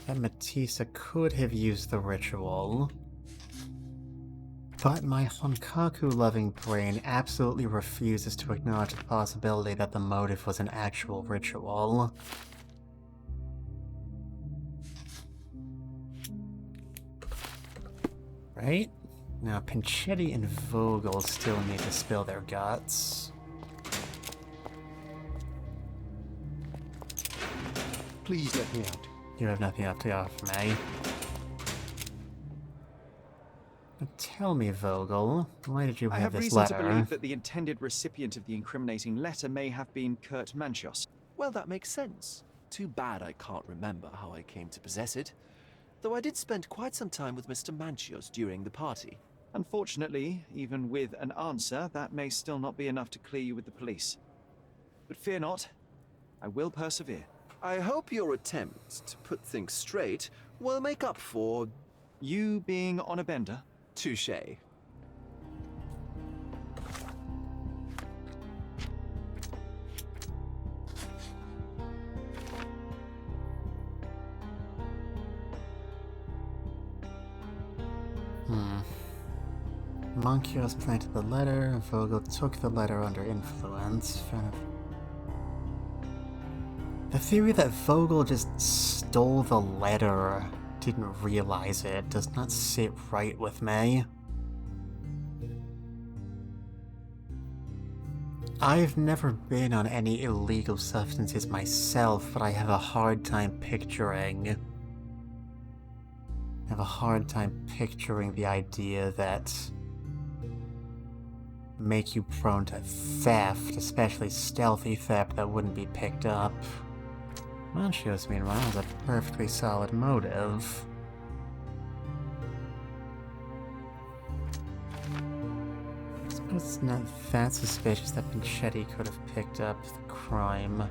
that Matista could have used the ritual, but my Honkaku-loving brain absolutely refuses to acknowledge the possibility that the motive was an actual ritual. Right? Now, Pinchetti and Vogel still need to spill their guts. Please let me out. You have nothing up to offer me. But tell me, Vogel, why did you I have have this reason letter? to believe that the intended recipient of the incriminating letter may have been Kurt Manchios. Well, that makes sense. Too bad I can't remember how I came to possess it. Though I did spend quite some time with Mr. Manchios during the party. Unfortunately, even with an answer, that may still not be enough to clear you with the police. But fear not, I will persevere. I hope your attempt to put things straight will make up for... You being on a bender? touché. Manchios planted the letter, Vogel took the letter under influence. Fair enough. The theory that Vogel just stole the letter, didn't realize it, does not sit right with me. I've never been on any illegal substances myself, but I have a hard time picturing the idea that make you prone to theft, especially stealthy theft that wouldn't be picked up. Manchios, meanwhile, has a perfectly solid motive. I suppose it's not that suspicious that Pinchetti could have picked up the crime.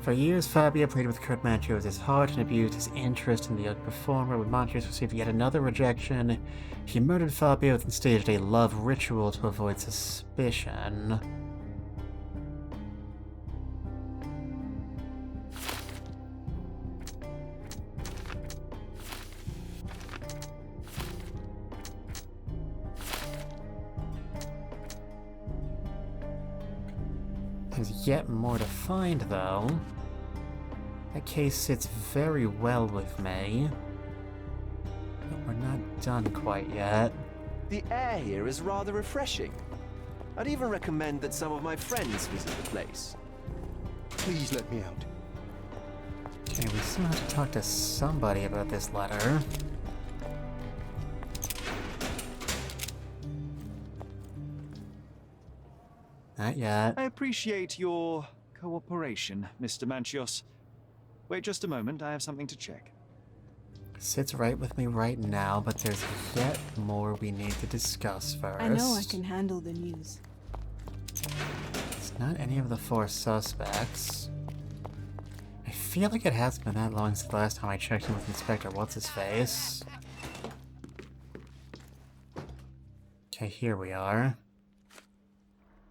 For years, Fabio played with Kurt Manchios' heart and abused his interest in the young performer. When Manchios received yet another rejection, he murdered Fabio and staged a love ritual to avoid suspicion. There's yet more to find, though. That case sits very well with me. But we're not done quite yet. The air here is rather refreshing. I'd even recommend that some of my friends visit the place. Please let me out. Okay, we still have to talk to somebody about this letter. Not yet. I appreciate your cooperation, Mr. Manchios. Wait just a moment, I have something to check. Sits right with me right now, but there's yet more we need to discuss first. I know I can handle the news. It's not any of the 4 suspects. I feel like it hasn't been that long since the last time I checked in with Inspector What's-His-Face. Okay, here we are.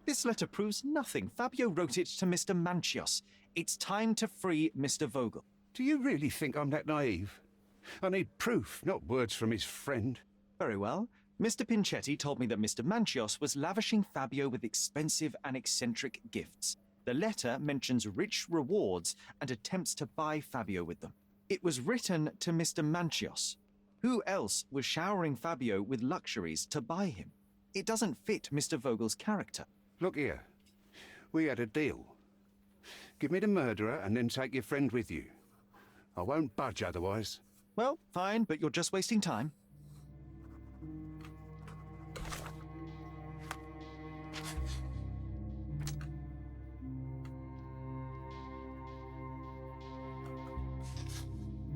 This letter proves nothing. Fabio wrote it to Mr. Manchios. It's time to free Mr. Vogel. Do you really think I'm that naive? I need proof, not words from his friend. Very well. Mr. Pinchetti told me that Mr. Manchios was lavishing Fabio with expensive and eccentric gifts. The letter mentions rich rewards and attempts to buy Fabio with them. It was written to Mr. Manchios. Who else was showering Fabio with luxuries to buy him? It doesn't fit Mr. Vogel's character. Look here. We had a deal. Give me the murderer and then take your friend with you. I won't budge otherwise. Well, fine, but you're just wasting time.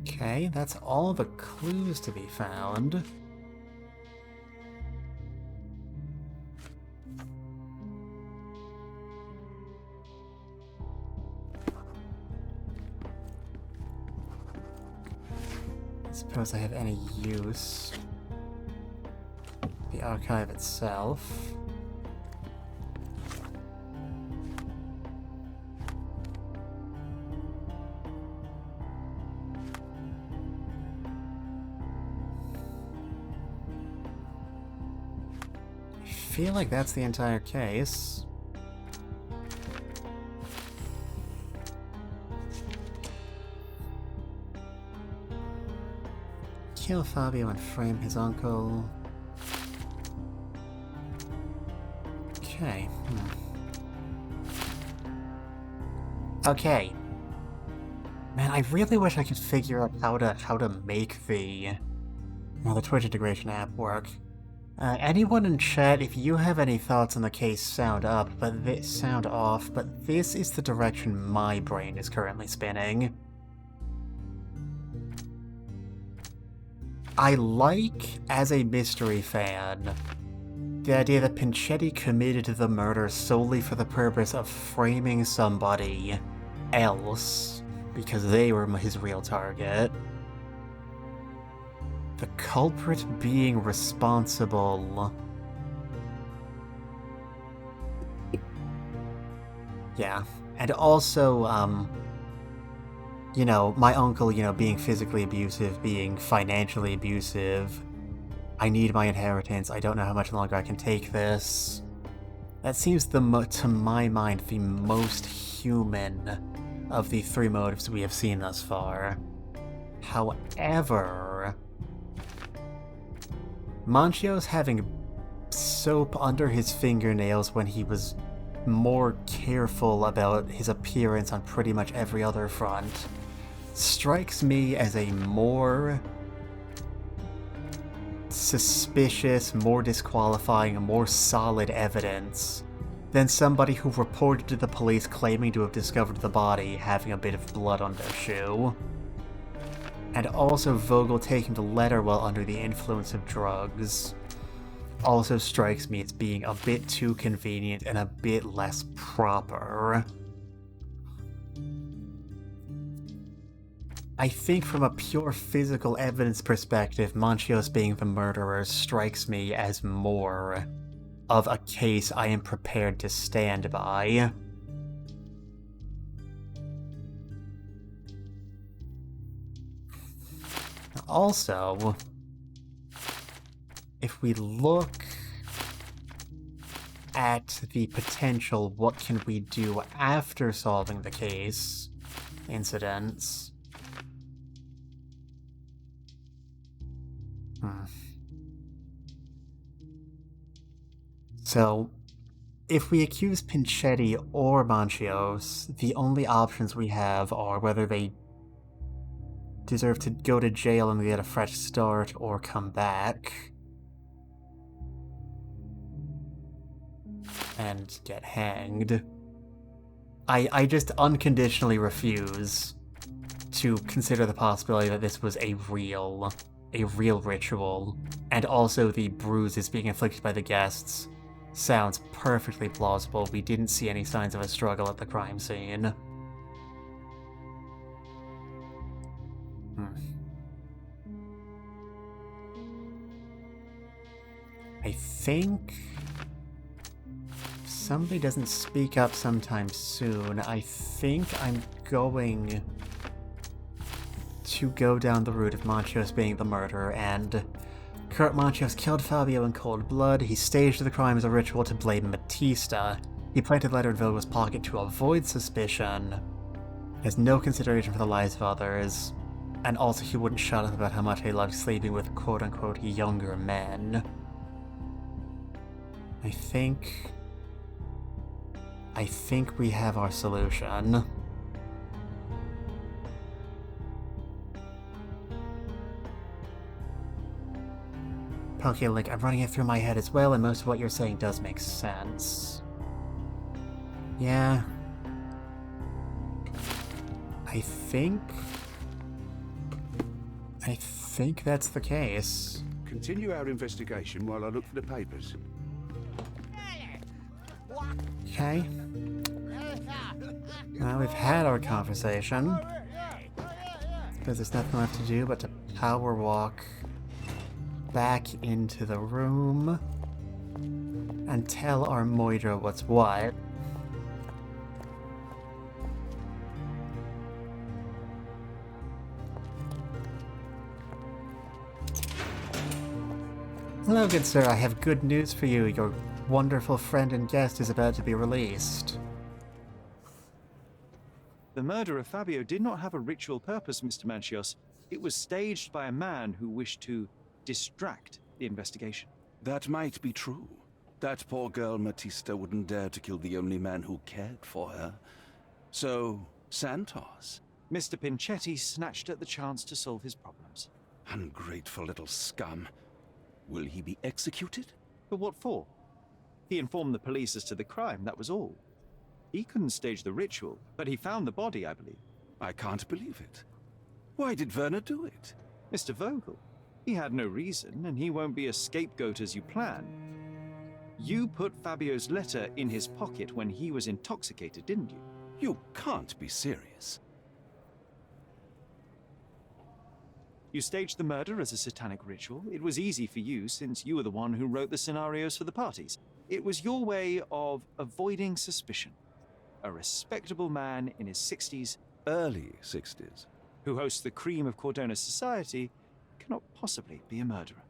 Okay, that's all the clues to be found. Suppose I have any use. The archive itself. I feel like that's the entire case. Kill Fabio and frame his uncle. Okay. Okay. Man, I really wish I could figure out how to make the Twitch integration app work. Anyone in chat, if you have any thoughts on the case, sound off, but this is the direction my brain is currently spinning. I like, as a mystery fan, the idea that Pinchetti committed the murder solely for the purpose of framing somebody else, because they were his real target. The culprit being responsible. Yeah, and also, you know, my uncle, you know, being physically abusive, being financially abusive. I need my inheritance. I don't know how much longer I can take this. That seems, to my mind, the most human of the three motives we have seen thus far. However, Manchios having soap under his fingernails when he was more careful about his appearance on pretty much every other front strikes me as a more suspicious, more disqualifying, and more solid evidence than somebody who reported to the police claiming to have discovered the body having a bit of blood on their shoe. And also Vogel taking the letter while under the influence of drugs also strikes me as being a bit too convenient and a bit less proper. I think from a pure physical evidence perspective, Manchios being the murderer strikes me as more of a case I am prepared to stand by. Also, if we look at the potential what can we do after solving the case incidents. So, if we accuse Pinchetti or Manchios, the only options we have are whether they deserve to go to jail and get a fresh start or come back and get hanged. I just unconditionally refuse to consider the possibility that this was a real ritual, and also the bruises being inflicted by the guests sounds perfectly plausible. We didn't see any signs of a struggle at the crime scene. I think if somebody doesn't speak up sometime soon, I think I'm going to go down the route of Manchios being the murderer, and Kurt Manchios killed Fabio in cold blood. He staged the crime as a ritual to blame Batista. He planted the letter in Vogel's pocket to avoid suspicion. He has no consideration for the lives of others, and also he wouldn't shut up about how much he loved sleeping with quote-unquote younger men. I think we have our solution. Okay, like, I'm running it through my head as well, and most of what you're saying does make sense. Yeah. I think that's the case. Continue our investigation while I look for the papers. Okay. Well, we've had our conversation. Because there's nothing left to do but to power walk back into the room and tell our Moira what's what. Hello, good sir. I have good news for you. Your wonderful friend and guest is about to be released. The murder of Fabio did not have a ritual purpose, Mr. Manchios. It was staged by a man who wished to distract the investigation. That might be true. That poor girl Batista wouldn't dare to kill the only man who cared for her. So, Santos. Mr. Pinchetti snatched at the chance to solve his problems. Ungrateful little scum. Will he be executed? But what for? He informed the police as to the crime, that was all. He couldn't stage the ritual, but he found the body, I believe. I can't believe it. Why did Werner do it? Mr. Vogel. He had no reason, and he won't be a scapegoat as you plan. You put Fabio's letter in his pocket when he was intoxicated, didn't you? You can't be serious. You staged the murder as a satanic ritual. It was easy for you since you were the one who wrote the scenarios for the parties. It was your way of avoiding suspicion. A respectable man in his 60s, Early 60s. who hosts the cream of Cordona's society, cannot possibly be a murderer.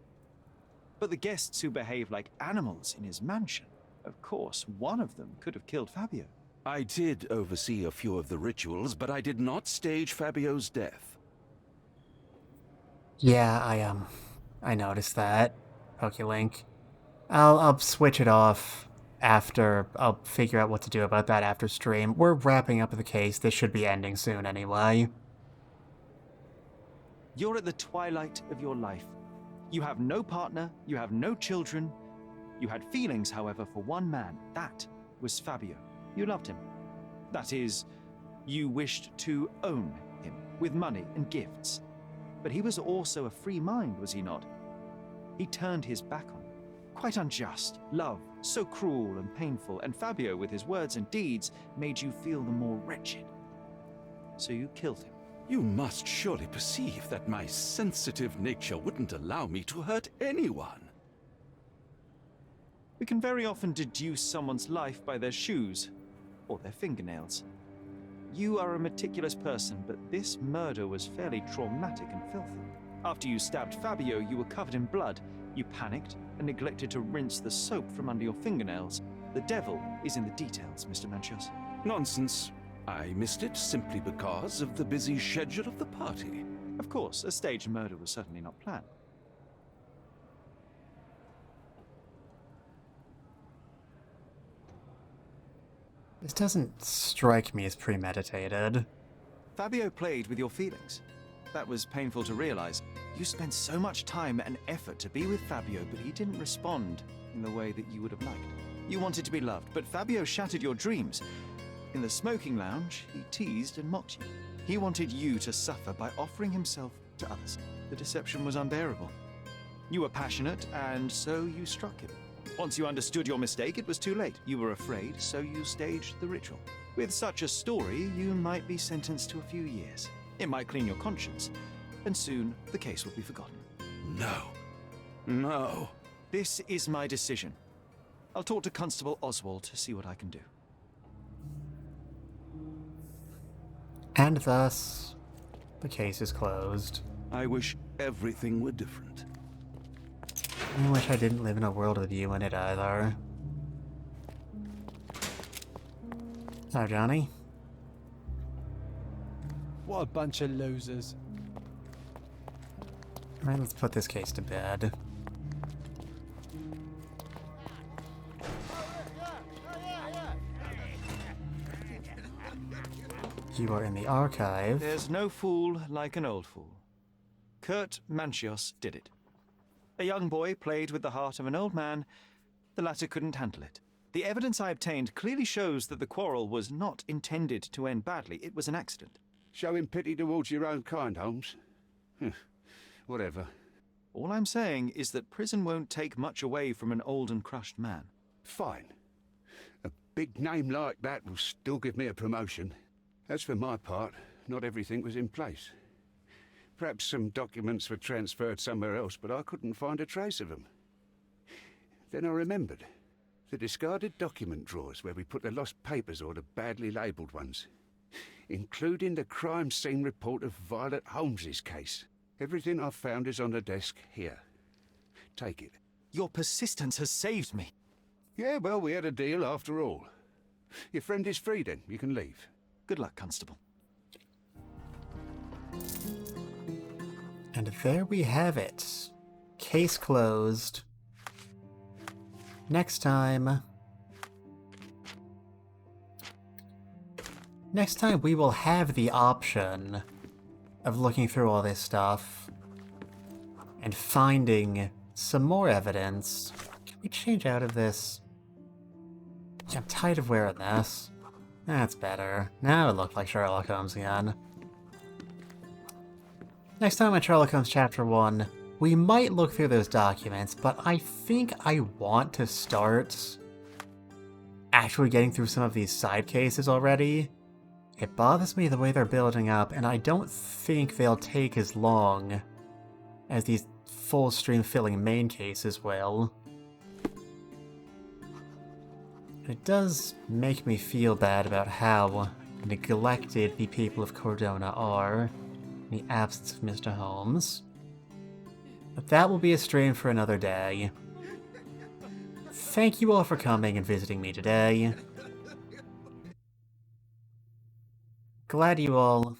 But the guests who behave like animals in his mansion, of course, one of them could have killed Fabio. I did oversee a few of the rituals, but I did not stage Fabio's death. Yeah, I noticed that. PokeLink. I'll switch it off after. I'll figure out what to do about that after stream. We're wrapping up the case. This should be ending soon anyway. You're at the twilight of your life. You have no partner, you have no children. You had feelings, however, for one man. That was Fabio. You loved him. That is, you wished to own him with money and gifts. But he was also a free mind, was he not? He turned his back on you. Quite unjust. Love, so cruel and painful, and Fabio, with his words and deeds, made you feel the more wretched. So you killed him. You must surely perceive that my sensitive nature wouldn't allow me to hurt anyone. We can very often deduce someone's life by their shoes or their fingernails. You are a meticulous person, but this murder was fairly traumatic and filthy. After you stabbed Fabio, you were covered in blood. You panicked and neglected to rinse the soap from under your fingernails. The devil is in the details, Mr. Manchios. Nonsense. I missed it simply because of the busy schedule of the party. Of course, a staged murder was certainly not planned. This doesn't strike me as premeditated. Fabio played with your feelings. That was painful to realize. You spent so much time and effort to be with Fabio, but he didn't respond in the way that you would have liked. You wanted to be loved, but Fabio shattered your dreams. In the smoking lounge, he teased and mocked you. He wanted you to suffer by offering himself to others. The deception was unbearable. You were passionate, and so you struck him. Once you understood your mistake, it was too late. You were afraid, so you staged the ritual. With such a story, you might be sentenced to a few years. It might clean your conscience, and soon the case will be forgotten. No. No. This is my decision. I'll talk to Constable Oswald to see what I can do. And thus, the case is closed. I wish everything were different. I wish I didn't live in a world with you in it either. Hello, Johnny. What a bunch of losers. Alright, let's put this case to bed. You are in the archive. There's no fool like an old fool. Kurt Manchios did it. A young boy played with the heart of an old man. The latter couldn't handle it. The evidence I obtained clearly shows that the quarrel was not intended to end badly. It was an accident. Showing pity towards your own kind, Holmes. Whatever. All I'm saying is that prison won't take much away from an old and crushed man. Fine. A big name like that will still give me a promotion. As for my part, not everything was in place. Perhaps some documents were transferred somewhere else, but I couldn't find a trace of them. Then I remembered. The discarded document drawers where we put the lost papers or the badly labelled ones. Including the crime scene report of Violet Holmes's case. Everything I've found is on the desk here. Take it. Your persistence has saved me. Yeah, well, we had a deal after all. Your friend is free then. You can leave. Good luck, Constable. And there we have it. Case closed. Next time we will have the option of looking through all this stuff and finding some more evidence. Can we change out of this? I'm tired of wearing this. That's better. Now it looked like Sherlock Holmes again. Next time on Sherlock Holmes Chapter 1, we might look through those documents, but I think I want to start actually getting through some of these side cases already. It bothers me the way they're building up, and I don't think they'll take as long as these full stream filling main cases will. It does make me feel bad about how neglected the people of Cordona are in the absence of Mr. Holmes. But that will be a stream for another day. Thank you all for coming and visiting me today. Glad you all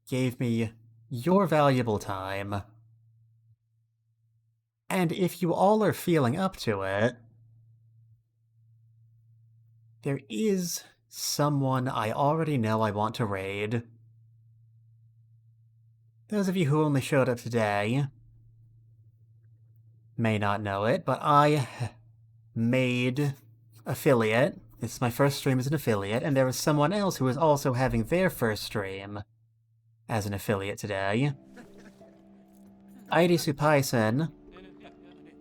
gave me your valuable time. And if you all are feeling up to it, there is someone I already know I want to raid. Those of you who only showed up today may not know it, but I made affiliate. This is my first stream as an affiliate, and there was someone else who was also having their first stream as an affiliate today. Heidi Supaisen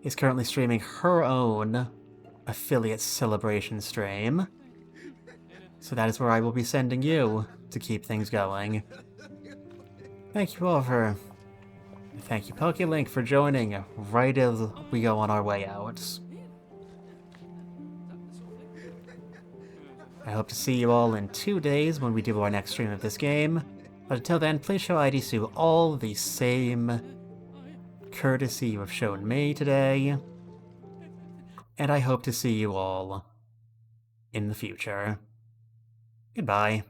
is currently streaming her own affiliate celebration stream. So that is where I will be sending you to keep things going. Thank you all for... Thank you, PokeLink, for joining right as we go on our way out. I hope to see you all in 2 days when we do our next stream of this game. But until then, please show ID Sue all the same courtesy you have shown me today. And I hope to see you all in the future. Goodbye.